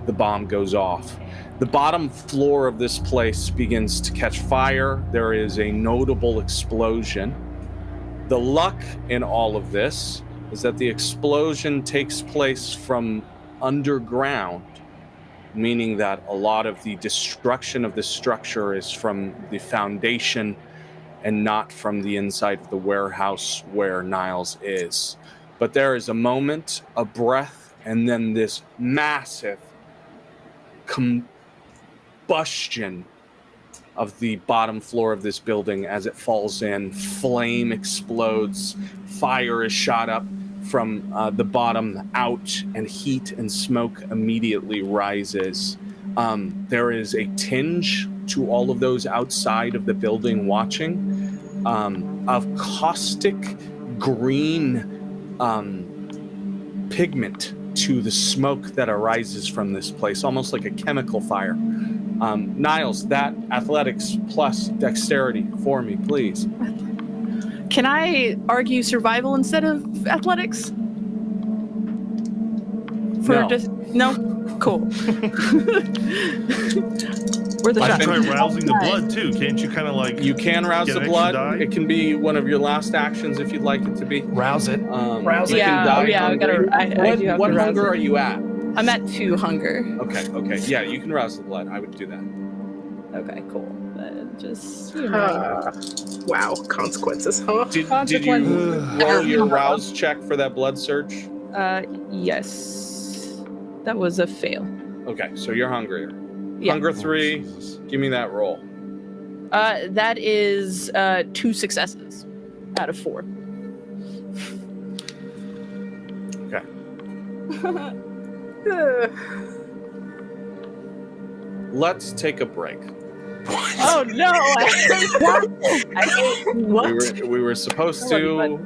the bomb goes off. The bottom floor of this place begins to catch fire. There is a notable explosion. The luck in all of this is that the explosion takes place from underground, meaning that a lot of the destruction of the structure is from the foundation and not from the inside of the warehouse where Niles is. But there is a moment, a breath, and then this massive combustion of the bottom floor of this building as it falls in. Flame explodes, fire is shot up from the bottom out, and heat and smoke immediately rises. There is a tinge to all of those outside of the building watching of caustic green pigment to the smoke that arises from this place, almost like a chemical fire. Niles, that athletics plus dexterity for me, please. Can I argue survival instead of athletics? No? Cool. Worth a I shot. try rousing the blood too. Can't you kind of like? You can rouse get the an blood. extra die? It can be one of your last actions if you'd like it to be. Rouse it. Rouse it. can die I hungry. I do have What to rouse hunger it. are you at? I'm at 2 hunger. Okay. Yeah, you can rouse the blood. I would do that. Okay, cool. Just you know. Wow, consequences, huh? Did you Consequences. roll your rouse check for that blood surge? Yes. That was a fail. Okay, so you're hungrier. Yeah. Hunger 3. Give me that roll. That is 2 successes out of 4. Okay. Let's take a break. Oh no! I hate what? We were supposed to.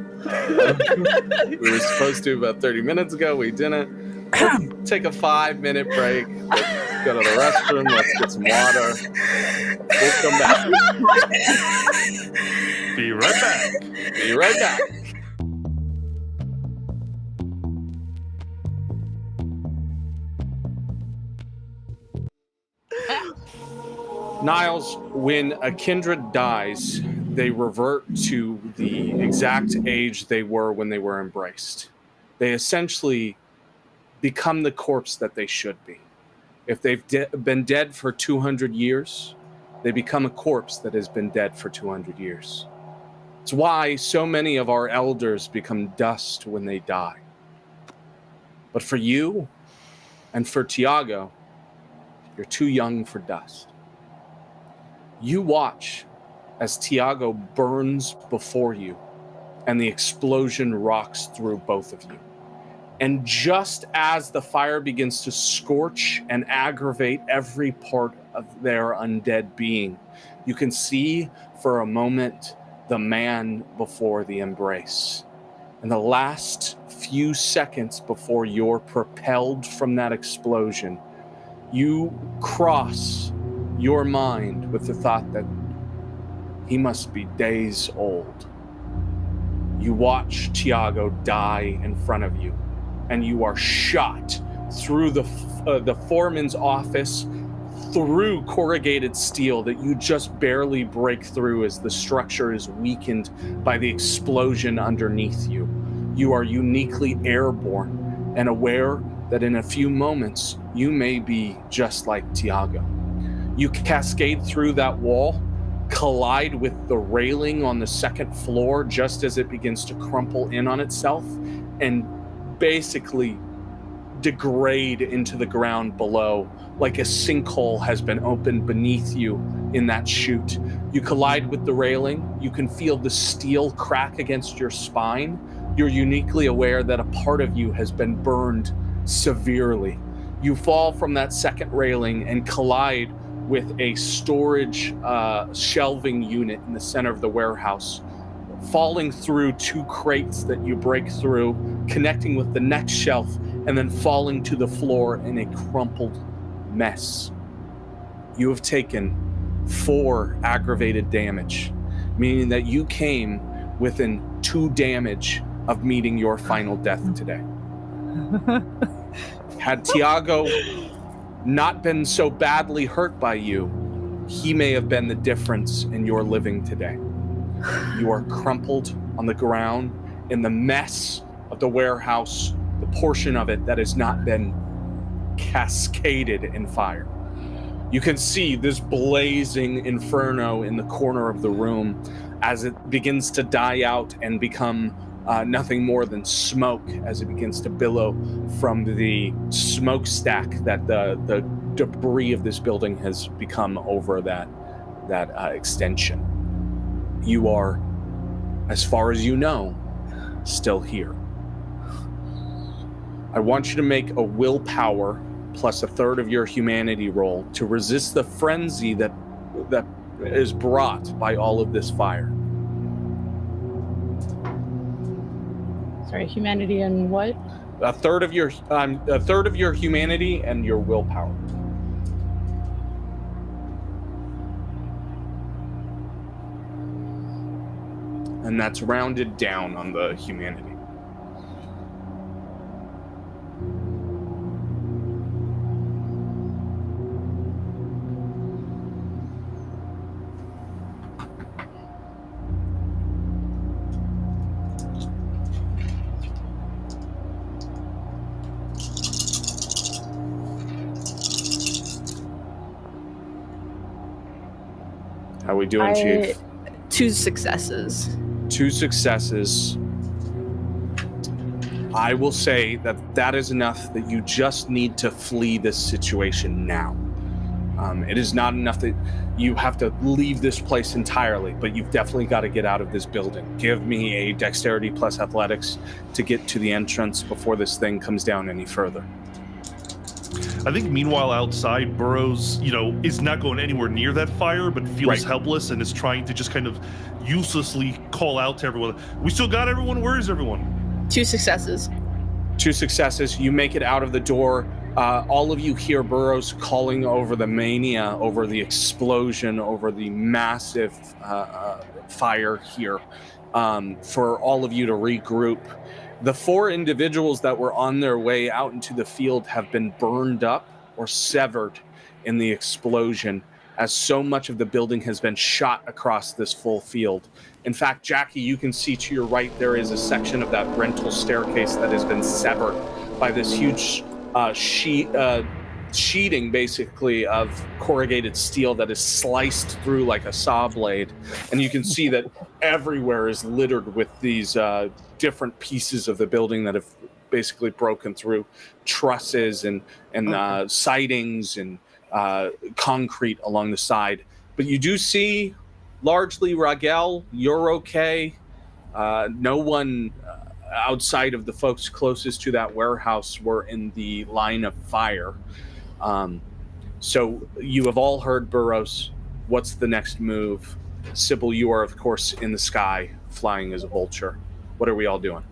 We were supposed to about 30 minutes ago. We didn't. Let's take a 5-minute break. Let's go to the restroom. Let's get some water. We'll come back. Be right back. Be right back. Niles, when a kindred dies, they revert to the exact age they were when they were embraced. They essentially become the corpse that they should be. If they've been dead for 200 years, they become a corpse that has been dead for 200 years. It's why so many of our elders become dust when they die. But for you and for Tiago, you're too young for dust. You watch as Tiago burns before you and the explosion rocks through both of you. And just as the fire begins to scorch and aggravate every part of their undead being, you can see for a moment the man before the embrace. In the last few seconds before you're propelled from that explosion, you cross your mind with the thought that he must be days old. You watch Tiago die in front of you, and you are shot through the foreman's office, through corrugated steel that you just barely break through as the structure is weakened by the explosion underneath you. You are uniquely airborne and aware that in a few moments you may be just like Tiago. You cascade through that wall, collide with the railing on the second floor just as it begins to crumple in on itself, and basically degrade into the ground below, like a sinkhole has been opened beneath you in that chute. You collide with the railing. You can feel the steel crack against your spine. You're uniquely aware that a part of you has been burned severely. You fall from that second railing and collide with a storage shelving unit in the center of the warehouse, falling through 2 crates that you break through, connecting with the next shelf, and then falling to the floor in a crumpled mess. You have taken 4 aggravated damage, meaning that you came within 2 damage of meeting your final death today. Had Tiago not been so badly hurt by you, he may have been the difference in your living today. You are crumpled on the ground in the mess of the warehouse, the portion of it that has not been cascaded in fire. You can see this blazing inferno in the corner of the room as it begins to die out and become nothing more than smoke as it begins to billow from the smokestack that the debris of this building has become over that extension. You are, as far as you know, still here. I want you to make a willpower plus a third of your humanity roll to resist the frenzy that is brought by all of this fire. Sorry, humanity and what? A third of your humanity and your willpower. And that's rounded down on the humanity. How we doing, Chief? 2 successes. 2 successes. I will say that is enough that you just need to flee this situation now. It is not enough that you have to leave this place entirely, but you've definitely got to get out of this building. Give me a dexterity plus athletics to get to the entrance before this thing comes down any further. I think meanwhile outside, Burrows, is not going anywhere near that fire, but feels helpless and is trying to just kind of uselessly call out to everyone. We still got everyone? Where is everyone? 2 successes. 2 successes. You make it out of the door. All of you hear Burrows calling over the mania, over the explosion, over the massive fire here, for all of you to regroup. The 4 individuals that were on their way out into the field have been burned up or severed in the explosion, as so much of the building has been shot across this full field. In fact, Jackie, you can see to your right there is a section of that rental staircase that has been severed by this huge sheeting, basically, of corrugated steel that is sliced through like a saw blade. And you can see that everywhere is littered with these different pieces of the building that have basically broken through trusses and sidings and concrete along the side. But you do see largely Raguel, you're okay. No one outside of the folks closest to that warehouse were in the line of fire. So you have all heard Burrows. What's the next move? Sybil, you are, of course, in the sky, flying as a vulture. What are we all doing?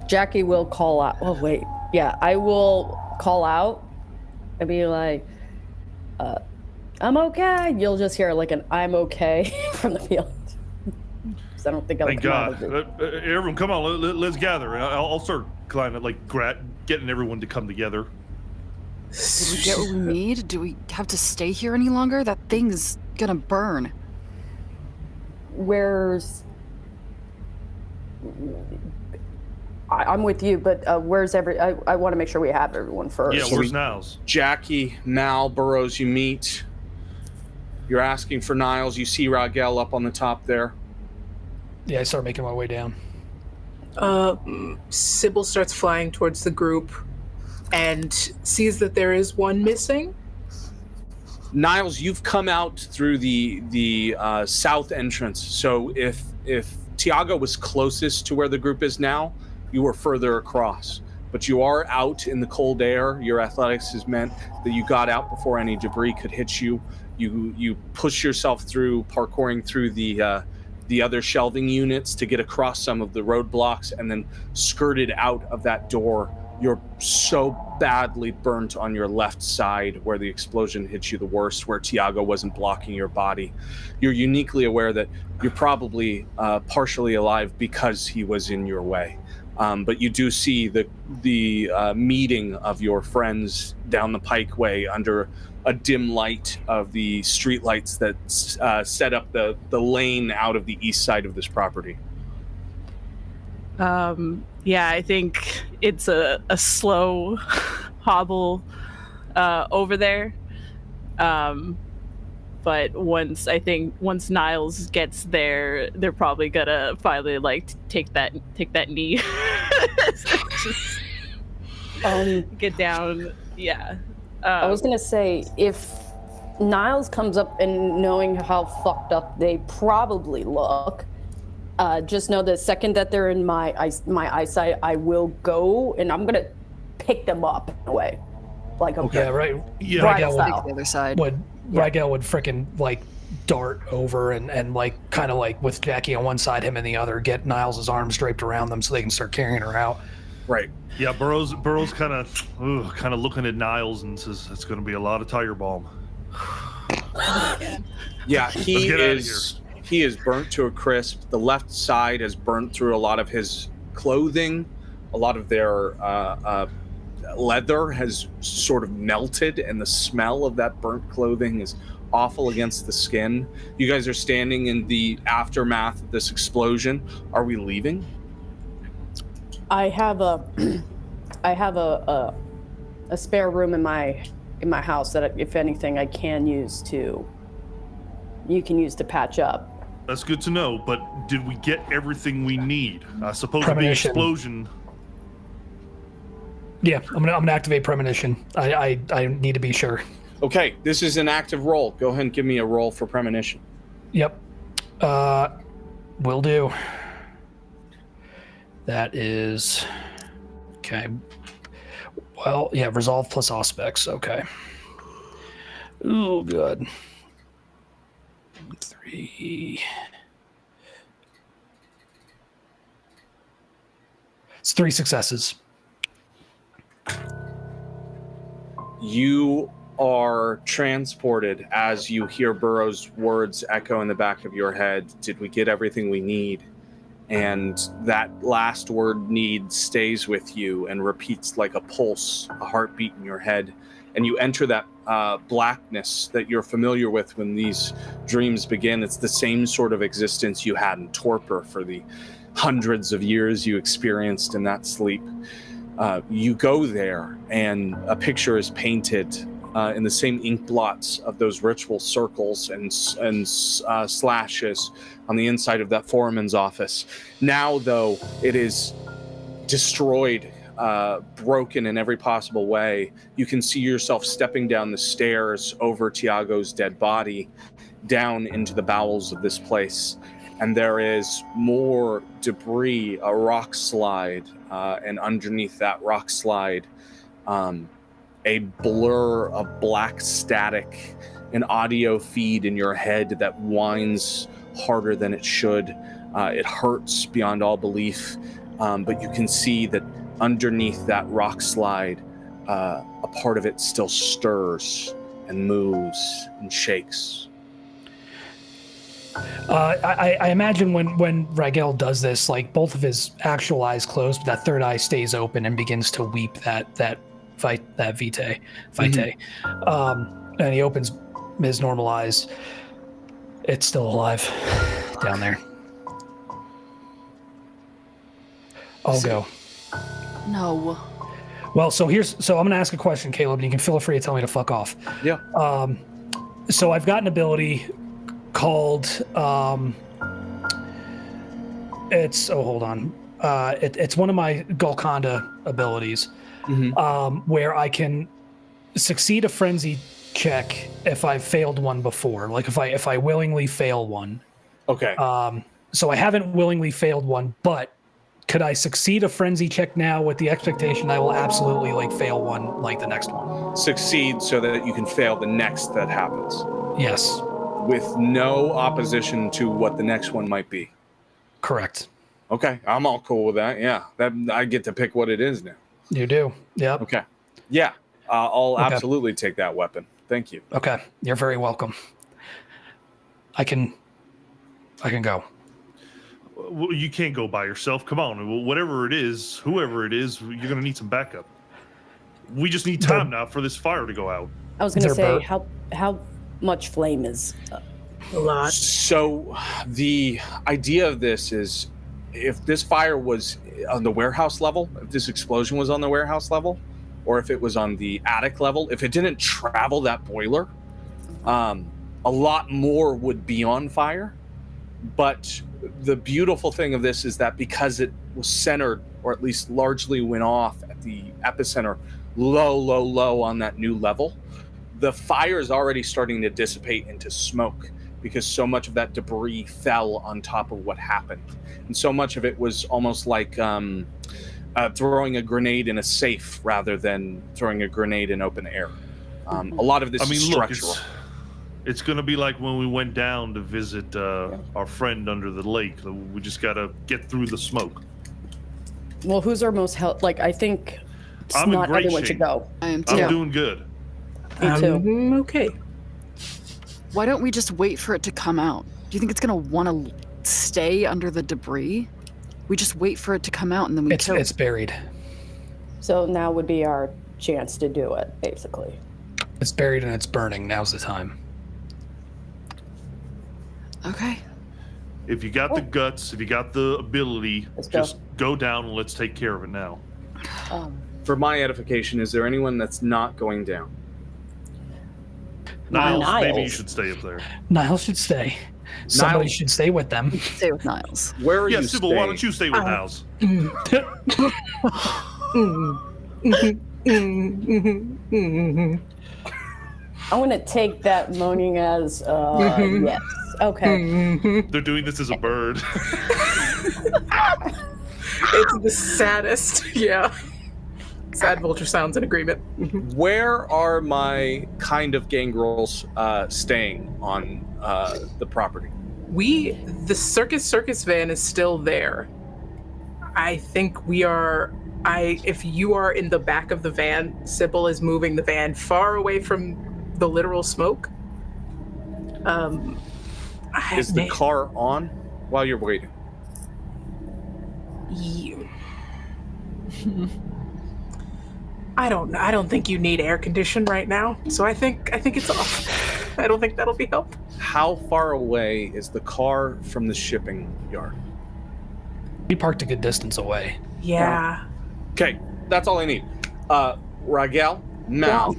Jackie will call out. Oh, wait. Yeah, I will call out and be like, I'm okay. You'll just hear like an I'm okay from the field. I don't think I'll Thank God. Everyone, come on, let's gather. I'll start climbing, getting everyone to come together. Did we get what we need? Do we have to stay here any longer? That thing's gonna burn. I'm with you, but where's I want to make sure we have everyone first. Yeah, where's Niles? Jackie, Mal, Burrows, you meet. You're asking for Niles. You see Raguel up on the top there. Yeah, I start making my way down. Sybil starts flying towards the group and sees that there is one missing. Niles, you've come out through the south entrance. So if Tiago was closest to where the group is now, you were further across. But you are out in the cold air. Your athletics has meant that you got out before any debris could hit you. You push yourself through, parkouring through the other shelving units to get across some of the roadblocks, and then skirted out of that door. You're so badly burnt on your left side where the explosion hit you the worst, where Tiago wasn't blocking your body. You're uniquely aware that you're probably partially alive because he was in your way. But you do see the meeting of your friends down the pikeway under a dim light of the street lights that set up the lane out of the east side of this property. Yeah, I think it's a slow hobble over there. But once Niles gets there, they're probably gonna finally take that knee. Just get down. Yeah. I was gonna say, if Niles comes up and knowing how fucked up they probably look, just know the second that they're in my eyesight, I will go and I'm gonna pick them up in a way, Yeah, right. Yeah, Raguel Take the other side. Raguel would frickin' dart over and kind of with Jackie on one side, him on the other, get Niles' arms draped around them so they can start carrying her out. Right. Yeah, Burrows kind of looking at Niles and says, "It's going to be a lot of tire balm." Yeah, he is burnt to a crisp. The left side has burnt through a lot of his clothing. A lot of their leather has sort of melted, and the smell of that burnt clothing is awful against the skin. You guys are standing in the aftermath of this explosion. Are we leaving? I have a spare room in my house that, if anything, I can use to you can use to patch up. That's good to know, but did we get everything we need? I suppose the big Premonition. explosion. Yeah, I'm gonna activate premonition. I need to be sure. Okay, this is an active roll. Go ahead and give me a roll for premonition. Yep. Will do. That is okay. Well, yeah, resolve plus aspects. Okay. Oh, good. 3. It's 3 successes. You are transported as you hear Burrows' words echo in the back of your head. Did we get everything we need? And that last word, need, stays with you and repeats like a pulse, a heartbeat in your head. And you enter that blackness that you're familiar with when these dreams begin. It's the same sort of existence you had in torpor for the hundreds of years you experienced in that sleep. You go there, and a picture is painted in the same ink blots of those ritual circles and slashes on the inside of that foreman's office. Now, though, it is destroyed, broken in every possible way. You can see yourself stepping down the stairs over Tiago's dead body, down into the bowels of this place. And there is more debris, a rock slide, and underneath that rock slide, a blur of black static, an audio feed in your head that whines harder than it should. It hurts beyond all belief, but you can see that underneath that rock slide, a part of it still stirs and moves and shakes. I imagine when Raguel does this, like both of his actual eyes close, but that third eye stays open and begins to weep that vitae. And he opens his normal eyes. It's still alive down there. I'll go. No. Well, so I'm gonna ask a question, Caleb, and you can feel free to tell me to fuck off. Yeah. So I've got an ability called it's one of my Golconda abilities, where I can succeed a frenzy check if I've failed one before, like if I willingly fail one. Okay. So I haven't willingly failed one, but could I succeed a frenzy check now with the expectation I will absolutely fail one like the next one? Succeed so that you can fail the next that happens. Yes. With no opposition to what the next one might be. Correct. Okay, I'm all cool with that. Yeah, that I get to pick what it is now. You do. Yep. Okay. Yeah, I'll absolutely take that weapon. Thank you. Okay, you're very welcome. I can go. Well, you can't go by yourself. Come on, whatever it is, whoever it is, you're gonna need some backup. We just need time now for this fire to go out. I was going to say, how much flame is... A lot. So the idea of this is, if this fire was on the warehouse level, if this explosion was on the warehouse level, or if it was on the attic level, if it didn't travel that boiler, a lot more would be on fire. But the beautiful thing of this is that because it was centered, or at least largely went off at the epicenter, low on that new level, the fire is already starting to dissipate into smoke, because so much of that debris fell on top of what happened. And so much of it was almost like throwing a grenade in a safe rather than throwing a grenade in open air. A lot of this is structural. Look, it's going to be like when we went down to visit our friend under the lake. We just got to get through the smoke. Well, who's our most help? I think I'm in not great everyone shape. should go. I am too. I'm doing good. Me too. Okay. Why don't we just wait for it to come out? Do you think it's gonna want to stay under the debris? We just wait for it to come out and then we kill it. It's buried. So now would be our chance to do it, basically. It's buried and it's burning. Now's the time. Okay. If you got the guts, if you got the ability, just go down and let's take care of it now. For my edification, is there anyone that's not going down? Niles, maybe you Niles. should stay up there. Niles should stay. Somebody Niles- should stay with them. Stay with Niles. Where are Yeah, you Sybil, staying? why don't you stay with Niles? I'm gonna take that moaning as yes. Okay. They're doing this as a bird. It's the saddest. Yeah. Sad vulture sounds in agreement. Where are my kind of gangrels staying on the property? The circus van is still there. I think we are. If you are in the back of the van, Sybil is moving the van far away from the literal smoke. Is the car on while you're waiting? I don't think you need air condition right now. So I think it's off. I don't think that'll be helpful. How far away is the car from the shipping yard? We parked a good distance away. Yeah. Okay, that's all I need. Raguel, Mal,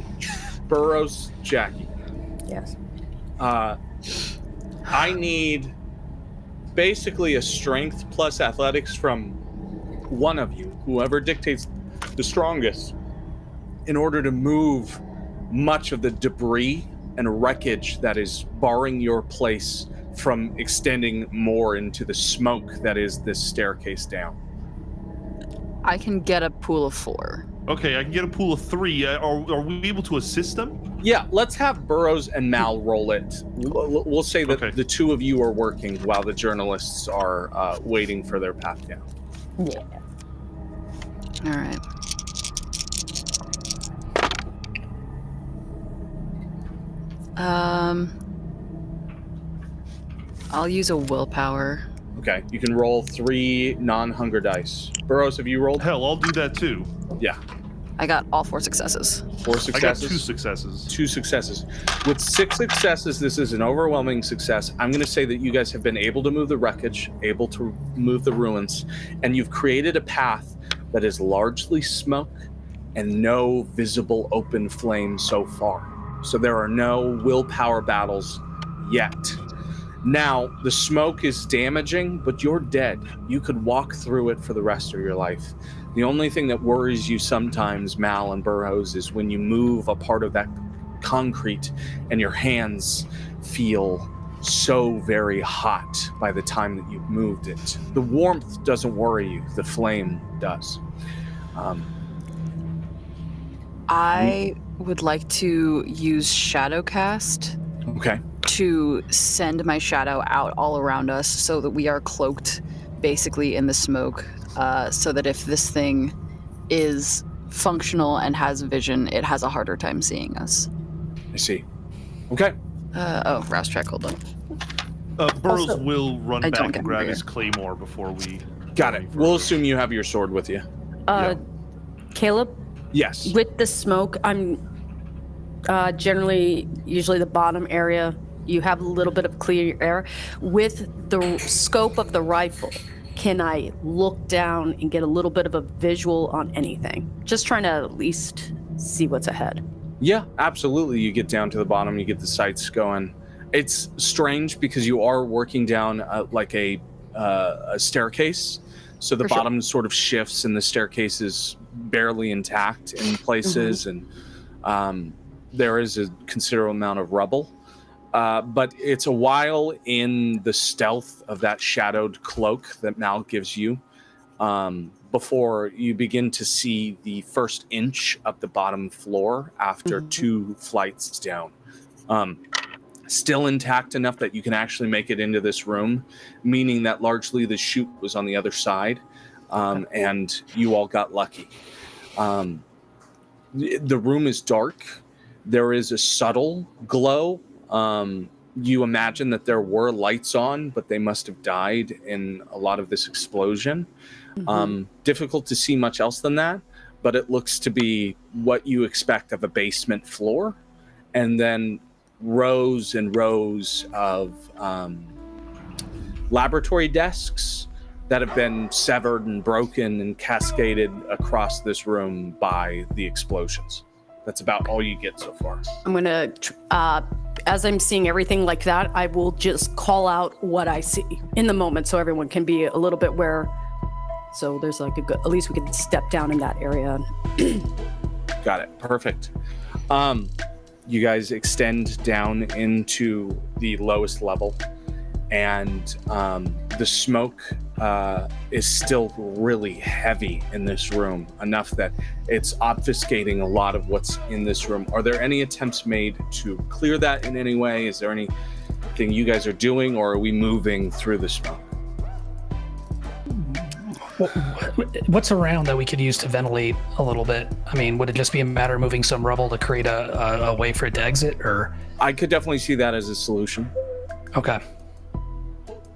Burrows, Jackie. Yes. I need basically a strength plus athletics from one of you, whoever dictates the strongest, in order to move much of the debris and wreckage that is barring your place from extending more into the smoke that is this staircase down. I can get a pool of 4. Okay, I can get a pool of 3. Are we able to assist them? Yeah, let's have Burrows and Mal roll it. We'll say that Okay. the two of you are working while the journalists are waiting for their path down. Yeah. All right. I'll use a willpower. Okay, you can roll 3 non-hunger dice. Burrows, have you rolled? Hell, I'll do that too. Yeah, I got all 4 successes. 4 I successes. got 2 successes. 2 successes. With 6 successes, this is an overwhelming success. I'm going to say that you guys have been able to move the wreckage, able to move the ruins, and you've created a path that is largely smoke and no visible open flame so far. So there are no willpower battles yet. Now, the smoke is damaging, but you're dead. You could walk through it for the rest of your life. The only thing that worries you sometimes, Mal and Burrows, is when you move a part of that concrete and your hands feel so very hot by the time that you've moved it. The warmth doesn't worry you, the flame does. I would like to use shadow cast Okay. to send my shadow out all around us so that we are cloaked basically in the smoke, so that if this thing is functional and has vision, it has a harder time seeing us. I see. Okay. Rouse check, hold on. Burrows Also, will run I don't back get and grab hungry. his claymore before we... Got it. We'll assume you have your sword with you. Caleb, Yes. with the smoke, I'm generally usually the bottom area. You have a little bit of clear air. With the scope of the rifle, can I look down and get a little bit of a visual on anything? Just trying to at least see what's ahead. Yeah, absolutely. You get down to the bottom, you get the sights going. It's strange because you are working down like a staircase. So the For sure. bottom sort of shifts and the staircase is barely intact in places. And there is a considerable amount of rubble. But it's a while in the stealth of that shadowed cloak that Mal gives you before you begin to see the first inch of the bottom floor after 2 flights down. Still intact enough that you can actually make it into this room, meaning that largely the chute was on the other side, and you all got lucky. The room is dark. There is a subtle glow. You imagine that there were lights on, but they must have died in a lot of this explosion. Difficult to see much else than that, but it looks to be what you expect of a basement floor. And then rows and rows of laboratory desks that have been severed and broken and cascaded across this room by the explosions. That's about all you get so far. I'm gonna, as I'm seeing everything like that, I will just call out what I see in the moment, so everyone can be a little bit where. So there's like a good, at least we can step down in that area. Got it. Perfect. You guys extend down into the lowest level, and the smoke is still really heavy in this room, enough that it's obfuscating a lot of what's in this room. Are there any attempts made to clear that in any way? Is there anything you guys are doing, or are we moving through the smoke? What's around that we could use to ventilate a little bit? I mean, would it just be a matter of moving some rubble to create a way for it to exit, or? I could definitely see that as a solution. Okay.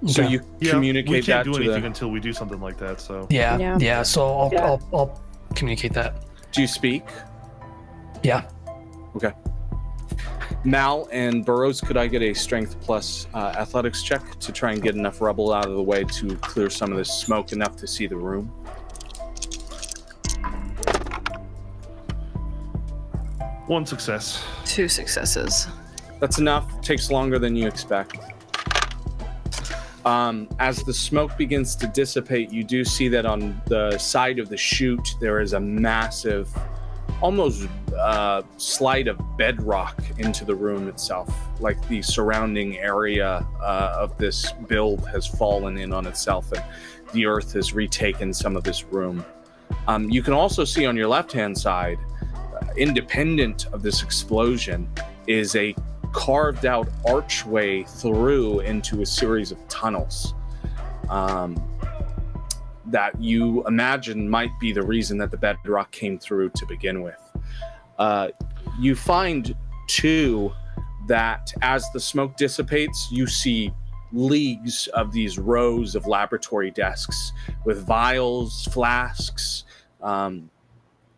So you communicate we that can't do to anything the... until we do something like that. So Yeah. So I'll communicate that. Do you speak? Yeah. Okay. Mal and Burrows, could I get a strength plus athletics check to try and get enough rubble out of the way to clear some of this smoke enough to see the room? One success. 2 successes. That's enough. Takes longer than you expect. As the smoke begins to dissipate, you do see that on the side of the chute there is a massive, almost slide of bedrock into the room itself. Like the surrounding area of this build has fallen in on itself, and the earth has retaken some of this room. You can also see on your left-hand side, independent of this explosion, is a carved out archway through into a series of tunnels that you imagine might be the reason that the bedrock came through to begin with. You find too that as the smoke dissipates, you see leagues of these rows of laboratory desks with vials, flasks,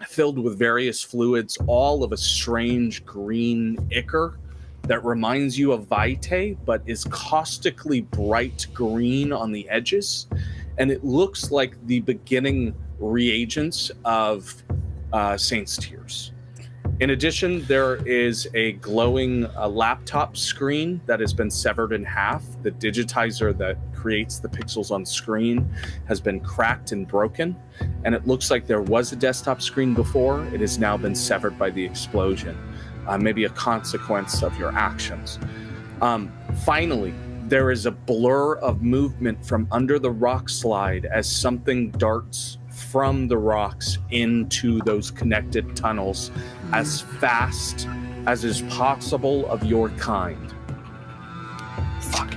filled with various fluids, all of a strange green ichor that reminds you of Vitae, but is caustically bright green on the edges. And it looks like the beginning reagents of Saint's Tears. In addition, there is a glowing laptop screen that has been severed in half. The digitizer that creates the pixels on screen has been cracked and broken. And it looks like there was a desktop screen before. It has now been severed by the explosion. Maybe a consequence of your actions. Finally, there is a blur of movement from under the rock slide as something darts from the rocks into those connected tunnels as fast as is possible of your kind. Fuck.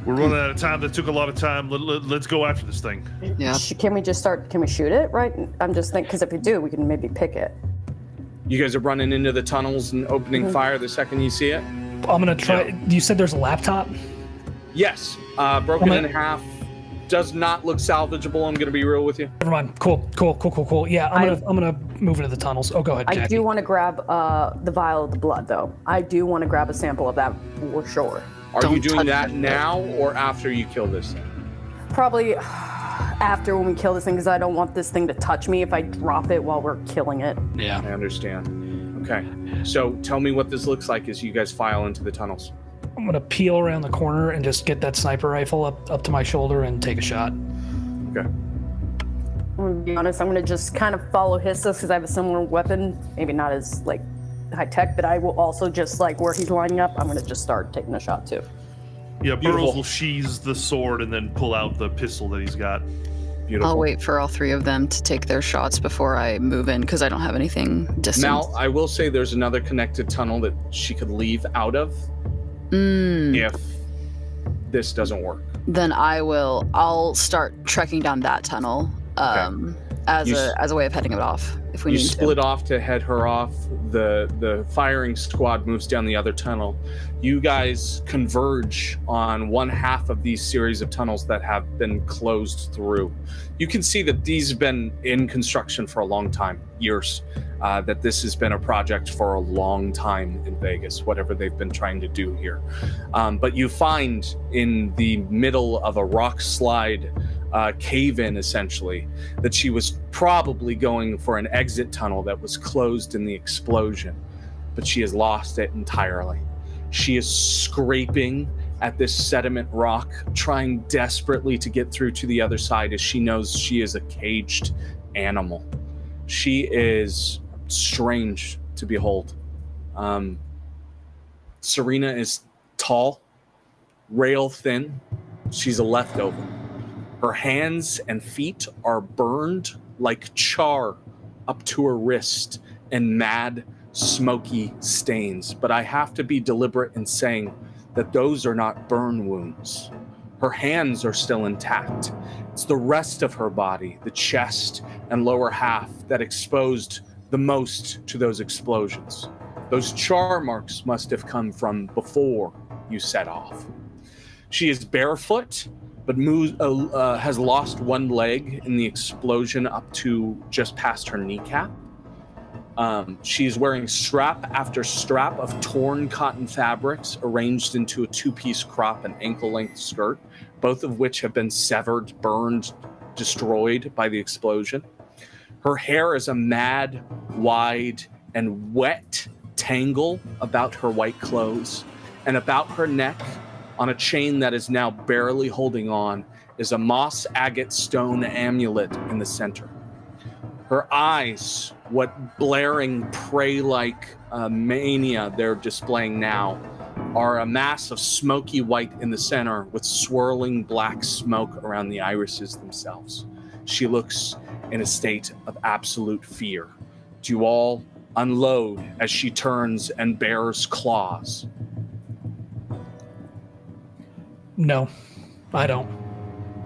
We're running out of time. That took a lot of time. Let's go after this thing. Yeah. Can we just start? Can we shoot it? Right? I'm just thinking, because if we do, we can maybe pick it. You guys are running into the tunnels and opening fire the second you see it? I'm gonna try. You said there's a laptop? Yes. Broken in half. Does not look salvageable. I'm going to be real with you. Never mind. Cool. Yeah, I'm gonna move into the tunnels. Oh, go ahead, I Jackie. do want to grab the vial of the blood, though. I do want to grab a sample of that for sure. Are you doing that now or after you kill this thing? Probably after when we kill this thing, because I don't want this thing to touch me if I drop it while we're killing it. Yeah. I understand. Okay. So tell me what this looks like as you guys file into the tunnels. I'm gonna peel around the corner and just get that sniper rifle up to my shoulder and take a shot. Okay. I'm gonna be honest, I'm gonna just kind of follow his steps because I have a similar weapon. Maybe not as like high tech, but I will also just like where he's lining up, I'm gonna just start taking a shot too. Yeah, Beautiful. Burrows will sheath the sword and then pull out the pistol that he's got. Beautiful. I'll wait for all 3 of them to take their shots before I move in because I don't have anything distant. Now, I will say there's another connected tunnel that she could leave out of if this doesn't work. Then I'll start trekking down that tunnel as a way of heading it off if we You need split to. off to head her off. The firing squad moves down the other tunnel. You guys converge on one half of these series of tunnels that have been closed through. You can see that these have been in construction for a long time, years. That this has been a project for a long time in Vegas, whatever they've been trying to do here. But you find in the middle of a rock slide cave-in, essentially, that she was probably going for an exit tunnel that was closed in the explosion, but she has lost it entirely. She is scraping at this sediment rock, trying desperately to get through to the other side as she knows she is a caged animal. She is strange to behold. Serena is tall, rail thin. She's a leftover. Her hands and feet are burned like char up to her wrist in mad, smoky stains. But I have to be deliberate in saying that those are not burn wounds. Her hands are still intact. It's the rest of her body, the chest and lower half, that exposed the most to those explosions. Those char marks must have come from before you set off. She is barefoot, but has lost one leg in the explosion up to just past her kneecap. She's wearing strap after strap of torn cotton fabrics arranged into a two-piece crop and ankle-length skirt, both of which have been severed, burned, destroyed by the explosion. Her hair is a mad, wide, and wet tangle about her white clothes, and about her neck, on a chain that is now barely holding on, is a moss agate stone amulet in the center. Her eyes, what blaring prey-like mania they're displaying now, are a mass of smoky white in the center with swirling black smoke around the irises themselves. She looks in a state of absolute fear. Do you all unload as she turns and bears claws? No, I don't.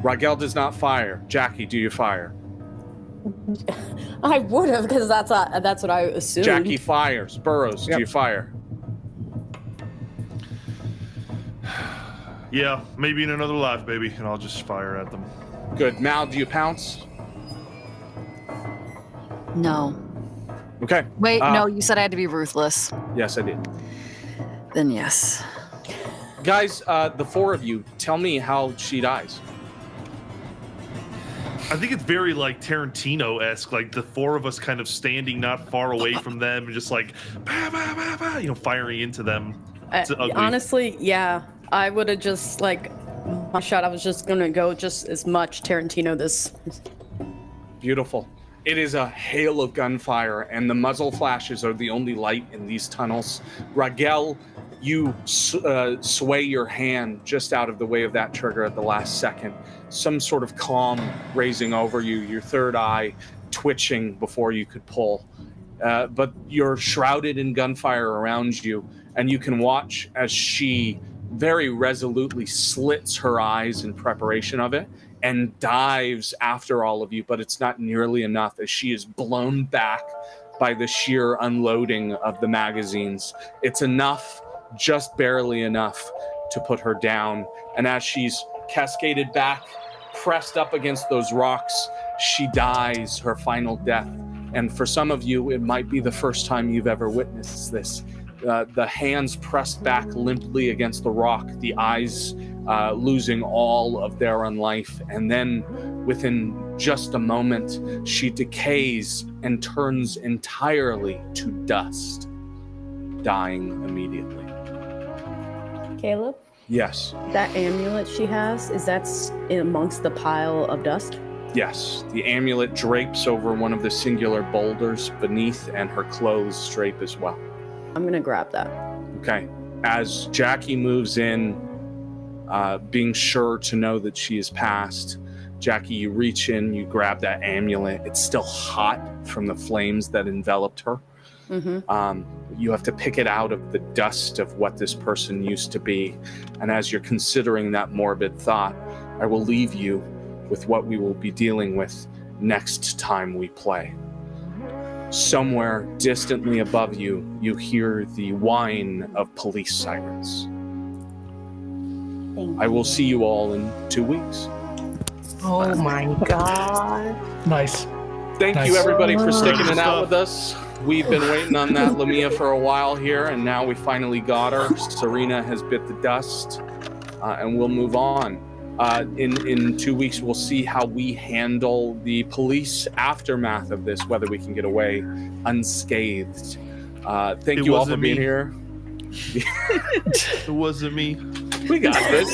Raguel does not fire. Jackie, do you fire? I would have, because that's what I assumed. Jackie fires. Burrows, do you fire? Yeah, maybe in another life, baby, and I'll just fire at them. Good. Mal, do you pounce? No. Okay. Wait, no, you said I had to be ruthless. Yes, I did. Then yes. Guys, the four of you, tell me how she dies. I think it's very like Tarantino-esque, like the four of us kind of standing not far away from them and just like, bah, bah, bah, bah, firing into them. It's ugly. Honestly, yeah. I would have just, like, my shot, I was just going to go just as much Tarantino this. Beautiful. It is a hail of gunfire, and the muzzle flashes are the only light in these tunnels. Raguel, you sway your hand just out of the way of that trigger at the last second. Some sort of calm raising over you, your third eye twitching before you could pull. But you're shrouded in gunfire around you, and you can watch as she very resolutely slits her eyes in preparation of it and dives after all of you, but it's not nearly enough as she is blown back by the sheer unloading of the magazines. It's enough, just barely enough, to put her down. And as she's cascaded back, pressed up against those rocks, she dies her final death. And for some of you, it might be the first time you've ever witnessed this. The hands pressed back limply against the rock, the eyes losing all of their unlife. And then within just a moment, she decays and turns entirely to dust, dying immediately. Caleb? Yes. That amulet she has, is that amongst the pile of dust? Yes. The amulet drapes over one of the singular boulders beneath, and her clothes drape as well. I'm gonna grab that. Okay. As Jackie moves in, being sure to know that she is passed, Jackie, you reach in, you grab that amulet. It's still hot from the flames that enveloped her. Mm-hmm. You have to pick it out of the dust of what this person used to be. And as you're considering that morbid thought, I will leave you with what we will be dealing with next time we play. Somewhere distantly above you, you hear the whine of police sirens. I will see you all in 2 weeks. Oh my god. Nice. Thank Nice. you, everybody, for sticking Good it out stuff. with us. We've been waiting on that Lamia for a while here, and now we finally got her. Serena has bit the dust, and we'll move on. In 2 weeks, we'll see how we handle the police aftermath of this, whether we can get away unscathed. Thank you all for being here. It wasn't me. We got this.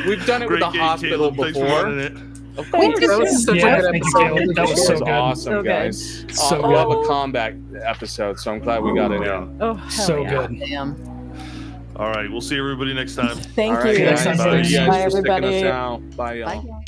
We've done it with the hospital Caleb. Thanks for before. running it. Of course. That was such Yeah, a good thank you, episode. Caleb. That was so good. awesome, So good. guys. So We'll have good. a combat episode, so I'm glad we got it in. Oh, hell So yeah. good. Damn. All right, we'll see everybody next time. Thank All right, you. guys. Thanks, Thank you guys Bye, for sticking us everybody. out. Bye, y'all. Bye.